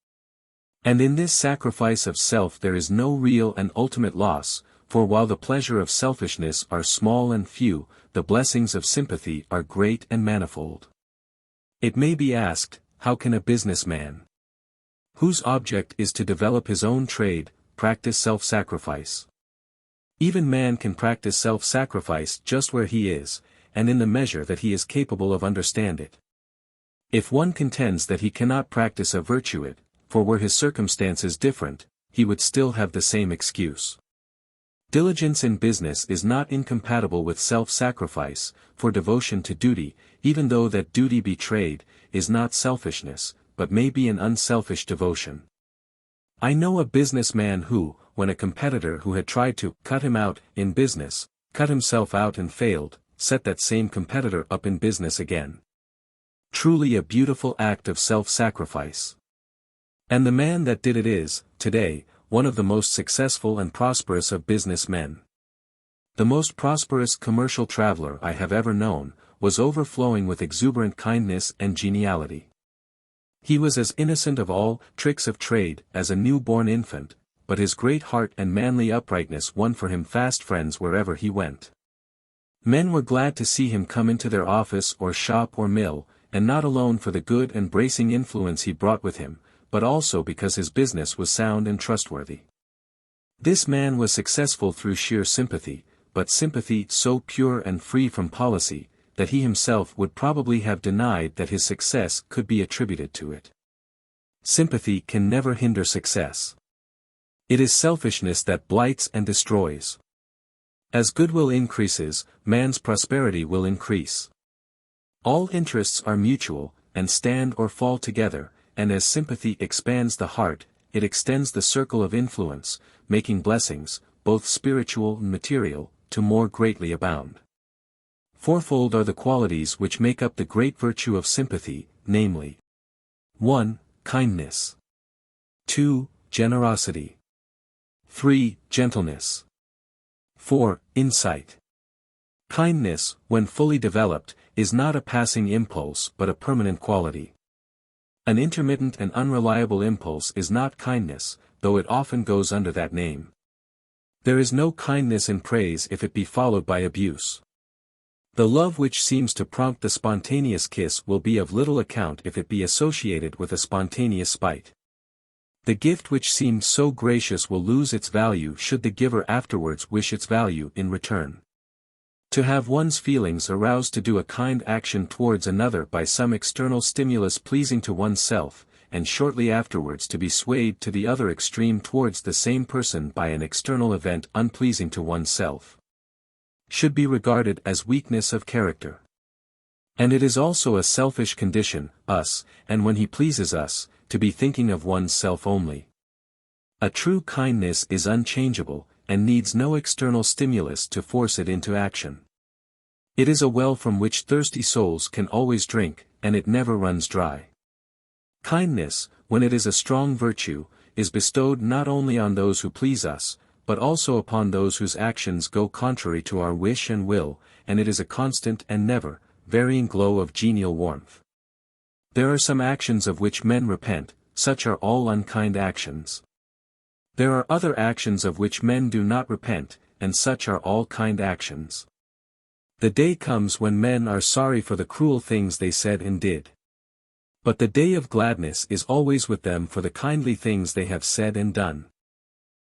And in this sacrifice of self there is no real and ultimate loss, for while the pleasure of selfishness are small and few, the blessings of sympathy are great and manifold. It may be asked, how can a businessman, whose object is to develop his own trade, practice self-sacrifice? Even man can practice self-sacrifice just where he is, and in the measure that he is capable of understand it. If one contends that he cannot practice a virtue it, for were his circumstances different, he would still have the same excuse. Diligence in business is not incompatible with self-sacrifice, for devotion to duty, even though that duty be trade, is not selfishness, but may be an unselfish devotion. I know a businessman who, when a competitor who had tried to cut him out in business, cut himself out and failed, set that same competitor up in business again. Truly a beautiful act of self-sacrifice. And the man that did it is, today, one of the most successful and prosperous of business men. The most prosperous commercial traveler I have ever known, was overflowing with exuberant kindness and geniality. He was as innocent of all tricks of trade as a newborn infant, but his great heart and manly uprightness won for him fast friends wherever he went. Men were glad to see him come into their office or shop or mill, and not alone for the good and bracing influence he brought with him, but also because his business was sound and trustworthy. This man was successful through sheer sympathy, but sympathy so pure and free from policy, that he himself would probably have denied that his success could be attributed to it. Sympathy can never hinder success. It is selfishness that blights and destroys. As goodwill increases, man's prosperity will increase. All interests are mutual, and stand or fall together, and as sympathy expands the heart, it extends the circle of influence, making blessings, both spiritual and material, to more greatly abound. Fourfold are the qualities which make up the great virtue of sympathy, namely: 1. Kindness. 2. Generosity. 3. Gentleness. 4. Insight. Kindness, when fully developed, is not a passing impulse but a permanent quality. An intermittent and unreliable impulse is not kindness, though it often goes under that name. There is no kindness in praise if it be followed by abuse. The love which seems to prompt the spontaneous kiss will be of little account if it be associated with a spontaneous spite. The gift which seemed so gracious will lose its value should the giver afterwards wish its value in return. To have one's feelings aroused to do a kind action towards another by some external stimulus pleasing to oneself, and shortly afterwards to be swayed to the other extreme towards the same person by an external event unpleasing to oneself, should be regarded as weakness of character. And it is also a selfish condition, us, and when he pleases us, to be thinking of one's self only. A true kindness is unchangeable, and needs no external stimulus to force it into action. It is a well from which thirsty souls can always drink, and it never runs dry. Kindness, when it is a strong virtue, is bestowed not only on those who please us, but also upon those whose actions go contrary to our wish and will, and it is a constant and never varying glow of genial warmth. There are some actions of which men repent, such are all unkind actions. There are other actions of which men do not repent, and such are all kind actions. The day comes when men are sorry for the cruel things they said and did. But the day of gladness is always with them for the kindly things they have said and done.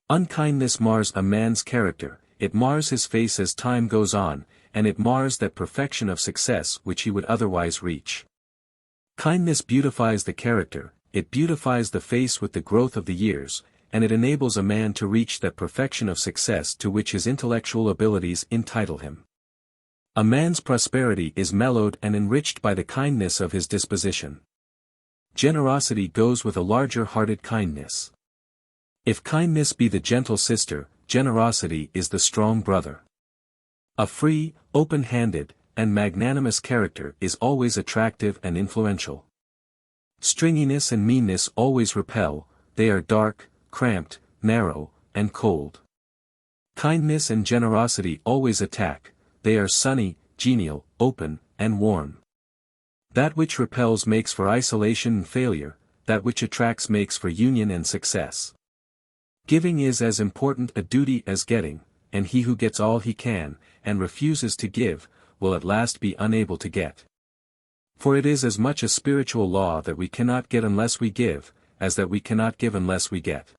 Unkindness mars a man's character, it mars his face as time goes on, and it mars that perfection of success which he would otherwise reach. Kindness beautifies the character, it beautifies the face with the growth of the years, and it enables a man to reach that perfection of success to which his intellectual abilities entitle him. A man's prosperity is mellowed and enriched by the kindness of his disposition. Generosity goes with a larger-hearted kindness. If kindness be the gentle sister, generosity is the strong brother. A free, open-handed, and magnanimous character is always attractive and influential. Stringiness and meanness always repel, they are dark, cramped, narrow, and cold. Kindness and generosity always attack, they are sunny, genial, open, and warm. That which repels makes for isolation and failure, that which attracts makes for union and success. Giving is as important a duty as getting, and he who gets all he can, and refuses to give, will at last be unable to get. For it is as much a spiritual law that we cannot get unless we give, as that we cannot give unless we get.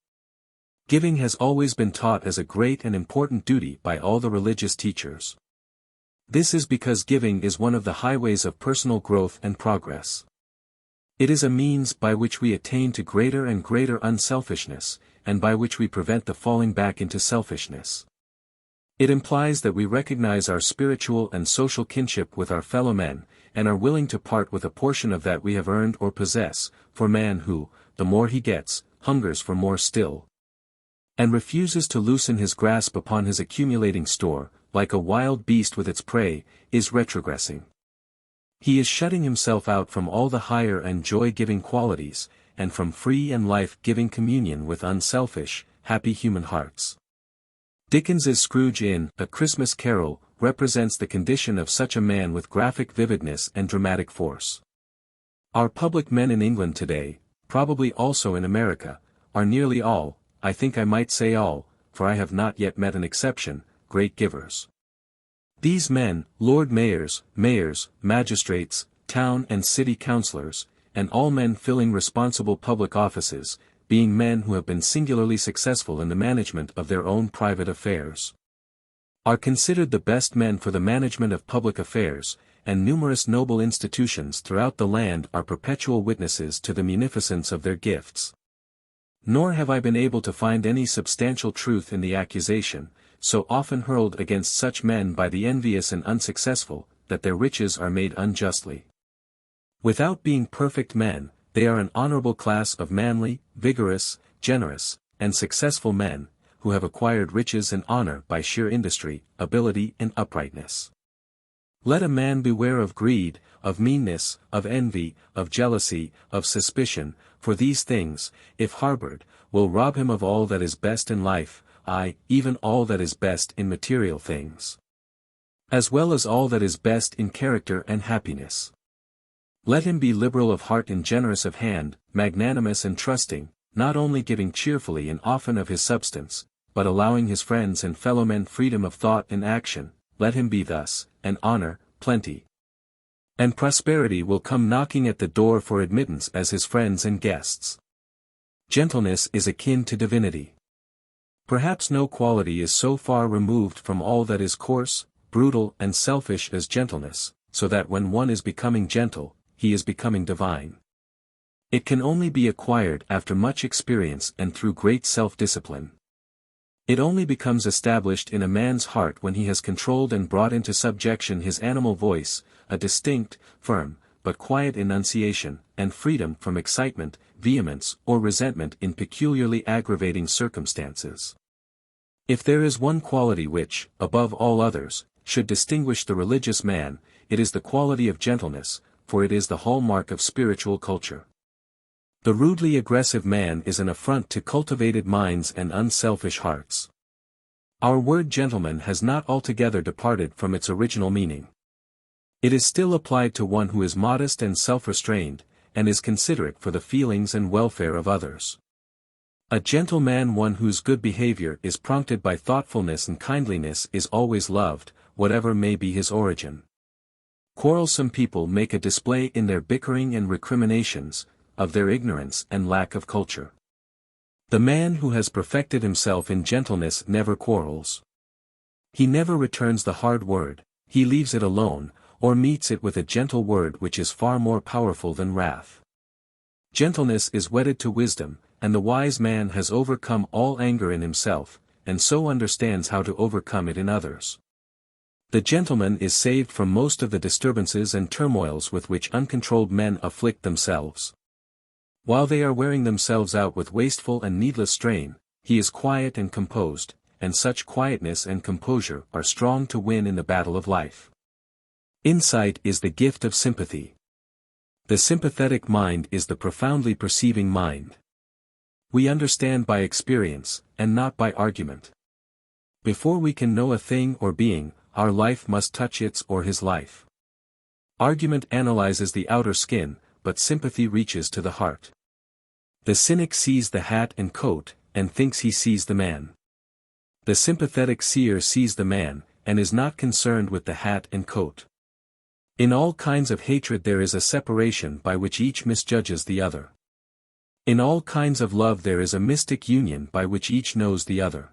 Giving has always been taught as a great and important duty by all the religious teachers. This is because giving is one of the highways of personal growth and progress. It is a means by which we attain to greater and greater unselfishness, and by which we prevent the falling back into selfishness. It implies that we recognize our spiritual and social kinship with our fellow men, and are willing to part with a portion of that we have earned or possess, for man who, the more he gets, hungers for more still, and refuses to loosen his grasp upon his accumulating store, like a wild beast with its prey, is retrogressing. He is shutting himself out from all the higher and joy-giving qualities, and from free and life-giving communion with unselfish, happy human hearts. Dickens's Scrooge in A Christmas Carol represents the condition of such a man with graphic vividness and dramatic force. Our public men in England today, probably also in America, are nearly all, I think I might say all, for I have not yet met an exception, great givers. These men, Lord Mayors, magistrates, town and city councillors, and all men filling responsible public offices, being men who have been singularly successful in the management of their own private affairs, are considered the best men for the management of public affairs, and numerous noble institutions throughout the land are perpetual witnesses to the munificence of their gifts. Nor have I been able to find any substantial truth in the accusation, so often hurled against such men by the envious and unsuccessful, that their riches are made unjustly. Without being perfect men, they are an honorable class of manly, vigorous, generous, and successful men, who have acquired riches and honor by sheer industry, ability and uprightness. Let a man beware of greed, of meanness, of envy, of jealousy, of suspicion, for these things, if harbored, will rob him of all that is best in life, aye, even all that is best in material things, as well as all that is best in character and happiness. Let him be liberal of heart and generous of hand, magnanimous and trusting, not only giving cheerfully and often of his substance, but allowing his friends and fellowmen freedom of thought and action. Let him be thus, and honor, plenty, and prosperity will come knocking at the door for admittance as his friends and guests. Gentleness is akin to divinity. Perhaps no quality is so far removed from all that is coarse, brutal and selfish as gentleness, so that when one is becoming gentle, he is becoming divine. It can only be acquired after much experience and through great self-discipline. It only becomes established in a man's heart when he has controlled and brought into subjection his animal voice, a distinct, firm, but quiet enunciation, and freedom from excitement, vehemence, or resentment in peculiarly aggravating circumstances. If there is one quality which, above all others, should distinguish the religious man, it is the quality of gentleness, for it is the hallmark of spiritual culture. The rudely aggressive man is an affront to cultivated minds and unselfish hearts. Our word gentleman has not altogether departed from its original meaning. It is still applied to one who is modest and self-restrained, and is considerate for the feelings and welfare of others. A gentle man, one whose good behavior is prompted by thoughtfulness and kindliness, is always loved, whatever may be his origin. Quarrelsome people make a display in their bickering and recriminations, of their ignorance and lack of culture. The man who has perfected himself in gentleness never quarrels. He never returns the hard word, he leaves it alone, or meets it with a gentle word which is far more powerful than wrath. Gentleness is wedded to wisdom, and the wise man has overcome all anger in himself, and so understands how to overcome it in others. The gentleman is saved from most of the disturbances and turmoils with which uncontrolled men afflict themselves. While they are wearing themselves out with wasteful and needless strain, he is quiet and composed, and such quietness and composure are strong to win in the battle of life. Insight is the gift of sympathy. The sympathetic mind is the profoundly perceiving mind. We understand by experience, and not by argument. Before we can know a thing or being, our life must touch its or his life. Argument analyzes the outer skin, but sympathy reaches to the heart. The cynic sees the hat and coat, and thinks he sees the man. The sympathetic seer sees the man, and is not concerned with the hat and coat. In all kinds of hatred there is a separation by which each misjudges the other. In all kinds of love there is a mystic union by which each knows the other.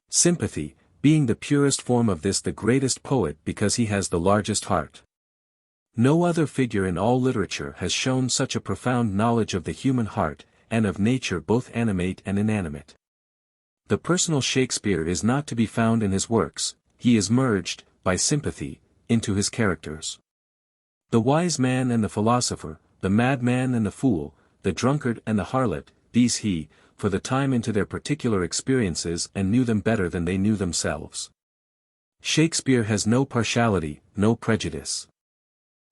Sympathy, being the purest form of this, the greatest poet because he has the largest heart. No other figure in all literature has shown such a profound knowledge of the human heart, and of nature both animate and inanimate. The personal Shakespeare is not to be found in his works, he is merged, by sympathy, into his characters. The wise man and the philosopher, the madman and the fool, the drunkard and the harlot, these he, for the time, into their particular experiences and knew them better than they knew themselves. Shakespeare has no partiality, no prejudice.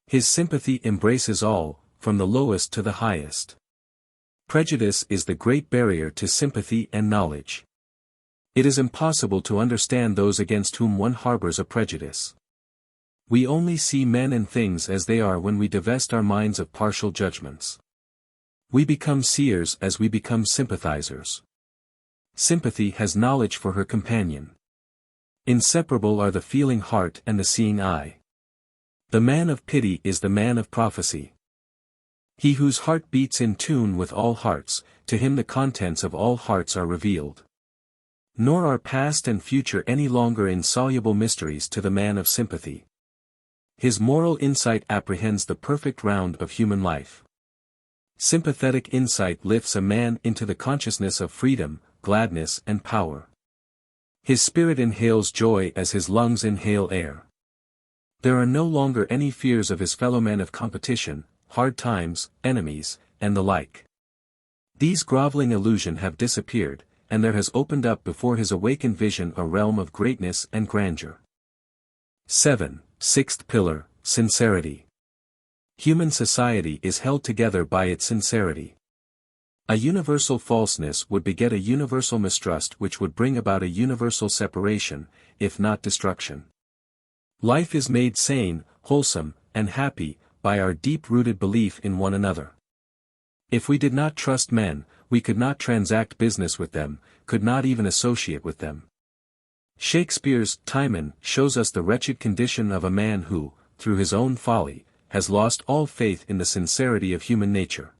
His sympathy embraces all, from the lowest to the highest. Prejudice is the great barrier to sympathy and knowledge. It is impossible to understand those against whom one harbors a prejudice. We only see men and things as they are when we divest our minds of partial judgments. We become seers as we become sympathizers. Sympathy has knowledge for her companion. Inseparable are the feeling heart and the seeing eye. The man of pity is the man of prophecy. He whose heart beats in tune with all hearts, to him the contents of all hearts are revealed. Nor are past and future any longer insoluble mysteries to the man of sympathy. His moral insight apprehends the perfect round of human life. Sympathetic insight lifts a man into the consciousness of freedom, gladness and power. His spirit inhales joy as his lungs inhale air. There are no longer any fears of his fellowmen of competition, hard times, enemies, and the like. These groveling illusions have disappeared, and there has opened up before his awakened vision a realm of greatness and grandeur. 7. Sixth pillar, sincerity. Human society is held together by its sincerity. A universal falseness would beget a universal mistrust which would bring about a universal separation, if not destruction. Life is made sane, wholesome, and happy, by our deep-rooted belief in one another. If we did not trust men, we could not transact business with them, could not even associate with them. Shakespeare's Timon shows us the wretched condition of a man who, through his own folly, has lost all faith in the sincerity of human nature.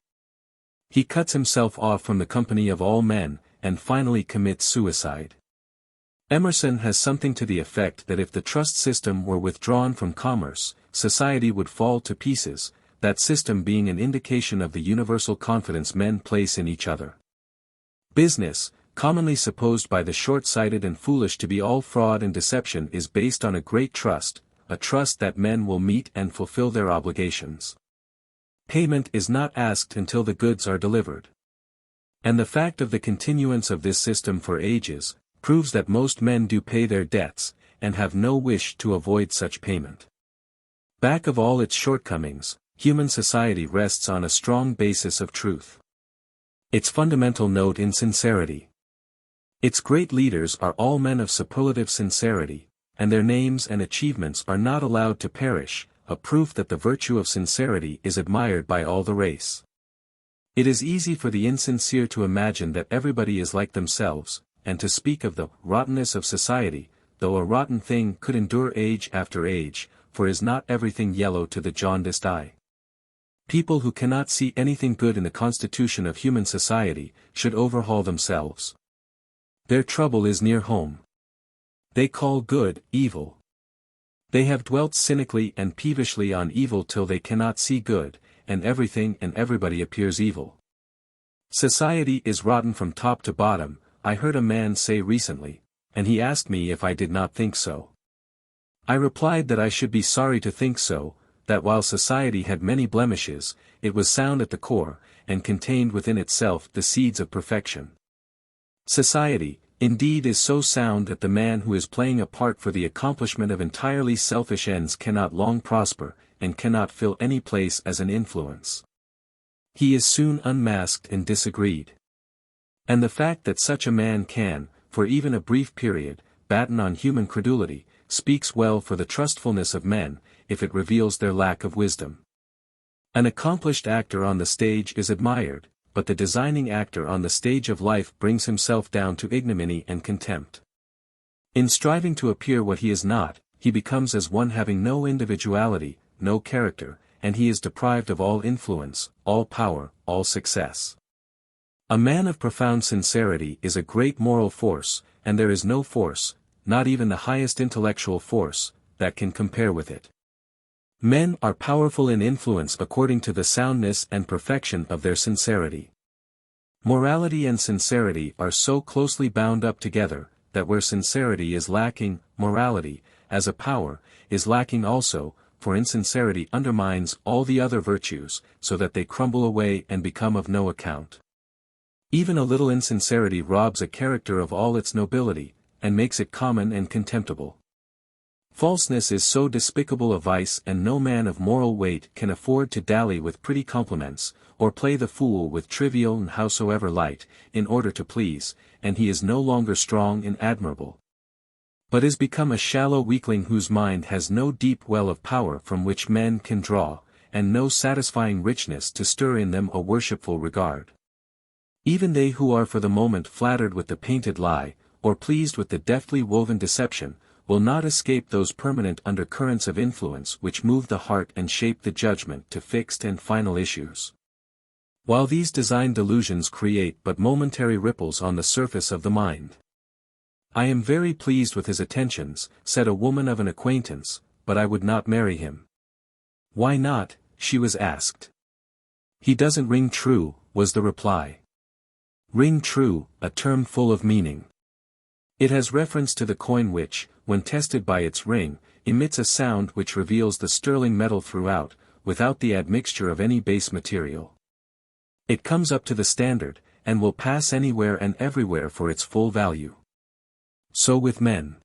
He cuts himself off from the company of all men, and finally commits suicide. Emerson has something to the effect that if the trust system were withdrawn from commerce, society would fall to pieces, that system being an indication of the universal confidence men place in each other. Business, commonly supposed by the short-sighted and foolish to be all fraud and deception, is based on a great trust, a trust that men will meet and fulfill their obligations. Payment is not asked until the goods are delivered. And the fact of the continuance of this system for ages, proves that most men do pay their debts, and have no wish to avoid such payment. Back of all its shortcomings, human society rests on a strong basis of truth. Its fundamental note in sincerity. Its great leaders are all men of superlative sincerity, and their names and achievements are not allowed to perish, a proof that the virtue of sincerity is admired by all the race. It is easy for the insincere to imagine that everybody is like themselves, and to speak of the rottenness of society, though a rotten thing could endure age after age, for is not everything yellow to the jaundiced eye? People who cannot see anything good in the constitution of human society, should overhaul themselves. Their trouble is near home. They call good, evil. They have dwelt cynically and peevishly on evil till they cannot see good, and everything and everybody appears evil. Society is rotten from top to bottom, I heard a man say recently, and he asked me if I did not think so. I replied that I should be sorry to think so, that while society had many blemishes, it was sound at the core, and contained within itself the seeds of perfection. Society, indeed, is so sound that the man who is playing a part for the accomplishment of entirely selfish ends cannot long prosper, and cannot fill any place as an influence. He is soon unmasked and disagreed. And the fact that such a man can, for even a brief period, batten on human credulity, speaks well for the trustfulness of men, if it reveals their lack of wisdom. An accomplished actor on the stage is admired, but the designing actor on the stage of life brings himself down to ignominy and contempt. In striving to appear what he is not, he becomes as one having no individuality, no character, and he is deprived of all influence, all power, all success. A man of profound sincerity is a great moral force, and there is no force, not even the highest intellectual force, that can compare with it. Men are powerful in influence according to the soundness and perfection of their sincerity. Morality and sincerity are so closely bound up together, that where sincerity is lacking, morality, as a power, is lacking also, for insincerity undermines all the other virtues, so that they crumble away and become of no account. Even a little insincerity robs a character of all its nobility, and makes it common and contemptible. Falseness is so despicable a vice, and no man of moral weight can afford to dally with pretty compliments, or play the fool with trivial and howsoever light, in order to please, and he is no longer strong and admirable, but is become a shallow weakling whose mind has no deep well of power from which men can draw, and no satisfying richness to stir in them a worshipful regard. Even they who are for the moment flattered with the painted lie, or pleased with the deftly woven deception, will not escape those permanent undercurrents of influence which move the heart and shape the judgment to fixed and final issues. While these designed delusions create but momentary ripples on the surface of the mind. "I am very pleased with his attentions," said a woman of an acquaintance, "but I would not marry him." "Why not?" she was asked. "He doesn't ring true," was the reply. Ring true, a term full of meaning. It has reference to the coin which, when tested by its ring, emits a sound which reveals the sterling metal throughout, without the admixture of any base material. It comes up to the standard, and will pass anywhere and everywhere for its full value. So with men.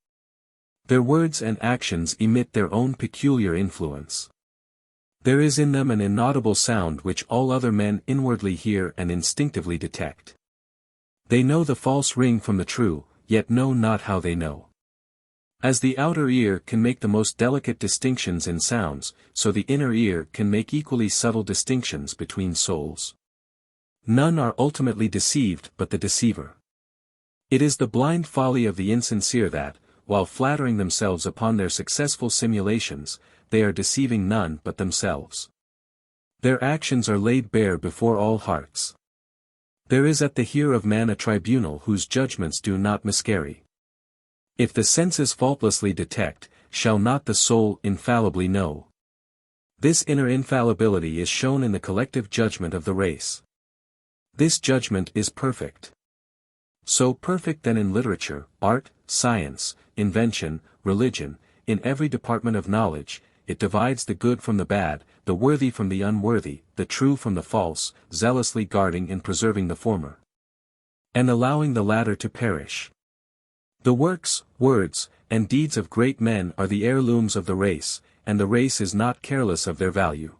Their words and actions emit their own peculiar influence. There is in them an inaudible sound which all other men inwardly hear and instinctively detect. They know the false ring from the true, yet know not how they know. As the outer ear can make the most delicate distinctions in sounds, so the inner ear can make equally subtle distinctions between souls. None are ultimately deceived but the deceiver. It is the blind folly of the insincere that, while flattering themselves upon their successful simulations, they are deceiving none but themselves. Their actions are laid bare before all hearts. There is at the hear of man a tribunal whose judgments do not miscarry. If the senses faultlessly detect, shall not the soul infallibly know? This inner infallibility is shown in the collective judgment of the race. This judgment is perfect. So perfect that in literature, art, science, invention, religion, in every department of knowledge, it divides the good from the bad, the worthy from the unworthy, the true from the false, zealously guarding and preserving the former, and allowing the latter to perish. The works, words, and deeds of great men are the heirlooms of the race, and the race is not careless of their value.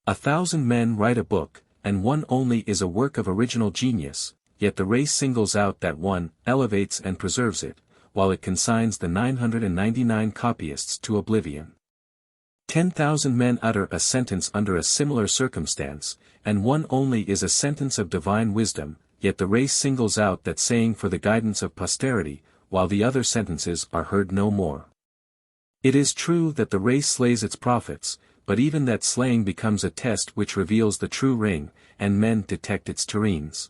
1,000 men write a book, and one only is a work of original genius, yet the race singles out that one, elevates and preserves it, while it consigns the 999 copyists to oblivion. 10,000 men utter a sentence under a similar circumstance, and one only is a sentence of divine wisdom, yet the race singles out that saying for the guidance of posterity, while the other sentences are heard no more. It is true that the race slays its prophets, but even that slaying becomes a test which reveals the true ring, and men detect its tureens.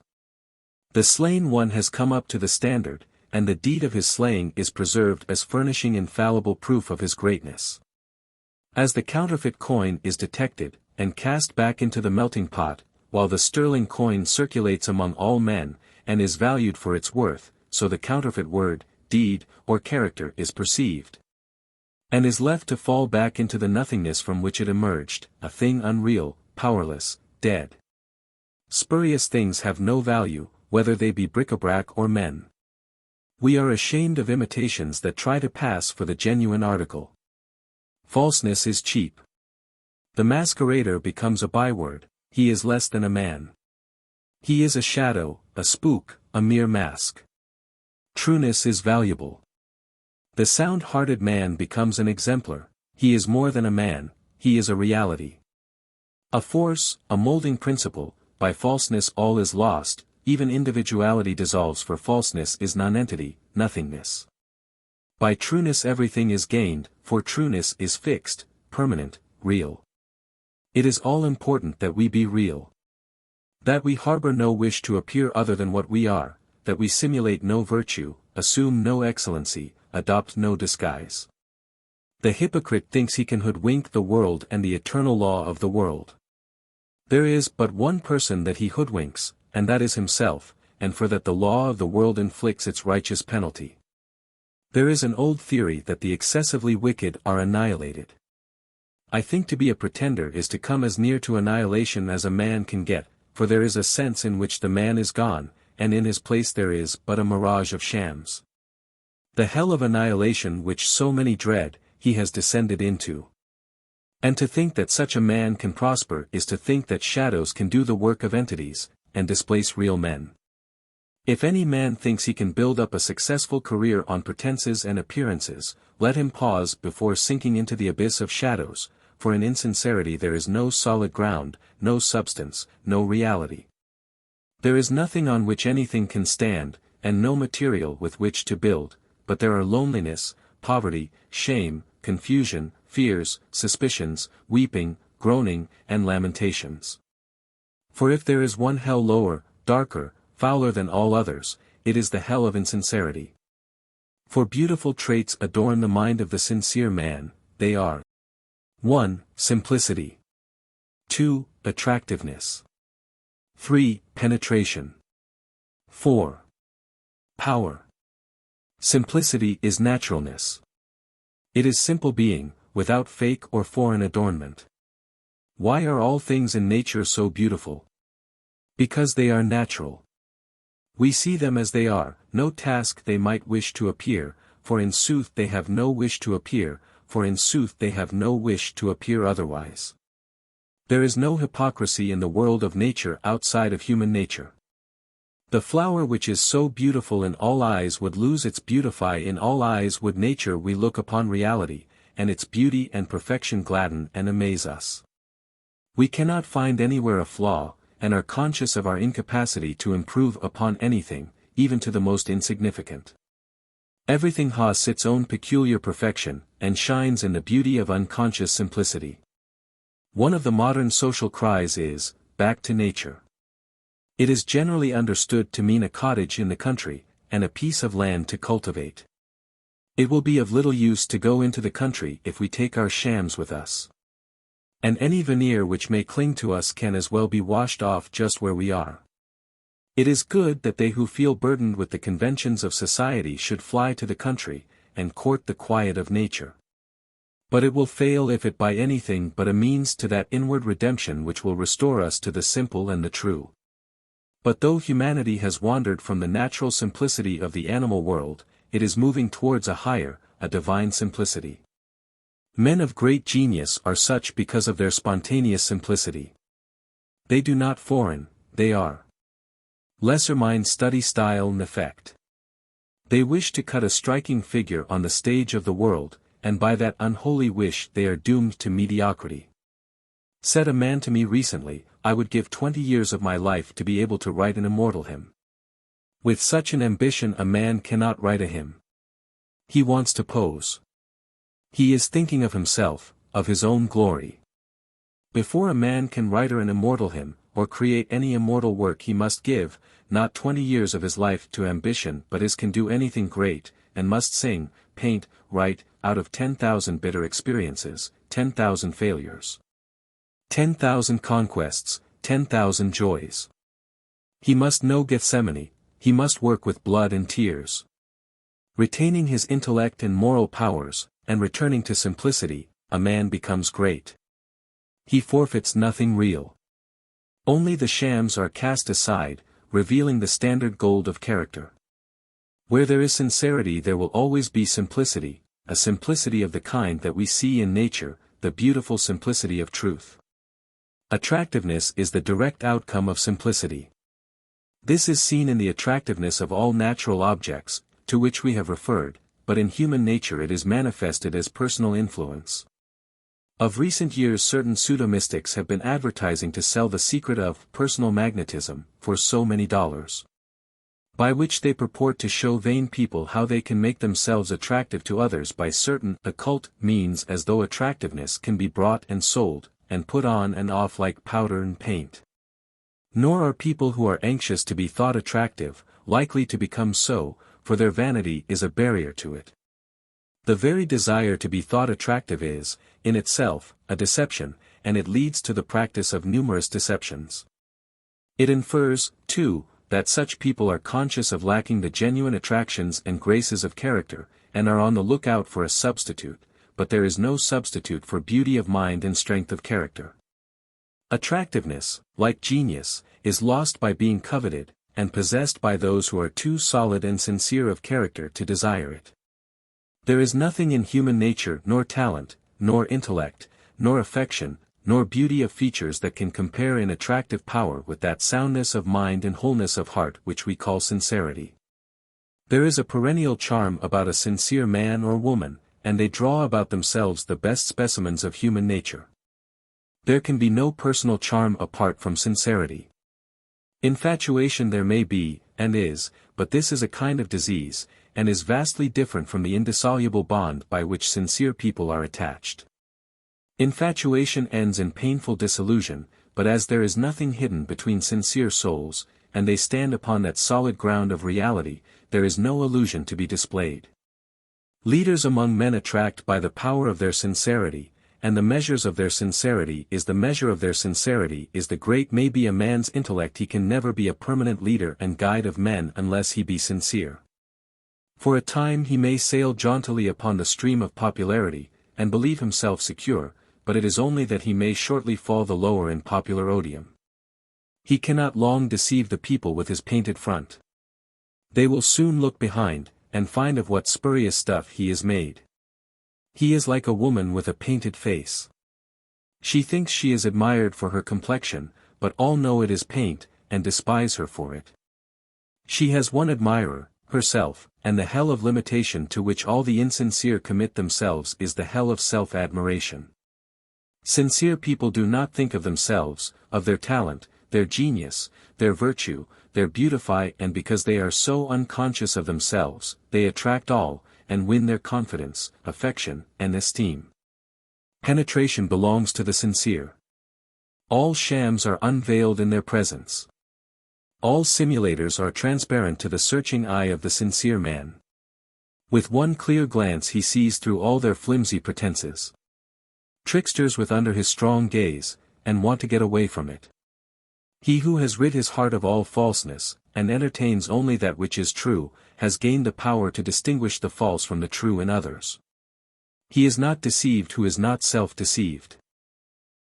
The slain one has come up to the standard, and the deed of his slaying is preserved as furnishing infallible proof of his greatness. As the counterfeit coin is detected, and cast back into the melting pot, while the sterling coin circulates among all men, and is valued for its worth, so the counterfeit word, deed, or character is perceived, and is left to fall back into the nothingness from which it emerged, a thing unreal, powerless, dead. Spurious things have no value, whether they be bric-a-brac or men. We are ashamed of imitations that try to pass for the genuine article. Falseness is cheap. The masquerader becomes a byword. He is less than a man. He is a shadow, a spook, a mere mask. Trueness is valuable. The sound-hearted man becomes an exemplar. He is more than a man, he is a reality. A force, a molding principle. By falseness all is lost, even individuality dissolves, for falseness is nonentity, nothingness. By trueness everything is gained, for trueness is fixed, permanent, real. It is all important that we be real. That we harbor no wish to appear other than what we are, that we simulate no virtue, assume no excellency, adopt no disguise. The hypocrite thinks he can hoodwink the world and the eternal law of the world. There is but one person that he hoodwinks, and that is himself, and for that the law of the world inflicts its righteous penalty. There is an old theory that the excessively wicked are annihilated. I think to be a pretender is to come as near to annihilation as a man can get, for there is a sense in which the man is gone, and in his place there is but a mirage of shams. The hell of annihilation which so many dread, he has descended into. And to think that such a man can prosper is to think that shadows can do the work of entities, and displace real men. If any man thinks he can build up a successful career on pretenses and appearances, let him pause before sinking into the abyss of shadows, for in insincerity there is no solid ground, no substance, no reality. There is nothing on which anything can stand, and no material with which to build, but there are loneliness, poverty, shame, confusion, fears, suspicions, weeping, groaning, and lamentations. For if there is one hell lower, darker, fouler than all others, it is the hell of insincerity. For beautiful traits adorn the mind of the sincere man, they are 1. Simplicity. 2. Attractiveness. 3. Penetration. 4. Power. Simplicity is naturalness. It is simple being, without fake or foreign adornment. Why are all things in nature so beautiful? Because they are natural. We see them as they are, no task they might wish to appear, for in sooth they have no wish to appear, for in sooth they have no wish to appear otherwise. There is no hypocrisy in the world of nature outside of human nature. The flower which is so beautiful in all eyes would lose its beautify in all eyes would nature we look upon reality, and its beauty and perfection gladden and amaze us. We cannot find anywhere a flaw, and are conscious of our incapacity to improve upon anything, even to the most insignificant. Everything has its own peculiar perfection, and shines in the beauty of unconscious simplicity. One of the modern social cries is, "Back to nature." It is generally understood to mean a cottage in the country, and a piece of land to cultivate. It will be of little use to go into the country if we take our shams with us. And any veneer which may cling to us can as well be washed off just where we are. It is good that they who feel burdened with the conventions of society should fly to the country, and court the quiet of nature. But it will fail if it by anything but a means to that inward redemption which will restore us to the simple and the true. But though humanity has wandered from the natural simplicity of the animal world, it is moving towards a higher, a divine simplicity. Men of great genius are such because of their spontaneous simplicity. They do not foreign, they are. Lesser minds study style and effect. They wish to cut a striking figure on the stage of the world, and by that unholy wish they are doomed to mediocrity. Said a man to me recently, "I would give 20 years of my life to be able to write an immortal hymn." With such an ambition a man cannot write a hymn. He wants to pose. He is thinking of himself, of his own glory. Before a man can write an immortal hymn, or create any immortal work he must give, not 20 years of his life to ambition but can do anything great, and must sing, paint, write, out of 10,000 bitter experiences, 10,000 failures. 10,000 conquests, 10,000 joys. He must know Gethsemane, he must work with blood and tears. Retaining his intellect and moral powers, and returning to simplicity, a man becomes great. He forfeits nothing real. Only the shams are cast aside, revealing the standard gold of character. Where there is sincerity there will always be simplicity, a simplicity of the kind that we see in nature, the beautiful simplicity of truth. Attractiveness is the direct outcome of simplicity. This is seen in the attractiveness of all natural objects, to which we have referred, but in human nature it is manifested as personal influence. Of recent years certain pseudo-mystics have been advertising to sell the secret of personal magnetism for so many dollars. By which they purport to show vain people how they can make themselves attractive to others by certain occult means, as though attractiveness can be bought and sold, and put on and off like powder and paint. Nor are people who are anxious to be thought attractive, likely to become so, for their vanity is a barrier to it. The very desire to be thought attractive is, in itself, a deception, and it leads to the practice of numerous deceptions. It infers, too, that such people are conscious of lacking the genuine attractions and graces of character, and are on the lookout for a substitute, but there is no substitute for beauty of mind and strength of character. Attractiveness, like genius, is lost by being coveted, and possessed by those who are too solid and sincere of character to desire it. There is nothing in human nature nor talent, nor intellect, nor affection, nor beauty of features that can compare in attractive power with that soundness of mind and wholeness of heart which we call sincerity. There is a perennial charm about a sincere man or woman, and they draw about themselves the best specimens of human nature. There can be no personal charm apart from sincerity. Infatuation there may be, and is, but this is a kind of disease, and is vastly different from the indissoluble bond by which sincere people are attached. Infatuation ends in painful disillusion, but as there is nothing hidden between sincere souls, and they stand upon that solid ground of reality, there is no illusion to be displayed. Leaders among men attract by the power of their sincerity, and the measures of their sincerity is the measure of their sincerity is the great may be a man's intellect. He can never be a permanent leader and guide of men unless he be sincere. For a time he may sail jauntily upon the stream of popularity, and believe himself secure, but it is only that he may shortly fall the lower in popular odium. He cannot long deceive the people with his painted front. They will soon look behind, and find of what spurious stuff he is made. He is like a woman with a painted face. She thinks she is admired for her complexion, but all know it is paint, and despise her for it. She has one admirer, herself, and the hell of limitation to which all the insincere commit themselves is the hell of self-admiration. Sincere people do not think of themselves, of their talent, their genius, their virtue, their beautify, and because they are so unconscious of themselves, they attract all, and win their confidence, affection, and esteem. Penetration belongs to the sincere. All shams are unveiled in their presence. All simulators are transparent to the searching eye of the sincere man. With one clear glance he sees through all their flimsy pretenses. Tricksters with under his strong gaze, and want to get away from it. He who has rid his heart of all falseness, and entertains only that which is true, has gained the power to distinguish the false from the true in others. He is not deceived who is not self-deceived.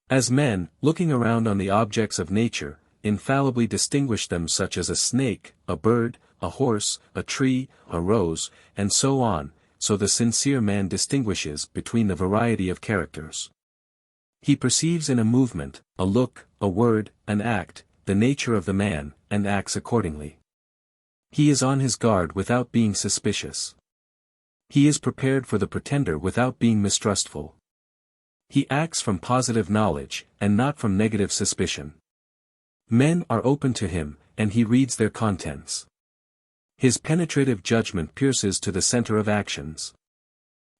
As men, looking around on the objects of nature, infallibly distinguish them such as a snake, a bird, a horse, a tree, a rose, and so on, so the sincere man distinguishes between the variety of characters. He perceives in a movement, a look, a word, an act, the nature of the man, and acts accordingly. He is on his guard without being suspicious. He is prepared for the pretender without being mistrustful. He acts from positive knowledge, and not from negative suspicion. Men are open to him, and he reads their contents. His penetrative judgment pierces to the center of actions.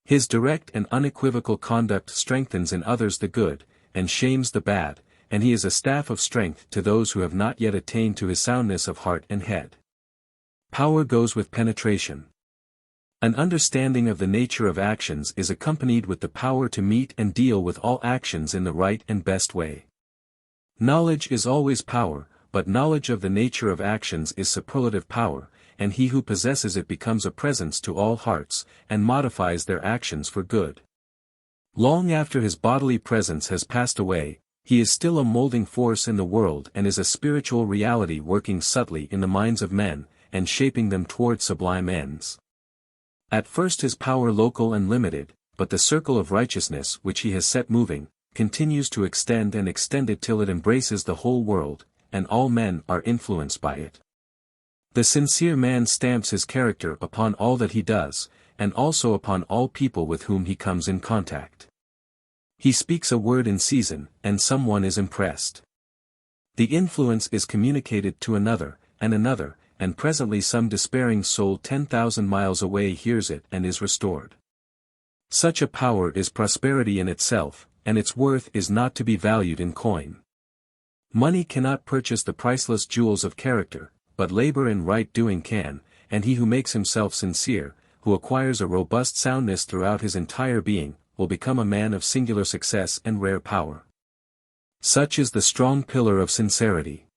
His direct and unequivocal conduct strengthens in others the good, and shames the bad, and he is a staff of strength to those who have not yet attained to his soundness of heart and head. Power goes with penetration. An understanding of the nature of actions is accompanied with the power to meet and deal with all actions in the right and best way. Knowledge is always power, but knowledge of the nature of actions is superlative power, and he who possesses it becomes a presence to all hearts, and modifies their actions for good. Long after his bodily presence has passed away, he is still a molding force in the world and is a spiritual reality working subtly in the minds of men, and shaping them toward sublime ends. At first his power local and limited, but the circle of righteousness which he has set moving, continues to extend and extend it till it embraces the whole world, and all men are influenced by it. The sincere man stamps his character upon all that he does, and also upon all people with whom he comes in contact. He speaks a word in season, and someone is impressed. The influence is communicated to another, and presently some despairing soul 10,000 miles away hears it and is restored. Such a power is prosperity in itself, and its worth is not to be valued in coin. Money cannot purchase the priceless jewels of character, but labor in right doing can, and he who makes himself sincere, who acquires a robust soundness throughout his entire being, will become a man of singular success and rare power. Such is the strong pillar of sincerity.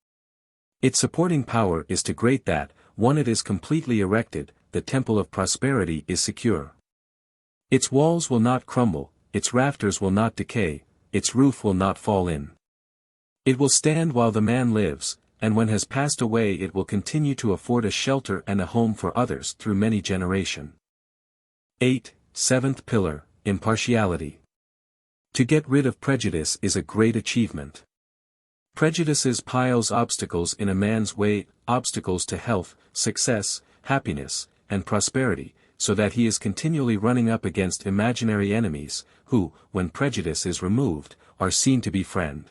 Its supporting power is to great that, when it is completely erected, the temple of prosperity is secure. Its walls will not crumble, its rafters will not decay, its roof will not fall in. It will stand while the man lives, and when has passed away it will continue to afford a shelter and a home for others through many generations. 8. Seventh pillar, impartiality. To get rid of prejudice is a great achievement. Prejudices piles obstacles in a man's way, obstacles to health, success, happiness, and prosperity, so that he is continually running up against imaginary enemies, who, when prejudice is removed, are seen to be friend.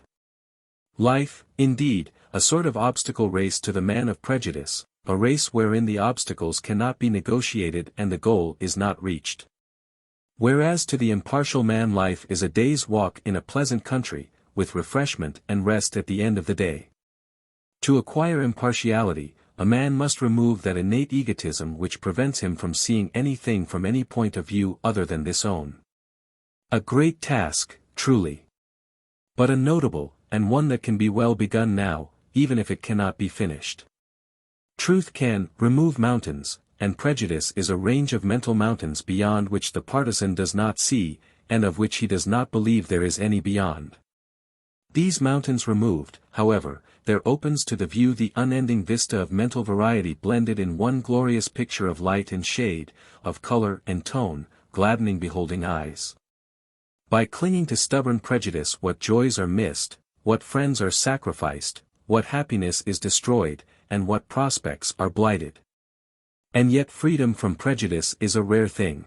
Life, indeed, a sort of obstacle race to the man of prejudice, a race wherein the obstacles cannot be negotiated and the goal is not reached. Whereas to the impartial man life is a day's walk in a pleasant country, with refreshment and rest at the end of the day. To acquire impartiality, a man must remove that innate egotism which prevents him from seeing anything from any point of view other than this own. A great task, truly. But a notable, and one that can be well begun now, even if it cannot be finished. Truth can remove mountains, and prejudice is a range of mental mountains beyond which the partisan does not see, and of which he does not believe there is any beyond. These mountains removed, however, there opens to the view the unending vista of mental variety blended in one glorious picture of light and shade, of color and tone, gladdening beholding eyes. By clinging to stubborn prejudice what joys are missed, what friends are sacrificed, what happiness is destroyed, and what prospects are blighted. And yet freedom from prejudice is a rare thing.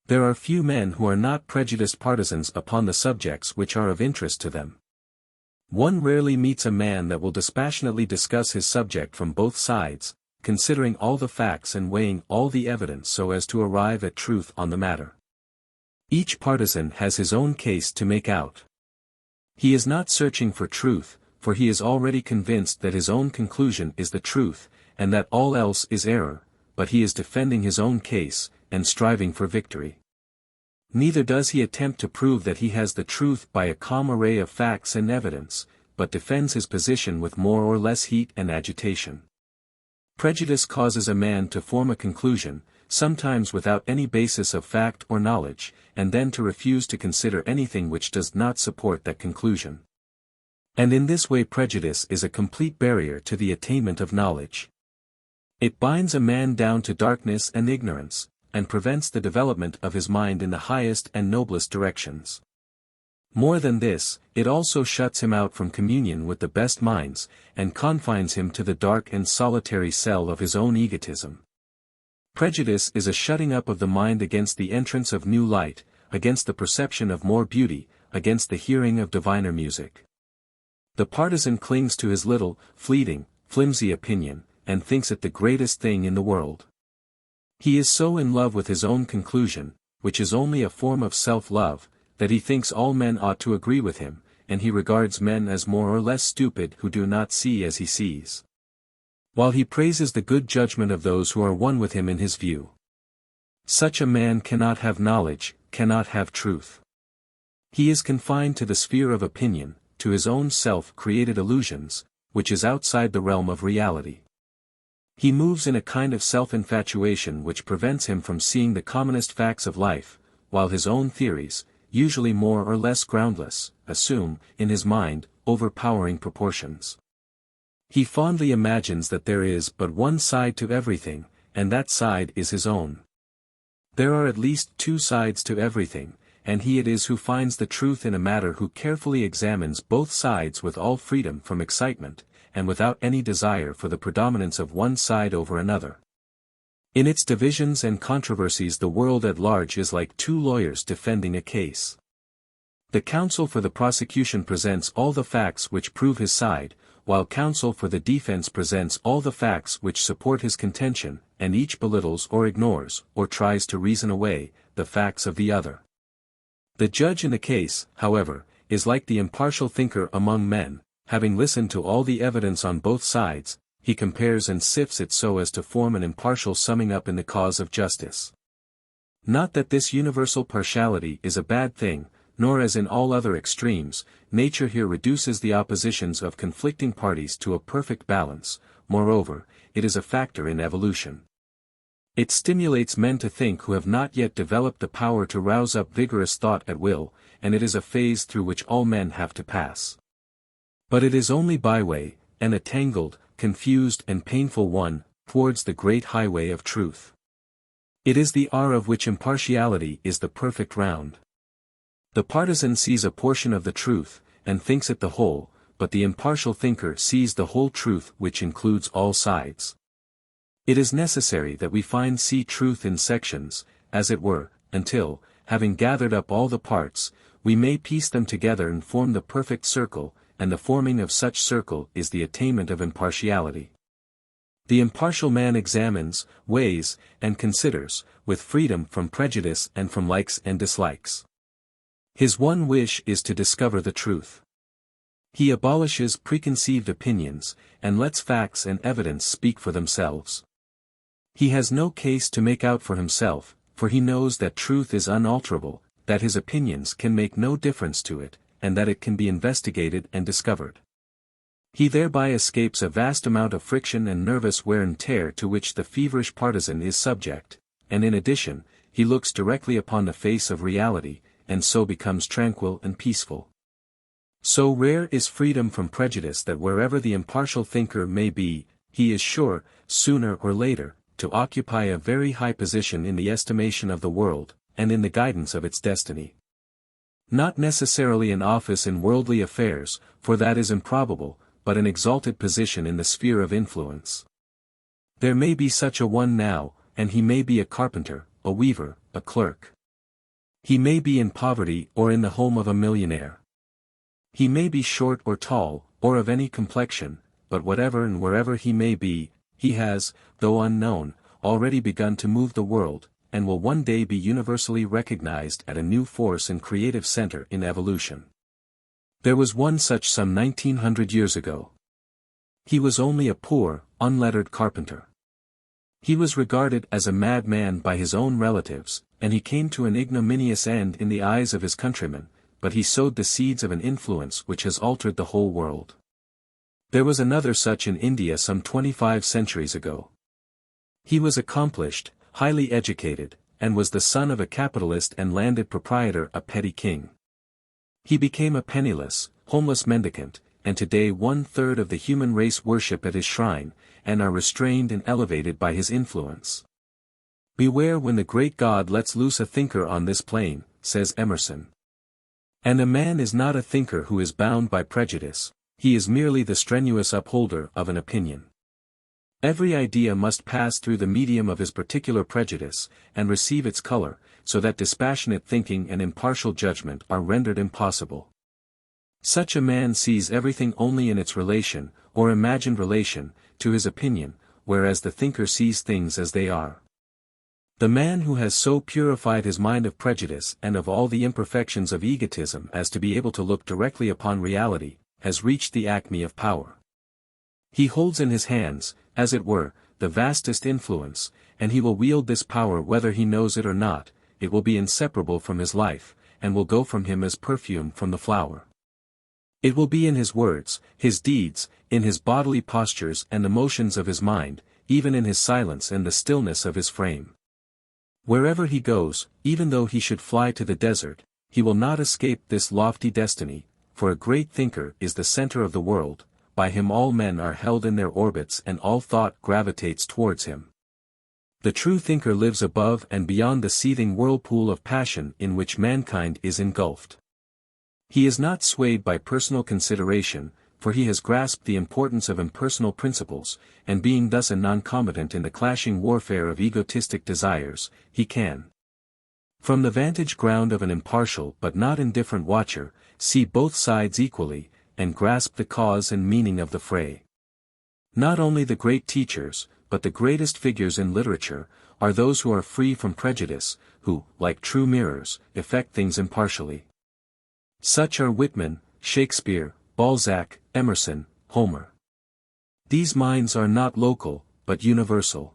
There are few men who are not prejudiced partisans upon the subjects which are of interest to them. One rarely meets a man that will dispassionately discuss his subject from both sides, considering all the facts and weighing all the evidence so as to arrive at truth on the matter. Each partisan has his own case to make out. He is not searching for truth, for he is already convinced that his own conclusion is the truth, and that all else is error, but he is defending his own case, and striving for victory. Neither does he attempt to prove that he has the truth by a calm array of facts and evidence, but defends his position with more or less heat and agitation. Prejudice causes a man to form a conclusion, sometimes without any basis of fact or knowledge, and then to refuse to consider anything which does not support that conclusion. And in this way prejudice is a complete barrier to the attainment of knowledge. It binds a man down to darkness and ignorance, and prevents the development of his mind in the highest and noblest directions. More than this, it also shuts him out from communion with the best minds, and confines him to the dark and solitary cell of his own egotism. Prejudice is a shutting up of the mind against the entrance of new light, against the perception of more beauty, against the hearing of diviner music. The partisan clings to his little, fleeting, flimsy opinion, and thinks it the greatest thing in the world. He is so in love with his own conclusion, which is only a form of self-love, that he thinks all men ought to agree with him, and he regards men as more or less stupid who do not see as he sees. While he praises the good judgment of those who are one with him in his view. Such a man cannot have knowledge, cannot have truth. He is confined to the sphere of opinion, to his own self-created illusions, which is outside the realm of reality. He moves in a kind of self-infatuation which prevents him from seeing the commonest facts of life, while his own theories, usually more or less groundless, assume, in his mind, overpowering proportions. He fondly imagines that there is but one side to everything, and that side is his own. There are at least two sides to everything, and he it is who finds the truth in a matter who carefully examines both sides with all freedom from excitement, and without any desire for the predominance of one side over another. In its divisions and controversies the world at large is like two lawyers defending a case. The counsel for the prosecution presents all the facts which prove his side, while counsel for the defense presents all the facts which support his contention, and each belittles or ignores, or tries to reason away, the facts of the other. The judge in the case, however, is like the impartial thinker among men. Having listened to all the evidence on both sides, he compares and sifts it so as to form an impartial summing up in the cause of justice. Not that this universal partiality is a bad thing, nor as in all other extremes, nature here reduces the oppositions of conflicting parties to a perfect balance, moreover, it is a factor in evolution. It stimulates men to think who have not yet developed the power to rouse up vigorous thought at will, and it is a phase through which all men have to pass. But it is only byway, and a tangled, confused and painful one, towards the great highway of truth. It is the hour of which impartiality is the perfect round. The partisan sees a portion of the truth, and thinks it the whole, but the impartial thinker sees the whole truth which includes all sides. It is necessary that we see truth in sections, as it were, until, having gathered up all the parts, we may piece them together and form the perfect circle, and the forming of such circle is the attainment of impartiality. The impartial man examines, weighs, and considers, with freedom from prejudice and from likes and dislikes. His one wish is to discover the truth. He abolishes preconceived opinions, and lets facts and evidence speak for themselves. He has no case to make out for himself, for he knows that truth is unalterable, that his opinions can make no difference to it, and that it can be investigated and discovered. He thereby escapes a vast amount of friction and nervous wear and tear to which the feverish partisan is subject, and in addition, he looks directly upon the face of reality, and so becomes tranquil and peaceful. So rare is freedom from prejudice that wherever the impartial thinker may be, he is sure, sooner or later, to occupy a very high position in the estimation of the world, and in the guidance of its destiny. Not necessarily an office in worldly affairs, for that is improbable, but an exalted position in the sphere of influence. There may be such a one now, and he may be a carpenter, a weaver, a clerk. He may be in poverty or in the home of a millionaire. He may be short or tall, or of any complexion, but whatever and wherever he may be, he has, though unknown, already begun to move the world, and will one day be universally recognized as a new force and creative center in evolution. There was one such some 1900 years ago. He was only a poor, unlettered carpenter. He was regarded as a madman by his own relatives, and he came to an ignominious end in the eyes of his countrymen, but he sowed the seeds of an influence which has altered the whole world. There was another such in India some 25 centuries ago. He was accomplished, highly educated, and was the son of a capitalist and landed proprietor, a petty king. He became a penniless, homeless mendicant, and today 1/3 of the human race worship at his shrine, and are restrained and elevated by his influence. Beware when the great God lets loose a thinker on this plane, says Emerson. And a man is not a thinker who is bound by prejudice, he is merely the strenuous upholder of an opinion. Every idea must pass through the medium of his particular prejudice, and receive its color, so that dispassionate thinking and impartial judgment are rendered impossible. Such a man sees everything only in its relation, or imagined relation, to his opinion, whereas the thinker sees things as they are. The man who has so purified his mind of prejudice and of all the imperfections of egotism as to be able to look directly upon reality, has reached the acme of power. He holds in his hands, as it were, the vastest influence, and he will wield this power whether he knows it or not. It will be inseparable from his life, and will go from him as perfume from the flower. It will be in his words, his deeds, in his bodily postures and the motions of his mind, even in his silence and the stillness of his frame. Wherever he goes, even though he should fly to the desert, he will not escape this lofty destiny, for a great thinker is the center of the world, by him all men are held in their orbits and all thought gravitates towards him. The true thinker lives above and beyond the seething whirlpool of passion in which mankind is engulfed. He is not swayed by personal consideration, for he has grasped the importance of impersonal principles, and being thus a non-combatant in the clashing warfare of egotistic desires, he can, from the vantage ground of an impartial but not indifferent watcher, see both sides equally, and grasp the cause and meaning of the fray. Not only the great teachers, but the greatest figures in literature, are those who are free from prejudice, who, like true mirrors, effect things impartially. Such are Whitman, Shakespeare, Balzac, Emerson, Homer. These minds are not local, but universal.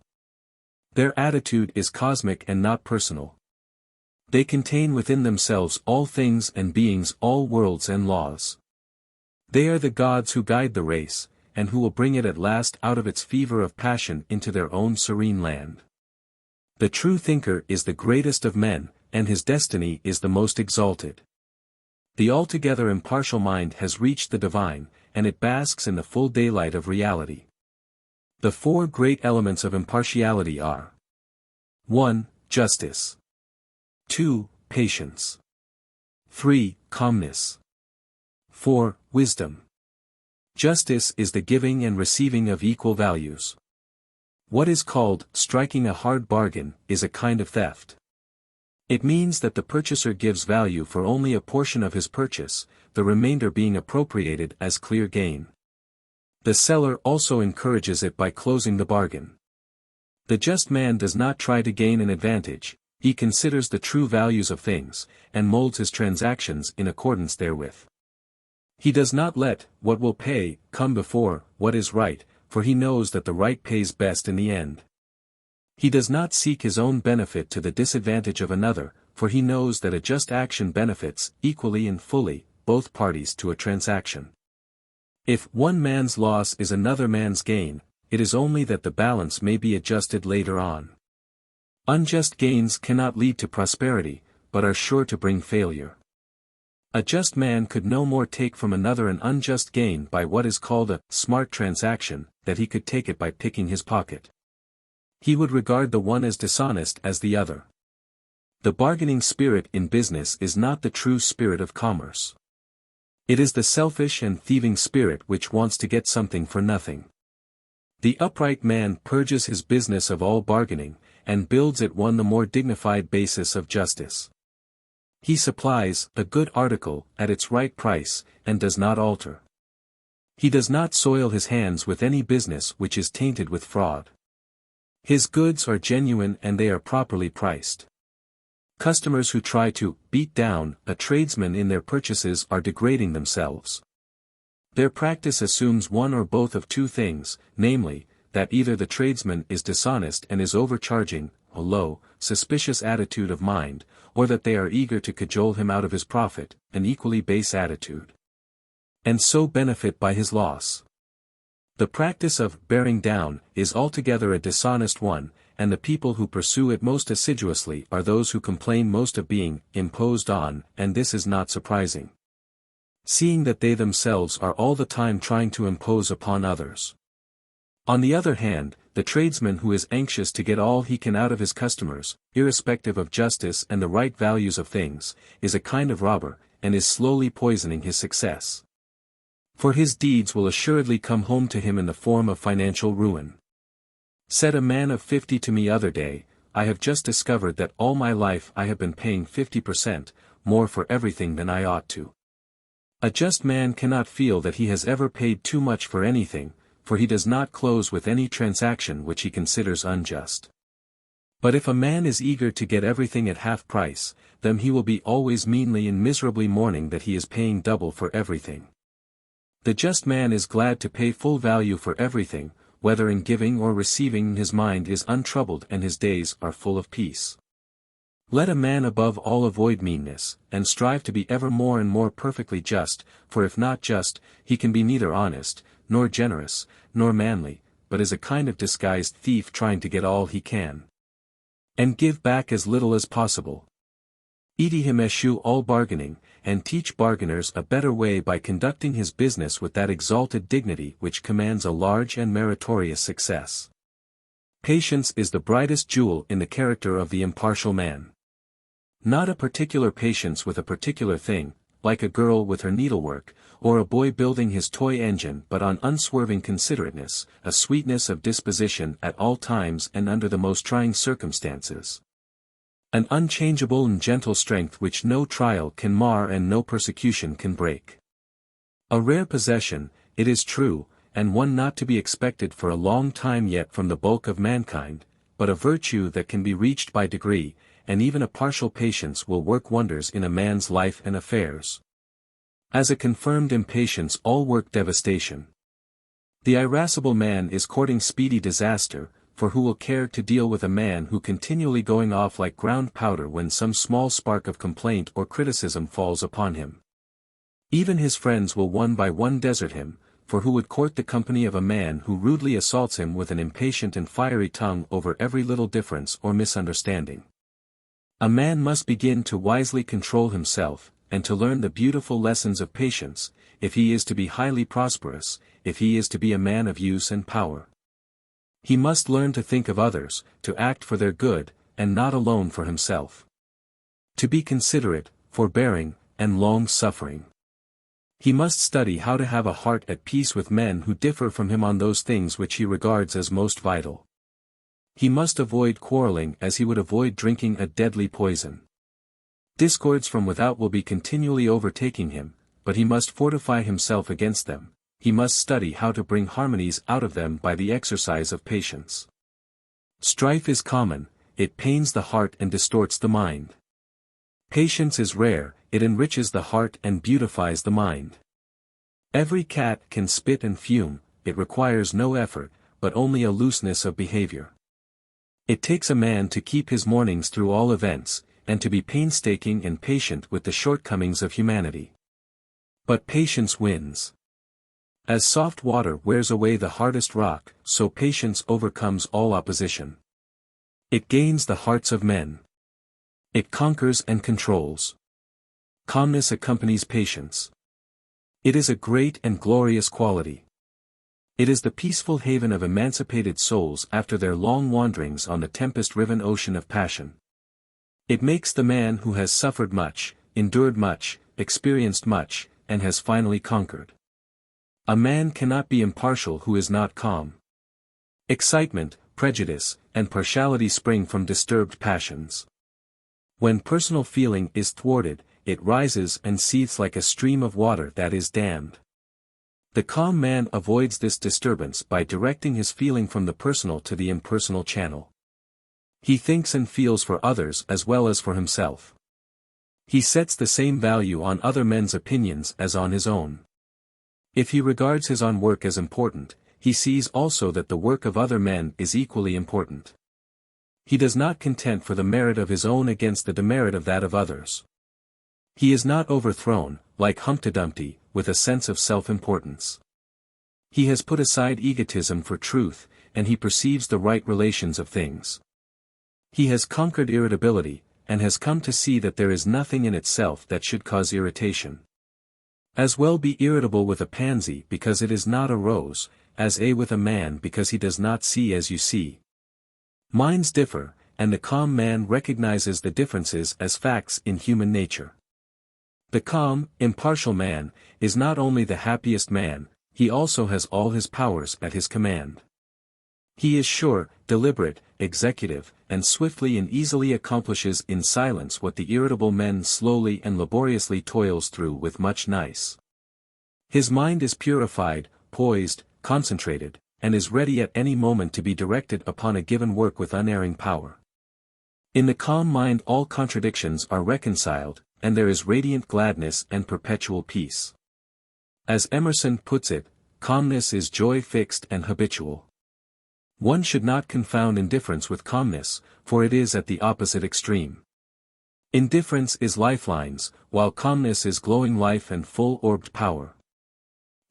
Their attitude is cosmic and not personal. They contain within themselves all things and beings, all worlds and laws. They are the gods who guide the race, and who will bring it at last out of its fever of passion into their own serene land. The true thinker is the greatest of men, and his destiny is the most exalted. The altogether impartial mind has reached the divine, and it basks in the full daylight of reality. The four great elements of impartiality are: 1. Justice. 2. Patience. 3. Calmness. 4. Wisdom. Justice is the giving and receiving of equal values. What is called striking a hard bargain is a kind of theft. It means that the purchaser gives value for only a portion of his purchase, the remainder being appropriated as clear gain. The seller also encourages it by closing the bargain. The just man does not try to gain an advantage, he considers the true values of things, and molds his transactions in accordance therewith. He does not let what will pay come before what is right, for he knows that the right pays best in the end. He does not seek his own benefit to the disadvantage of another, for he knows that a just action benefits, equally and fully, both parties to a transaction. If one man's loss is another man's gain, it is only that the balance may be adjusted later on. Unjust gains cannot lead to prosperity, but are sure to bring failure. A just man could no more take from another an unjust gain by what is called a smart transaction, that he could take it by picking his pocket. He would regard the one as dishonest as the other. The bargaining spirit in business is not the true spirit of commerce. It is the selfish and thieving spirit which wants to get something for nothing. The upright man purges his business of all bargaining, and builds it one the more dignified basis of justice. He supplies a good article at its right price, and does not alter. He does not soil his hands with any business which is tainted with fraud. His goods are genuine and they are properly priced. Customers who try to beat down a tradesman in their purchases are degrading themselves. Their practice assumes one or both of two things, namely, that either the tradesman is dishonest and is overcharging, a low, suspicious attitude of mind, or that they are eager to cajole him out of his profit, an equally base attitude, and so benefit by his loss. The practice of bearing down is altogether a dishonest one, and the people who pursue it most assiduously are those who complain most of being imposed on, and this is not surprising, seeing that they themselves are all the time trying to impose upon others. On the other hand, the tradesman who is anxious to get all he can out of his customers, irrespective of justice and the right values of things, is a kind of robber, and is slowly poisoning his success. For his deeds will assuredly come home to him in the form of financial ruin. Said a man of 50 to me other day, "I have just discovered that all my life I have been paying 50% more for everything than I ought to." A just man cannot feel that he has ever paid too much for anything, for he does not close with any transaction which he considers unjust. But if a man is eager to get everything at half price, then he will be always meanly and miserably mourning that he is paying double for everything. The just man is glad to pay full value for everything, whether in giving or receiving his mind is untroubled and his days are full of peace. Let a man above all avoid meanness, and strive to be ever more and more perfectly just, for if not just, he can be neither honest, nor generous, nor manly, but is a kind of disguised thief trying to get all he can, and give back as little as possible. Edi him eschew all bargaining, and teach bargainers a better way by conducting his business with that exalted dignity which commands a large and meritorious success. Patience is the brightest jewel in the character of the impartial man. Not a particular patience with a particular thing, like a girl with her needlework, or a boy building his toy engine, but on unswerving considerateness, a sweetness of disposition at all times and under the most trying circumstances. An unchangeable and gentle strength which no trial can mar and no persecution can break. A rare possession, it is true, and one not to be expected for a long time yet from the bulk of mankind, but a virtue that can be reached by degree, and even a partial patience will work wonders in a man's life and affairs. As a confirmed impatience all work devastation. The irascible man is courting speedy disaster, for who will care to deal with a man who continually going off like ground powder when some small spark of complaint or criticism falls upon him? Even his friends will one by one desert him, for who would court the company of a man who rudely assaults him with an impatient and fiery tongue over every little difference or misunderstanding? A man must begin to wisely control himself, and to learn the beautiful lessons of patience, if he is to be highly prosperous, if he is to be a man of use and power. He must learn to think of others, to act for their good, and not alone for himself. To be considerate, forbearing, and long-suffering. He must study how to have a heart at peace with men who differ from him on those things which he regards as most vital. He must avoid quarreling as he would avoid drinking a deadly poison. Discords from without will be continually overtaking him, but he must fortify himself against them. He must study how to bring harmonies out of them by the exercise of patience. Strife is common, it pains the heart and distorts the mind. Patience is rare, it enriches the heart and beautifies the mind. Every cat can spit and fume, it requires no effort, but only a looseness of behavior. It takes a man to keep his mornings through all events, and to be painstaking and patient with the shortcomings of humanity. But patience wins. As soft water wears away the hardest rock, so patience overcomes all opposition. It gains the hearts of men. It conquers and controls. Calmness accompanies patience. It is a great and glorious quality. It is the peaceful haven of emancipated souls after their long wanderings on the tempest-riven ocean of passion. It makes the man who has suffered much, endured much, experienced much, and has finally conquered. A man cannot be impartial who is not calm. Excitement, prejudice, and partiality spring from disturbed passions. When personal feeling is thwarted, it rises and seethes like a stream of water that is dammed. The calm man avoids this disturbance by directing his feeling from the personal to the impersonal channel. He thinks and feels for others as well as for himself. He sets the same value on other men's opinions as on his own. If he regards his own work as important, he sees also that the work of other men is equally important. He does not contend for the merit of his own against the demerit of that of others. He is not overthrown, like Humpty Dumpty, with a sense of self-importance. He has put aside egotism for truth, and he perceives the right relations of things. He has conquered irritability, and has come to see that there is nothing in itself that should cause irritation. As well be irritable with a pansy because it is not a rose, as with a man because he does not see as you see. Minds differ, and the calm man recognizes the differences as facts in human nature. The calm, impartial man, is not only the happiest man, he also has all his powers at his command. He is sure, deliberate, executive, and swiftly and easily accomplishes in silence what the irritable man slowly and laboriously toils through with much nice. His mind is purified, poised, concentrated, and is ready at any moment to be directed upon a given work with unerring power. In the calm mind all contradictions are reconciled, and there is radiant gladness and perpetual peace. As Emerson puts it, calmness is joy fixed and habitual. One should not confound indifference with calmness, for it is at the opposite extreme. Indifference is lifelines, while calmness is glowing life and full-orbed power.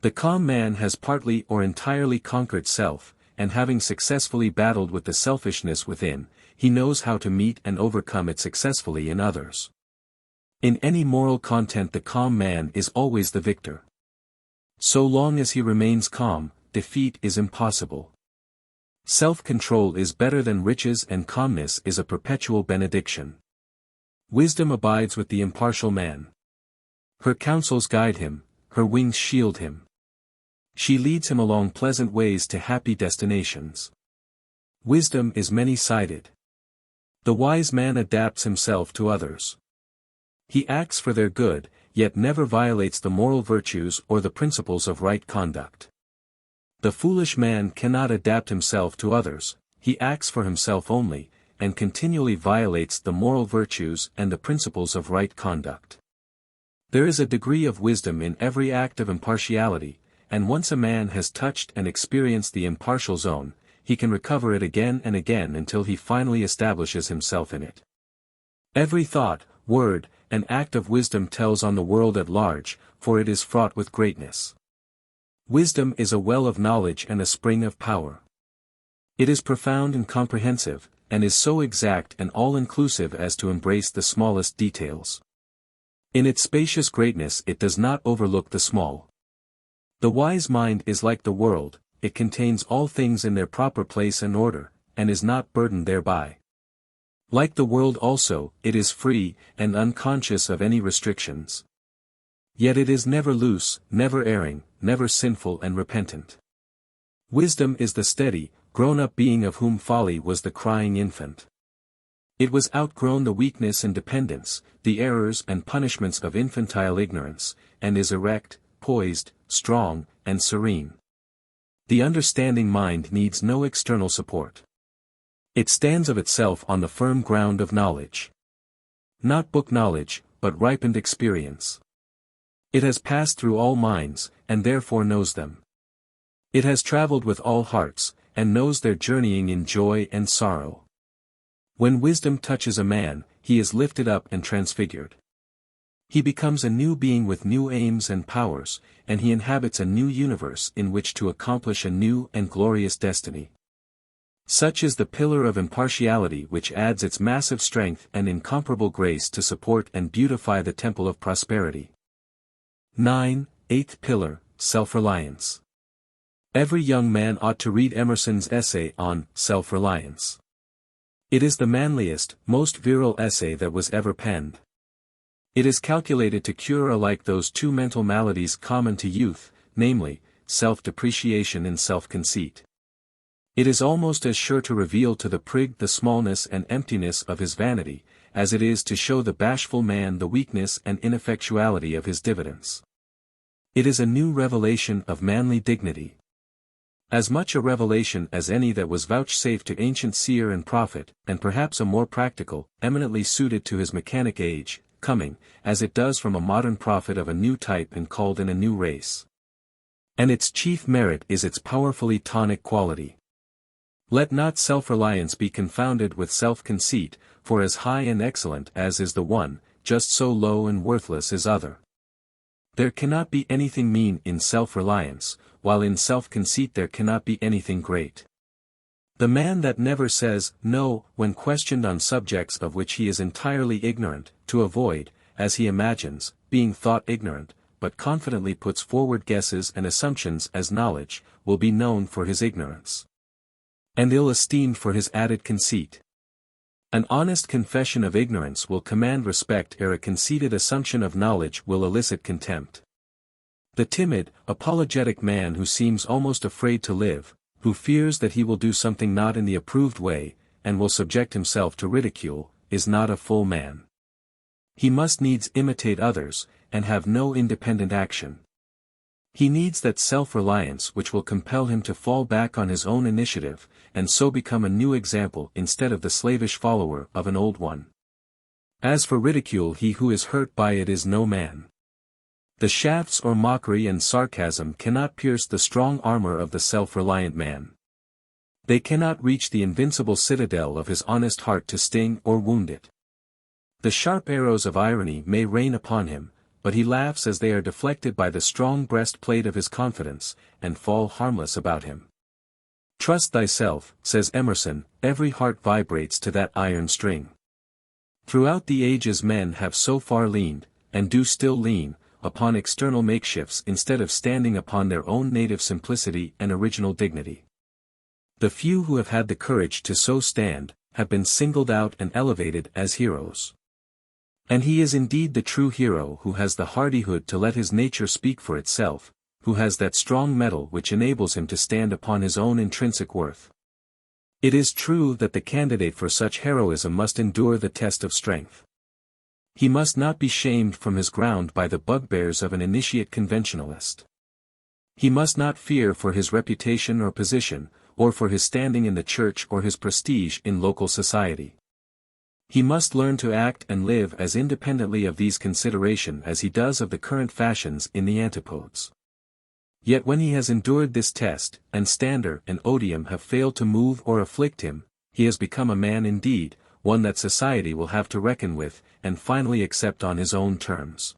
The calm man has partly or entirely conquered self, and having successfully battled with the selfishness within, he knows how to meet and overcome it successfully in others. In any moral content the calm man is always the victor. So long as he remains calm, defeat is impossible. Self-control is better than riches and calmness is a perpetual benediction. Wisdom abides with the impartial man. Her counsels guide him, her wings shield him. She leads him along pleasant ways to happy destinations. Wisdom is many-sided. The wise man adapts himself to others. He acts for their good, yet never violates the moral virtues or the principles of right conduct. The foolish man cannot adapt himself to others, he acts for himself only, and continually violates the moral virtues and the principles of right conduct. There is a degree of wisdom in every act of impartiality, and once a man has touched and experienced the impartial zone, he can recover it again and again until he finally establishes himself in it. Every thought, word, and act of wisdom tells on the world at large, for it is fraught with greatness. Wisdom is a well of knowledge and a spring of power. It is profound and comprehensive, and is so exact and all-inclusive as to embrace the smallest details. In its spacious greatness it does not overlook the small. The wise mind is like the world, it contains all things in their proper place and order, and is not burdened thereby. Like the world also, it is free, and unconscious of any restrictions. Yet it is never loose, never erring, never sinful and repentant. Wisdom is the steady, grown-up being of whom folly was the crying infant. It was outgrown the weakness and dependence, the errors and punishments of infantile ignorance, and is erect, poised, strong, and serene. The understanding mind needs no external support. It stands of itself on the firm ground of knowledge. Not book knowledge, but ripened experience. It has passed through all minds, and therefore knows them. It has traveled with all hearts, and knows their journeying in joy and sorrow. When wisdom touches a man, he is lifted up and transfigured. He becomes a new being with new aims and powers, and he inhabits a new universe in which to accomplish a new and glorious destiny. Such is the pillar of impartiality which adds its massive strength and incomparable grace to support and beautify the temple of prosperity. 9. Eighth pillar, self-reliance. Every young man ought to read Emerson's essay on self-reliance. It is the manliest, most virile essay that was ever penned. It is calculated to cure alike those two mental maladies common to youth, namely, self-depreciation and self-conceit. It is almost as sure to reveal to the prig the smallness and emptiness of his vanity, as it is to show the bashful man the weakness and ineffectuality of his diffidence. It is a new revelation of manly dignity. As much a revelation as any that was vouchsafed to ancient seer and prophet, and perhaps a more practical, eminently suited to his mechanic age, coming, as it does from a modern prophet of a new type and called in a new race. And its chief merit is its powerfully tonic quality. Let not self-reliance be confounded with self-conceit, for as high and excellent as is the one, just so low and worthless is other. There cannot be anything mean in self-reliance, while in self-conceit there cannot be anything great. The man that never says no when questioned on subjects of which he is entirely ignorant, to avoid, as he imagines, being thought ignorant, but confidently puts forward guesses and assumptions as knowledge, will be known for his ignorance, and ill-esteemed for his added conceit. An honest confession of ignorance will command respect ere a conceited assumption of knowledge will elicit contempt. The timid, apologetic man who seems almost afraid to live, who fears that he will do something not in the approved way, and will subject himself to ridicule, is not a full man. He must needs imitate others, and have no independent action. He needs that self-reliance which will compel him to fall back on his own initiative, and so become a new example instead of the slavish follower of an old one. As for ridicule, he who is hurt by it is no man. The shafts or mockery and sarcasm cannot pierce the strong armor of the self-reliant man. They cannot reach the invincible citadel of his honest heart to sting or wound it. The sharp arrows of irony may rain upon him, but he laughs as they are deflected by the strong breastplate of his confidence, and fall harmless about him. Trust thyself, says Emerson, every heart vibrates to that iron string. Throughout the ages men have so far leaned, and do still lean, upon external makeshifts instead of standing upon their own native simplicity and original dignity. The few who have had the courage to so stand, have been singled out and elevated as heroes. And he is indeed the true hero who has the hardihood to let his nature speak for itself, who has that strong mettle which enables him to stand upon his own intrinsic worth. It is true that the candidate for such heroism must endure the test of strength. He must not be shamed from his ground by the bugbears of an initiate conventionalist. He must not fear for his reputation or position, or for his standing in the church or his prestige in local society. He must learn to act and live as independently of these considerations as he does of the current fashions in the antipodes. Yet when he has endured this test, and standard and odium have failed to move or afflict him, he has become a man indeed, one that society will have to reckon with, and finally accept on his own terms.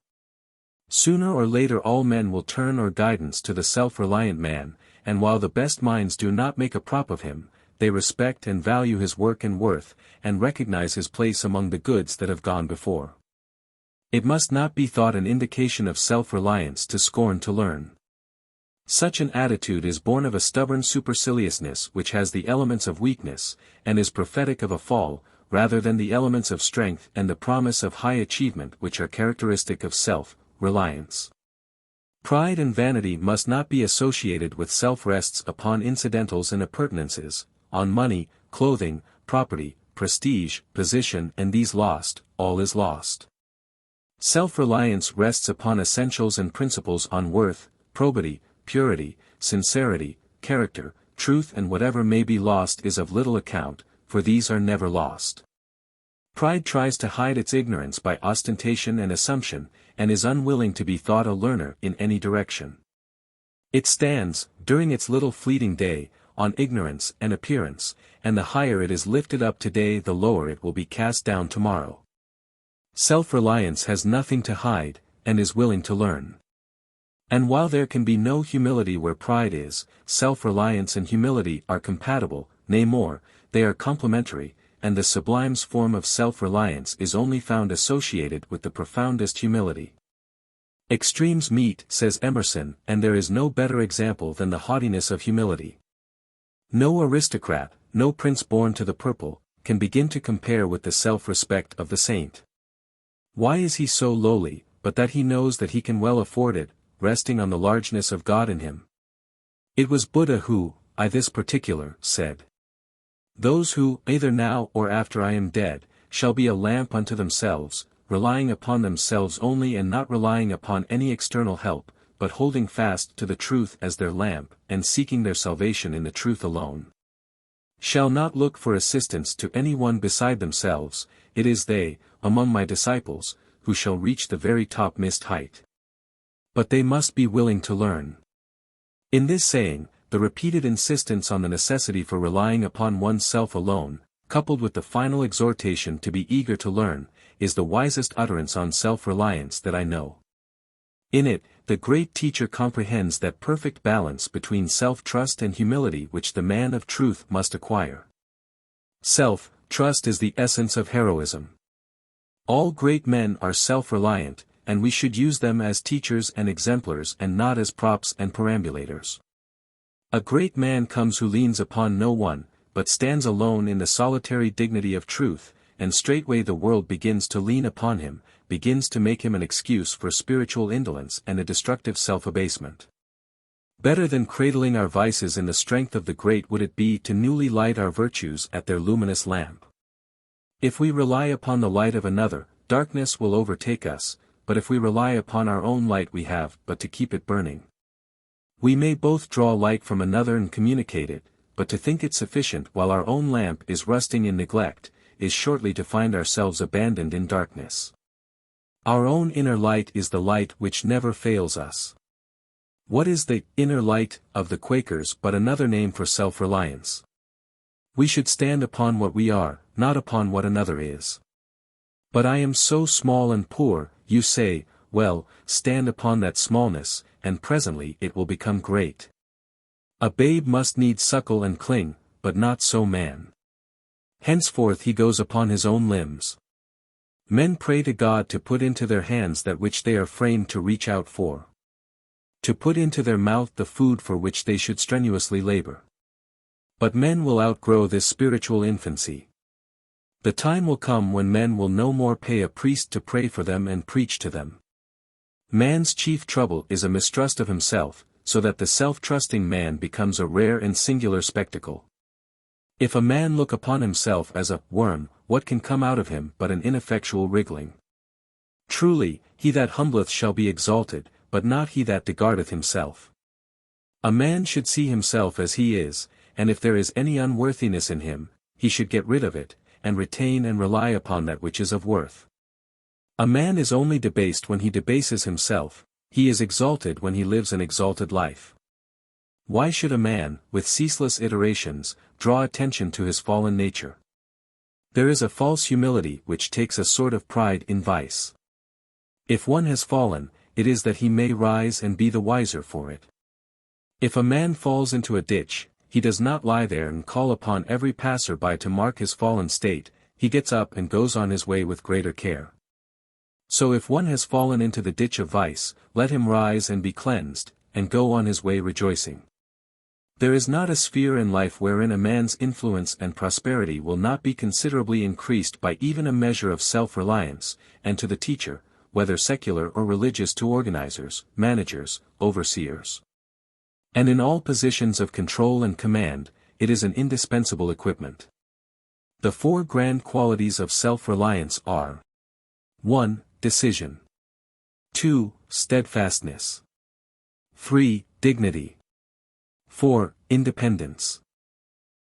Sooner or later all men will turn or guidance to the self-reliant man, and while the best minds do not make a prop of him, they respect and value his work and worth, and recognize his place among the goods that have gone before. It must not be thought an indication of self-reliance to scorn to learn. Such an attitude is born of a stubborn superciliousness which has the elements of weakness, and is prophetic of a fall, rather than the elements of strength and the promise of high achievement which are characteristic of self-reliance. Pride and vanity must not be associated with self-rests upon incidentals and appurtenances, on money, clothing, property, prestige, position, and these lost, all is lost. Self-reliance rests upon essentials and principles, on worth, probity, purity, sincerity, character, truth, and whatever may be lost is of little account, for these are never lost. Pride tries to hide its ignorance by ostentation and assumption, and is unwilling to be thought a learner in any direction. It stands, during its little fleeting day, on ignorance and appearance, and the higher it is lifted up today the lower it will be cast down tomorrow. Self-reliance has nothing to hide, and is willing to learn. And while there can be no humility where pride is, self-reliance and humility are compatible, nay more, they are complementary, and the sublime's form of self-reliance is only found associated with the profoundest humility. Extremes meet, says Emerson, and there is no better example than the haughtiness of humility. No aristocrat, no prince born to the purple, can begin to compare with the self-respect of the saint. Why is he so lowly, but that he knows that he can well afford it, resting on the largeness of God in him? It was Buddha who, I this particular, said. Those who, either now or after I am dead, shall be a lamp unto themselves, relying upon themselves only and not relying upon any external help, but holding fast to the truth as their lamp, and seeking their salvation in the truth alone. Shall not look for assistance to any one beside themselves, it is they, among my disciples, who shall reach the very topmost height. But they must be willing to learn. In this saying, the repeated insistence on the necessity for relying upon oneself alone, coupled with the final exhortation to be eager to learn, is the wisest utterance on self-reliance that I know. In it, the great teacher comprehends that perfect balance between self-trust and humility which the man of truth must acquire. Self-trust is the essence of heroism. All great men are self-reliant, and we should use them as teachers and exemplars and not as props and perambulators. A great man comes who leans upon no one, but stands alone in the solitary dignity of truth, and straightway the world begins to lean upon him, begins to make him an excuse for spiritual indolence and a destructive self-abasement. Better than cradling our vices in the strength of the great would it be to newly light our virtues at their luminous lamp. If we rely upon the light of another, darkness will overtake us, but if we rely upon our own light we have but to keep it burning. We may both draw light from another and communicate it, but to think it sufficient while our own lamp is rusting in neglect, is shortly to find ourselves abandoned in darkness. Our own inner light is the light which never fails us. What is the inner light of the Quakers but another name for self-reliance? We should stand upon what we are, not upon what another is. But I am so small and poor, you say, well, stand upon that smallness, and presently it will become great. A babe must needs suckle and cling, but not so man. Henceforth he goes upon his own limbs. Men pray to God to put into their hands that which they are framed to reach out for. To put into their mouth the food for which they should strenuously labor. But men will outgrow this spiritual infancy. The time will come when men will no more pay a priest to pray for them and preach to them. Man's chief trouble is a mistrust of himself, so that the self-trusting man becomes a rare and singular spectacle. If a man look upon himself as a worm, what can come out of him but an ineffectual wriggling? Truly, he that humbleth shall be exalted, but not he that regardeth himself. A man should see himself as he is, and if there is any unworthiness in him, he should get rid of it, and retain and rely upon that which is of worth. A man is only debased when he debases himself, he is exalted when he lives an exalted life. Why should a man, with ceaseless iterations, draw attention to his fallen nature? There is a false humility which takes a sort of pride in vice. If one has fallen, it is that he may rise and be the wiser for it. If a man falls into a ditch, he does not lie there and call upon every passer-by to mark his fallen state, he gets up and goes on his way with greater care. So if one has fallen into the ditch of vice, let him rise and be cleansed, and go on his way rejoicing. There is not a sphere in life wherein a man's influence and prosperity will not be considerably increased by even a measure of self-reliance, and to the teacher, whether secular or religious, to organizers, managers, overseers, and in all positions of control and command, it is an indispensable equipment. The four grand qualities of self-reliance are: 1. Decision. 2. Steadfastness. 3. Dignity. 4. Independence.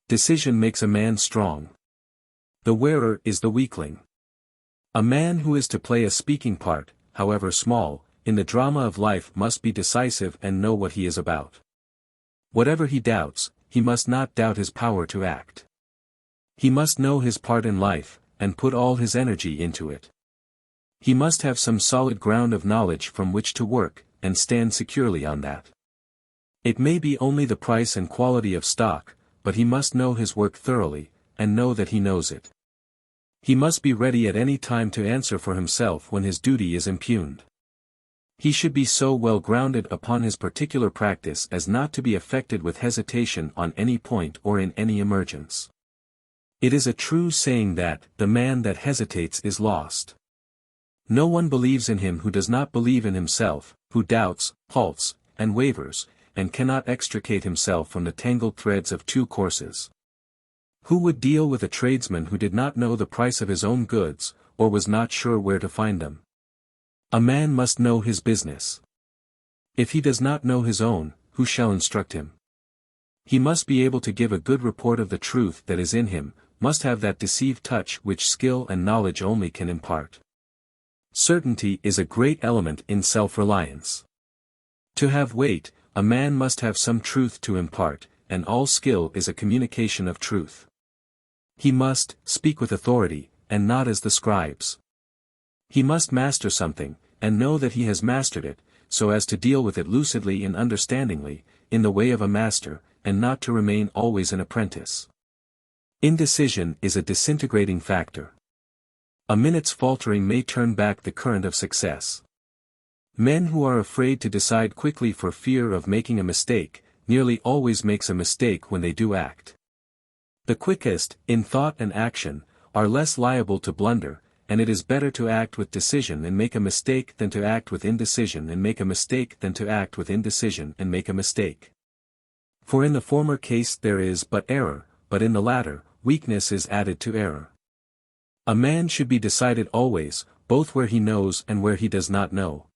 Decision makes a man strong. The wearer is the weakling. A man who is to play a speaking part, however small, in the drama of life must be decisive and know what he is about. Whatever he doubts, he must not doubt his power to act. He must know his part in life, and put all his energy into it. He must have some solid ground of knowledge from which to work, and stand securely on that. It may be only the price and quality of stock, but he must know his work thoroughly, and know that he knows it. He must be ready at any time to answer for himself when his duty is impugned. He should be so well grounded upon his particular practice as not to be affected with hesitation on any point or in any emergence. It is a true saying that, the man that hesitates is lost. No one believes in him who does not believe in himself, who doubts, halts, and wavers, and cannot extricate himself from the tangled threads of two courses. Who would deal with a tradesman who did not know the price of his own goods, or was not sure where to find them? A man must know his business. If he does not know his own, who shall instruct him? He must be able to give a good report of the truth that is in him, must have that deceived touch which skill and knowledge only can impart. Certainty is a great element in self-reliance. To have weight, a man must have some truth to impart, and all skill is a communication of truth. He must speak with authority, and not as the scribes. He must master something, and know that he has mastered it, so as to deal with it lucidly and understandingly, in the way of a master, and not to remain always an apprentice. Indecision is a disintegrating factor. A minute's faltering may turn back the current of success. Men who are afraid to decide quickly for fear of making a mistake, nearly always makes a mistake when they do act. The quickest, in thought and action, are less liable to blunder, and it is better to act with decision and make a mistake than to act with indecision and make a mistake than to act with indecision and make a mistake. For in the former case there is but error, but in the latter, weakness is added to error. A man should be decided always, both where he knows and where he does not know.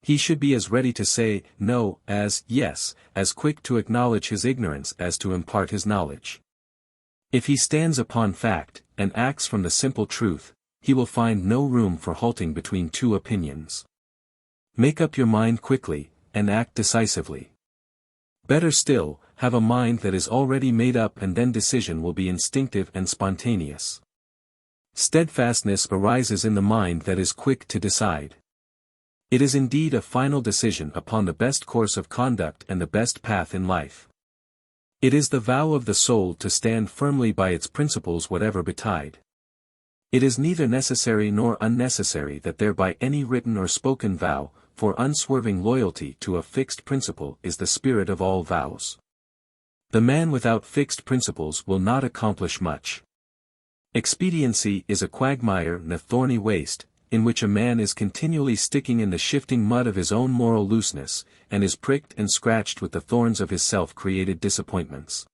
He should be as ready to say no as yes, as quick to acknowledge his ignorance as to impart his knowledge. If he stands upon fact, and acts from the simple truth, he will find no room for halting between two opinions. Make up your mind quickly, and act decisively. Better still, have a mind that is already made up, and then decision will be instinctive and spontaneous. Steadfastness arises in the mind that is quick to decide. It is indeed a final decision upon the best course of conduct and the best path in life. It is the vow of the soul to stand firmly by its principles whatever betide. It is neither necessary nor unnecessary that there be any written or spoken vow, for unswerving loyalty to a fixed principle is the spirit of all vows. The man without fixed principles will not accomplish much. Expediency is a quagmire and a thorny waste, in which a man is continually sticking in the shifting mud of his own moral looseness, and is pricked and scratched with the thorns of his self-created disappointments.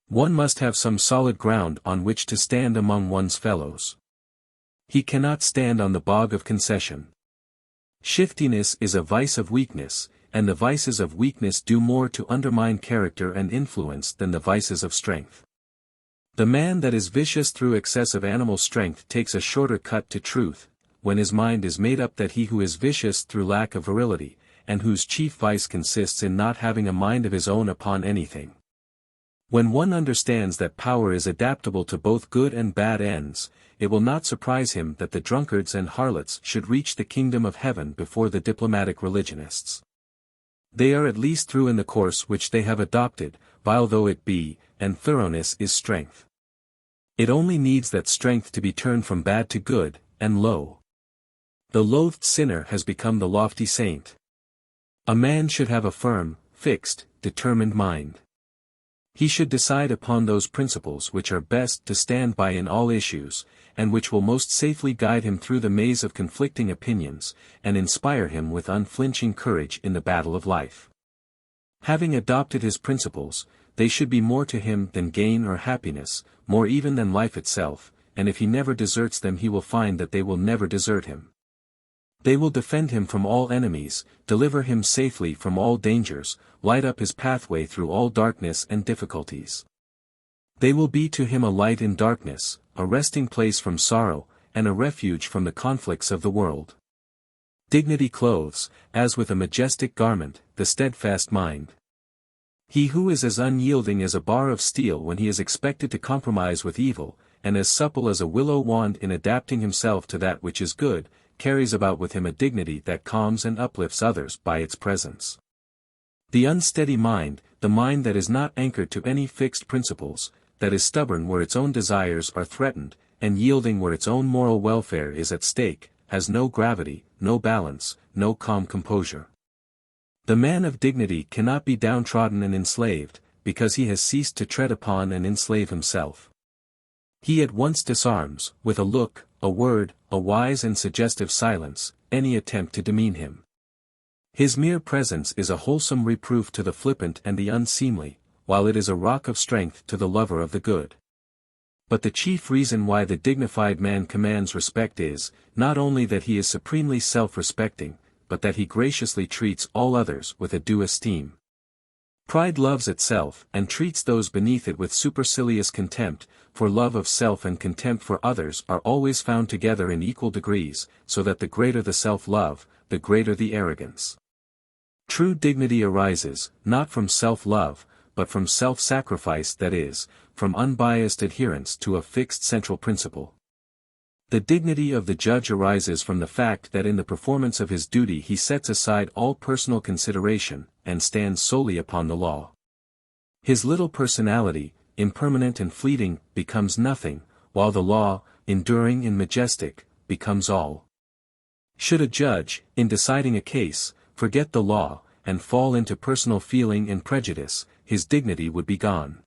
One must have some solid ground on which to stand among one's fellows. He cannot stand on the bog of concession. Shiftiness is a vice of weakness, and the vices of weakness do more to undermine character and influence than the vices of strength. The man that is vicious through excess of animal strength takes a shorter cut to truth, when his mind is made up that he who is vicious through lack of virility, and whose chief vice consists in not having a mind of his own upon anything. When one understands that power is adaptable to both good and bad ends, it will not surprise him that the drunkards and harlots should reach the kingdom of heaven before the diplomatic religionists. They are at least through in the course which they have adopted, vile though it be, and thoroughness is strength. It only needs that strength to be turned from bad to good, and lo! The loathed sinner has become the lofty saint. A man should have a firm, fixed, determined mind. He should decide upon those principles which are best to stand by in all issues, and which will most safely guide him through the maze of conflicting opinions, and inspire him with unflinching courage in the battle of life. Having adopted his principles, they should be more to him than gain or happiness, more even than life itself, and if he never deserts them he will find that they will never desert him. They will defend him from all enemies, deliver him safely from all dangers, light up his pathway through all darkness and difficulties. They will be to him a light in darkness, a resting place from sorrow, and a refuge from the conflicts of the world. Dignity clothes, as with a majestic garment, the steadfast mind. He who is as unyielding as a bar of steel when he is expected to compromise with evil, and as supple as a willow wand in adapting himself to that which is good, carries about with him a dignity that calms and uplifts others by its presence. The unsteady mind, the mind that is not anchored to any fixed principles, that is stubborn where its own desires are threatened, and yielding where its own moral welfare is at stake, has no gravity, no balance, no calm composure. The man of dignity cannot be downtrodden and enslaved, because he has ceased to tread upon and enslave himself. He at once disarms, with a look, a word, a wise and suggestive silence, any attempt to demean him. His mere presence is a wholesome reproof to the flippant and the unseemly, while it is a rock of strength to the lover of the good. But the chief reason why the dignified man commands respect is, not only that he is supremely self-respecting, but that he graciously treats all others with a due esteem. Pride loves itself and treats those beneath it with supercilious contempt, for love of self and contempt for others are always found together in equal degrees, so that the greater the self-love, the greater the arrogance. True dignity arises, not from self-love, but from self-sacrifice, that is, from unbiased adherence to a fixed central principle. The dignity of the judge arises from the fact that in the performance of his duty he sets aside all personal consideration, and stands solely upon the law. His little personality, impermanent and fleeting, becomes nothing, while the law, enduring and majestic, becomes all. Should a judge, in deciding a case, forget the law, and fall into personal feeling and prejudice, his dignity would be gone.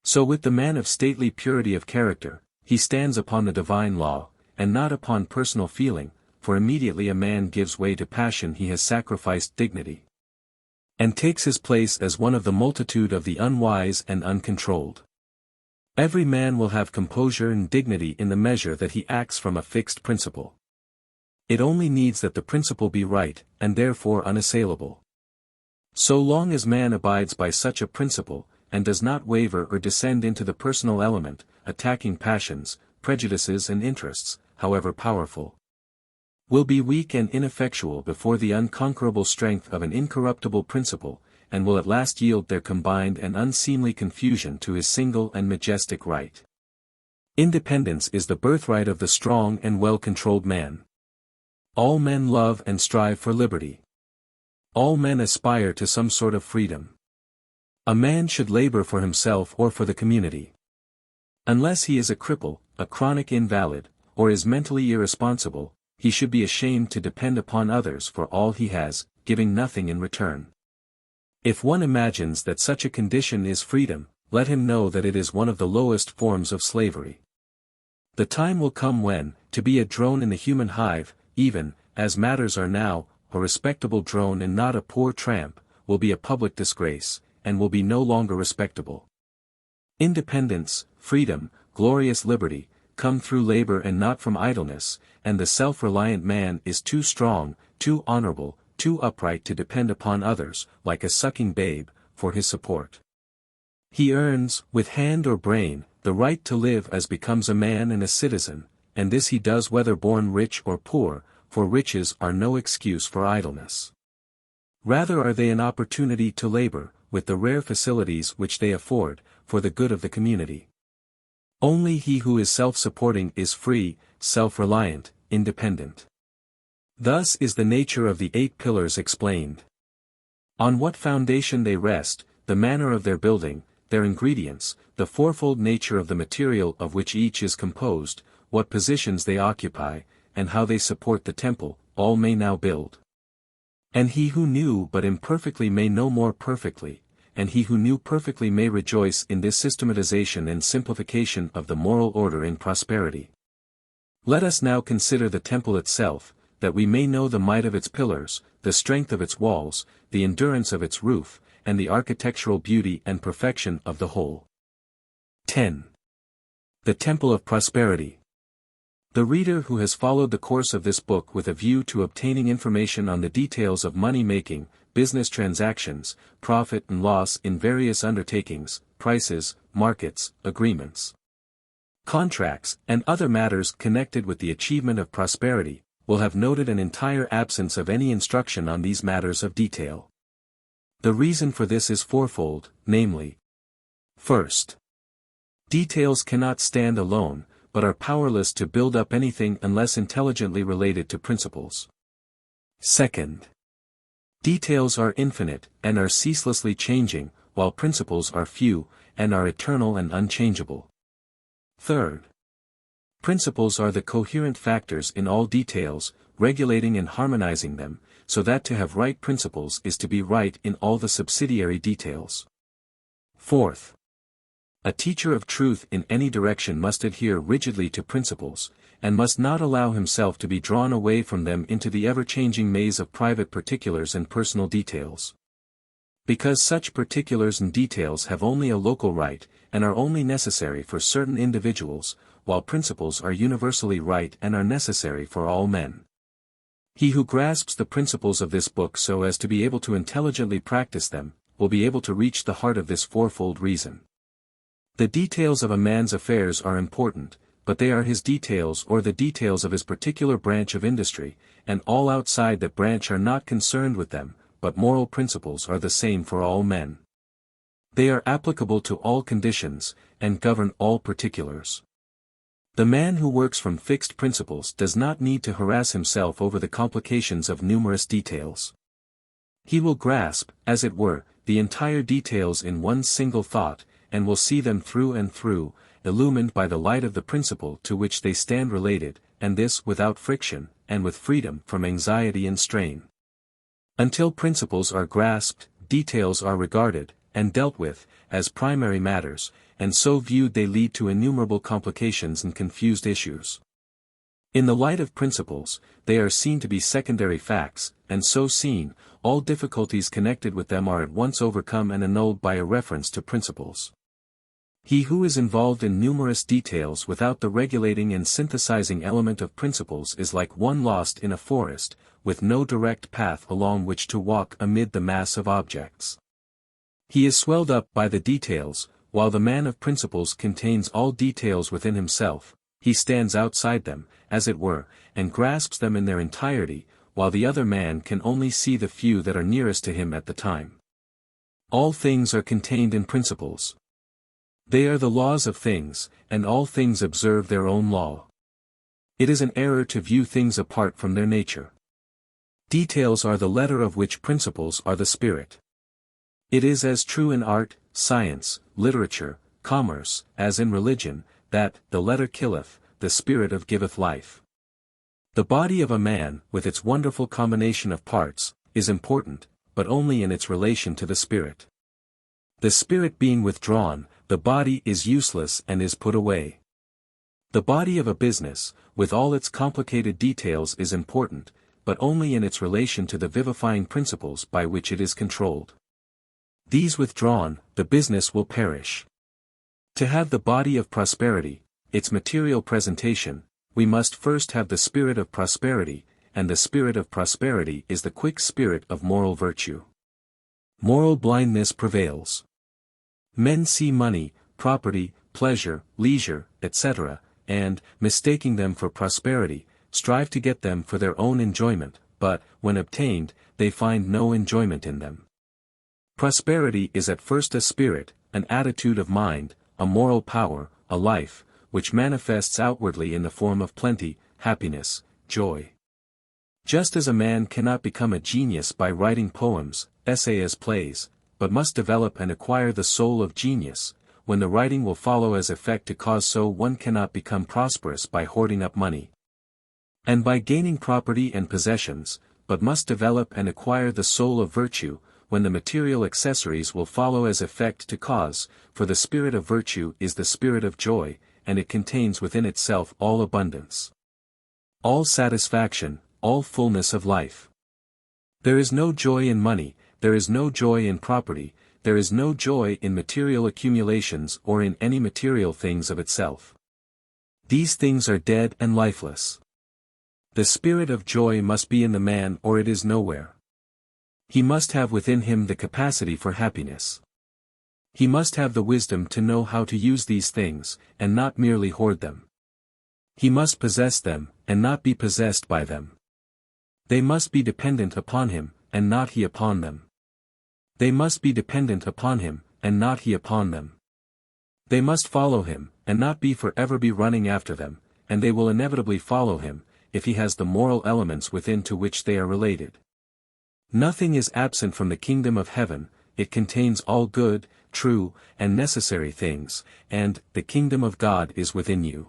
So with the man of stately purity of character, he stands upon the divine law, and not upon personal feeling, for immediately a man gives way to passion he has sacrificed dignity, and takes his place as one of the multitude of the unwise and uncontrolled. Every man will have composure and dignity in the measure that he acts from a fixed principle. It only needs that the principle be right, and therefore unassailable. So long as man abides by such a principle, and does not waver or descend into the personal element, attacking passions, prejudices and interests, however powerful, will be weak and ineffectual before the unconquerable strength of an incorruptible principle, and will at last yield their combined and unseemly confusion to his single and majestic right. Independence is the birthright of the strong and well-controlled man. All men love and strive for liberty. All men aspire to some sort of freedom. A man should labor for himself or for the community. Unless he is a cripple, a chronic invalid, or is mentally irresponsible, he should be ashamed to depend upon others for all he has, giving nothing in return. If one imagines that such a condition is freedom, let him know that it is one of the lowest forms of slavery. The time will come when, to be a drone in the human hive, even, as matters are now, a respectable drone and not a poor tramp, will be a public disgrace, and will be no longer respectable. Independence, freedom, glorious liberty, come through labor and not from idleness, and the self-reliant man is too strong, too honorable, too upright to depend upon others, like a sucking babe, for his support. He earns, with hand or brain, the right to live as becomes a man and a citizen, and this he does whether born rich or poor, for riches are no excuse for idleness. Rather are they an opportunity to labor, with the rare facilities which they afford, for the good of the community. Only he who is self-supporting is free, self-reliant, independent. Thus is the nature of the 8 pillars explained. On what foundation they rest, the manner of their building, their ingredients, the fourfold nature of the material of which each is composed, what positions they occupy, and how they support the temple, all may now build. And he who knew but imperfectly may know more perfectly, and he who knew perfectly may rejoice in this systematization and simplification of the moral order in prosperity. Let us now consider the temple itself, that we may know the might of its pillars, the strength of its walls, the endurance of its roof, and the architectural beauty and perfection of the whole. 10. The Temple of Prosperity. The reader who has followed the course of this book with a view to obtaining information on the details of money-making, business transactions, profit and loss in various undertakings, prices, markets, agreements, contracts, and other matters connected with the achievement of prosperity, will have noted an entire absence of any instruction on these matters of detail. The reason for this is fourfold, namely: first, details cannot stand alone, but are powerless to build up anything unless intelligently related to principles. Second, Details are infinite, and are ceaselessly changing, while principles are few, and are eternal and unchangeable. Third, principles are the coherent factors in all details, regulating and harmonizing them, so that to have right principles is to be right in all the subsidiary details. Fourth, a teacher of truth in any direction must adhere rigidly to principles, and must not allow himself to be drawn away from them into the ever-changing maze of private particulars and personal details. Because such particulars and details have only a local right, and are only necessary for certain individuals, while principles are universally right and are necessary for all men. He who grasps the principles of this book so as to be able to intelligently practice them, will be able to reach the heart of this fourfold reason. The details of a man's affairs are important, but they are his details or the details of his particular branch of industry, and all outside that branch are not concerned with them, but moral principles are the same for all men. They are applicable to all conditions, and govern all particulars. The man who works from fixed principles does not need to harass himself over the complications of numerous details. He will grasp, as it were, the entire details in one single thought, and will see them through and through, illumined by the light of the principle to which they stand related, and this without friction, and with freedom from anxiety and strain. Until principles are grasped, details are regarded, and dealt with, as primary matters, and so viewed they lead to innumerable complications and confused issues. In the light of principles, they are seen to be secondary facts, and so seen, all difficulties connected with them are at once overcome and annulled by a reference to principles. He who is involved in numerous details without the regulating and synthesizing element of principles is like one lost in a forest, with no direct path along which to walk amid the mass of objects. He is swelled up by the details, while the man of principles contains all details within himself. He stands outside them, as it were, and grasps them in their entirety, while the other man can only see the few that are nearest to him at the time. All things are contained in principles. They are the laws of things, and all things observe their own law. It is an error to view things apart from their nature. Details are the letter of which principles are the spirit. It is as true in art, science, literature, commerce, as in religion, that the letter killeth, the spirit of giveth life. The body of a man, with its wonderful combination of parts, is important, but only in its relation to the spirit. The spirit being withdrawn, the body is useless and is put away. The body of a business, with all its complicated details is important, but only in its relation to the vivifying principles by which it is controlled. These withdrawn, the business will perish. To have the body of prosperity, its material presentation, we must first have the spirit of prosperity, and the spirit of prosperity is the quick spirit of moral virtue. Moral blindness prevails. Men see money, property, pleasure, leisure, etc., and, mistaking them for prosperity, strive to get them for their own enjoyment, but, when obtained, they find no enjoyment in them. Prosperity is at first a spirit, an attitude of mind, a moral power, a life, which manifests outwardly in the form of plenty, happiness, joy. Just as a man cannot become a genius by writing poems, essays, plays, but must develop and acquire the soul of genius, when the writing will follow as effect to cause, so one cannot become prosperous by hoarding up money and by gaining property and possessions, but must develop and acquire the soul of virtue, when the material accessories will follow as effect to cause, for the spirit of virtue is the spirit of joy, and it contains within itself all abundance, all satisfaction, all fullness of life. There is no joy in money, there is no joy in property, there is no joy in material accumulations or in any material things of itself. These things are dead and lifeless. The spirit of joy must be in the man or it is nowhere. He must have within him the capacity for happiness. He must have the wisdom to know how to use these things, and not merely hoard them. He must possess them, and not be possessed by them. They must be dependent upon him, and not he upon them. They must be dependent upon him, and not he upon them. They must follow him, and not be forever be running after them, and they will inevitably follow him, if he has the moral elements within to which they are related. Nothing is absent from the kingdom of heaven, it contains all good, true, and necessary things, and the kingdom of God is within you.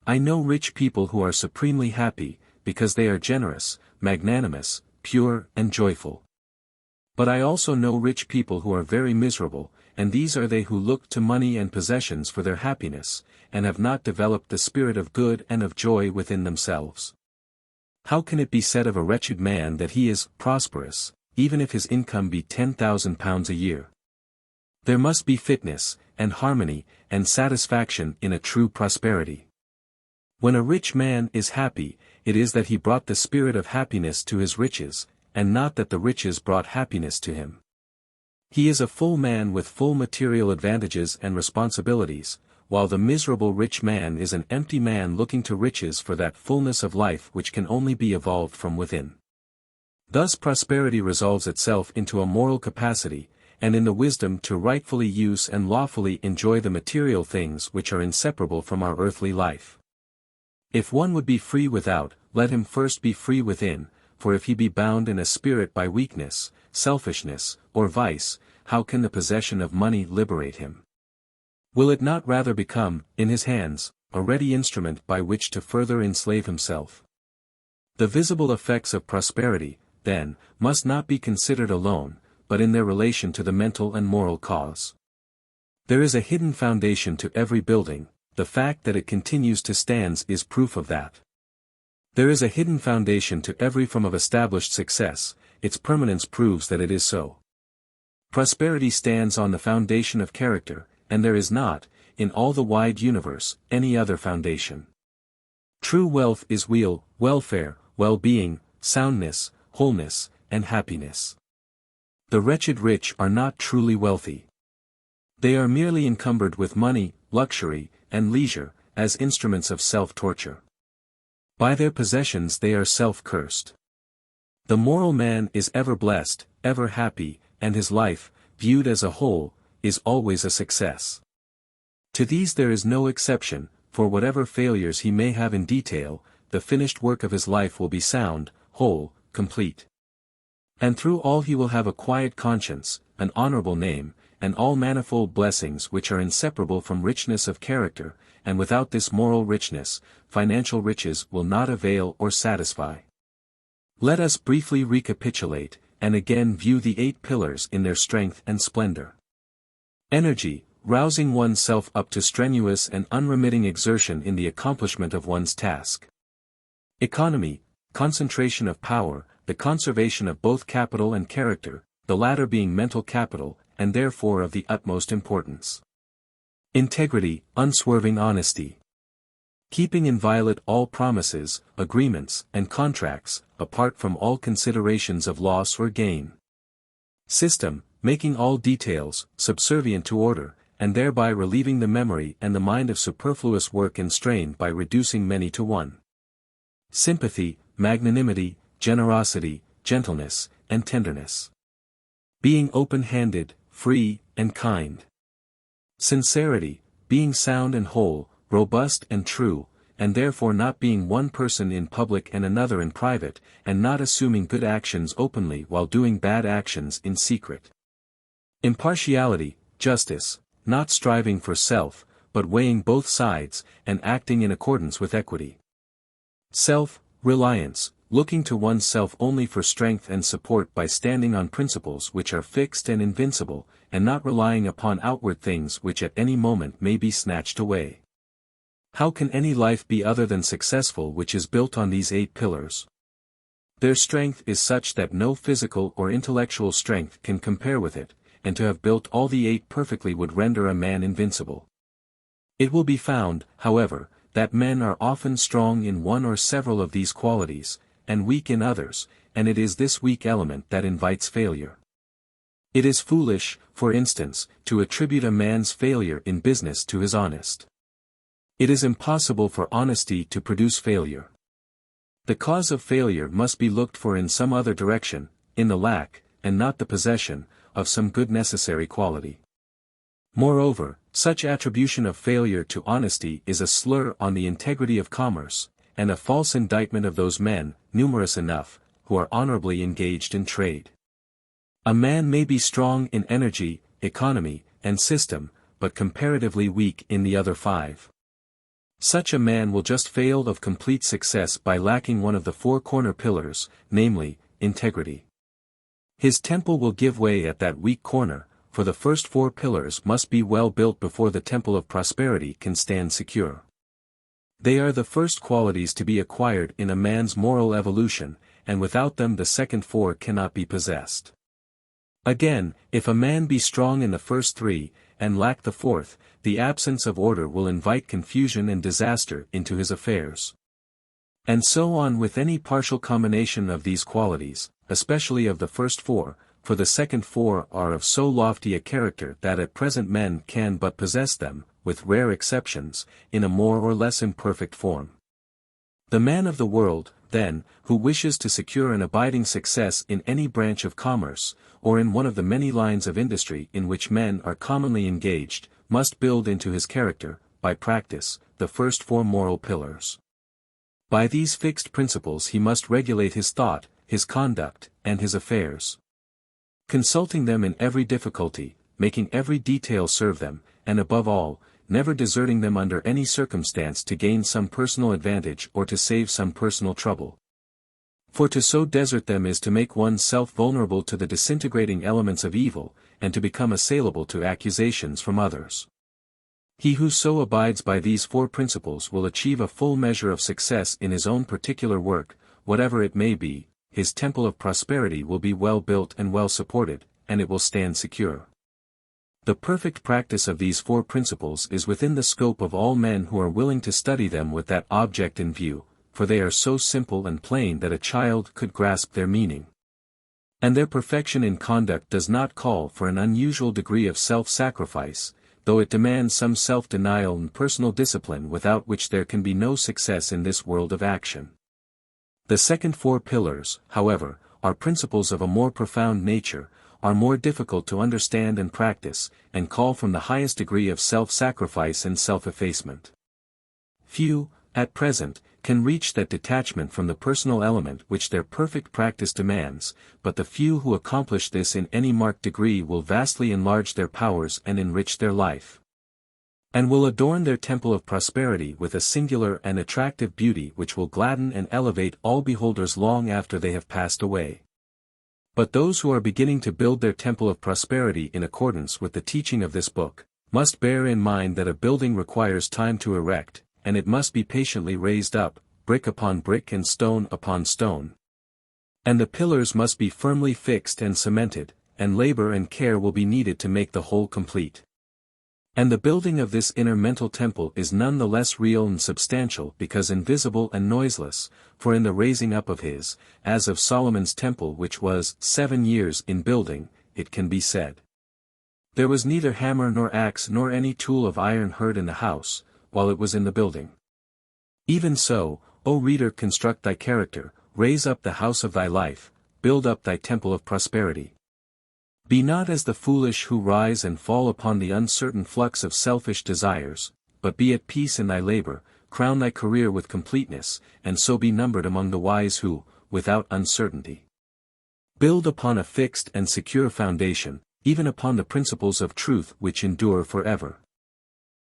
I know rich people who are supremely happy, because they are generous, magnanimous, pure, and joyful. But I also know rich people who are very miserable, and these are they who look to money and possessions for their happiness, and have not developed the spirit of good and of joy within themselves. How can it be said of a wretched man that he is prosperous, even if his income be £10,000 a year? There must be fitness, and harmony, and satisfaction in a true prosperity. When a rich man is happy, it is that he brought the spirit of happiness to his riches, and not that the riches brought happiness to him. He is a full man with full material advantages and responsibilities, while the miserable rich man is an empty man looking to riches for that fullness of life which can only be evolved from within. Thus prosperity resolves itself into a moral capacity, and in the wisdom to rightfully use and lawfully enjoy the material things which are inseparable from our earthly life. If one would be free without, let him first be free within, for if he be bound in a spirit by weakness, selfishness, or vice, how can the possession of money liberate him? Will it not rather become, in his hands, a ready instrument by which to further enslave himself? The visible effects of prosperity, then, must not be considered alone, but in their relation to the mental and moral cause. There is a hidden foundation to every building, the fact that it continues to stand is proof of that. There is a hidden foundation to every form of established success, its permanence proves that it is so. Prosperity stands on the foundation of character, and there is not, in all the wide universe, any other foundation. True wealth is weal, welfare, well-being, soundness, wholeness, and happiness. The wretched rich are not truly wealthy. They are merely encumbered with money, luxury, and leisure, as instruments of self-torture. By their possessions they are self-cursed. The moral man is ever blessed, ever happy, and his life, viewed as a whole, is always a success. To these there is no exception, for whatever failures he may have in detail, the finished work of his life will be sound, whole, complete. And through all he will have a quiet conscience, an honorable name, and all manifold blessings which are inseparable from richness of character, and without this moral richness, financial riches will not avail or satisfy. Let us briefly recapitulate, and again view the 8 pillars in their strength and splendor. Energy, rousing one's self up to strenuous and unremitting exertion in the accomplishment of one's task. Economy, concentration of power, the conservation of both capital and character, the latter being mental capital, and therefore of the utmost importance. Integrity, unswerving honesty. Keeping inviolate all promises, agreements, and contracts, apart from all considerations of loss or gain. System, making all details, subservient to order, and thereby relieving the memory and the mind of superfluous work and strain by reducing many to one. Sympathy, magnanimity, generosity, gentleness, and tenderness. Being open-handed, free, and kind. Sincerity, being sound and whole, robust and true, and therefore not being one person in public and another in private, and not assuming good actions openly while doing bad actions in secret. Impartiality, justice, not striving for self, but weighing both sides, and acting in accordance with equity. Self-Reliance, looking to oneself only for strength and support by standing on principles which are fixed and invincible, and not relying upon outward things which at any moment may be snatched away. How can any life be other than successful which is built on these 8 pillars? Their strength is such that no physical or intellectual strength can compare with it, and to have built all the 8 perfectly would render a man invincible. It will be found, however, that men are often strong in one or several of these qualities, and weak in others, and it is this weak element that invites failure. It is foolish, for instance, to attribute a man's failure in business to his honesty. It is impossible for honesty to produce failure. The cause of failure must be looked for in some other direction, in the lack, and not the possession, of some good necessary quality. Moreover, such attribution of failure to honesty is a slur on the integrity of commerce, and a false indictment of those men, numerous enough, who are honorably engaged in trade. A man may be strong in energy, economy, and system, but comparatively weak in the other 5. Such a man will just fail of complete success by lacking one of the 4 corner pillars, namely, integrity. His temple will give way at that weak corner, for the first 4 pillars must be well built before the temple of prosperity can stand secure. They are the first qualities to be acquired in a man's moral evolution, and without them the second 4 cannot be possessed. Again, if a man be strong in the first 3, and lack the 4th, the absence of order will invite confusion and disaster into his affairs. And so on with any partial combination of these qualities, especially of the first 4, for the second 4 are of so lofty a character that at present men can but possess them, with rare exceptions, in a more or less imperfect form. The man of the world, then, who wishes to secure an abiding success in any branch of commerce, or in one of the many lines of industry in which men are commonly engaged, must build into his character, by practice, the first 4 moral pillars. By these fixed principles he must regulate his thought, his conduct, and his affairs. Consulting them in every difficulty, making every detail serve them, and above all, never deserting them under any circumstance to gain some personal advantage or to save some personal trouble. For to so desert them is to make one's self vulnerable to the disintegrating elements of evil, and to become assailable to accusations from others. He who so abides by these 4 principles will achieve a full measure of success in his own particular work, whatever it may be. His temple of prosperity will be well built and well supported, and it will stand secure. The perfect practice of these 4 principles is within the scope of all men who are willing to study them with that object in view, for they are so simple and plain that a child could grasp their meaning. And their perfection in conduct does not call for an unusual degree of self-sacrifice, though it demands some self-denial and personal discipline without which there can be no success in this world of action. The second 4 pillars, however, are principles of a more profound nature, are more difficult to understand and practice, and call from the highest degree of self-sacrifice and self-effacement. Few, at present, can reach that detachment from the personal element which their perfect practice demands, but the few who accomplish this in any marked degree will vastly enlarge their powers and enrich their life, and will adorn their temple of prosperity with a singular and attractive beauty which will gladden and elevate all beholders long after they have passed away. But those who are beginning to build their temple of prosperity in accordance with the teaching of this book, must bear in mind that a building requires time to erect, and it must be patiently raised up, brick upon brick and stone upon stone. And the pillars must be firmly fixed and cemented, and labor and care will be needed to make the whole complete. And the building of this inner mental temple is none the less real and substantial because invisible and noiseless, for in the raising up of his, as of Solomon's temple which was 7 years in building, it can be said, there was neither hammer nor axe nor any tool of iron heard in the house, while it was in the building. Even so, O reader, construct thy character, raise up the house of thy life, build up thy temple of prosperity. Be not as the foolish who rise and fall upon the uncertain flux of selfish desires, but be at peace in thy labor, crown thy career with completeness, and so be numbered among the wise who, without uncertainty, build upon a fixed and secure foundation, even upon the principles of truth which endure forever.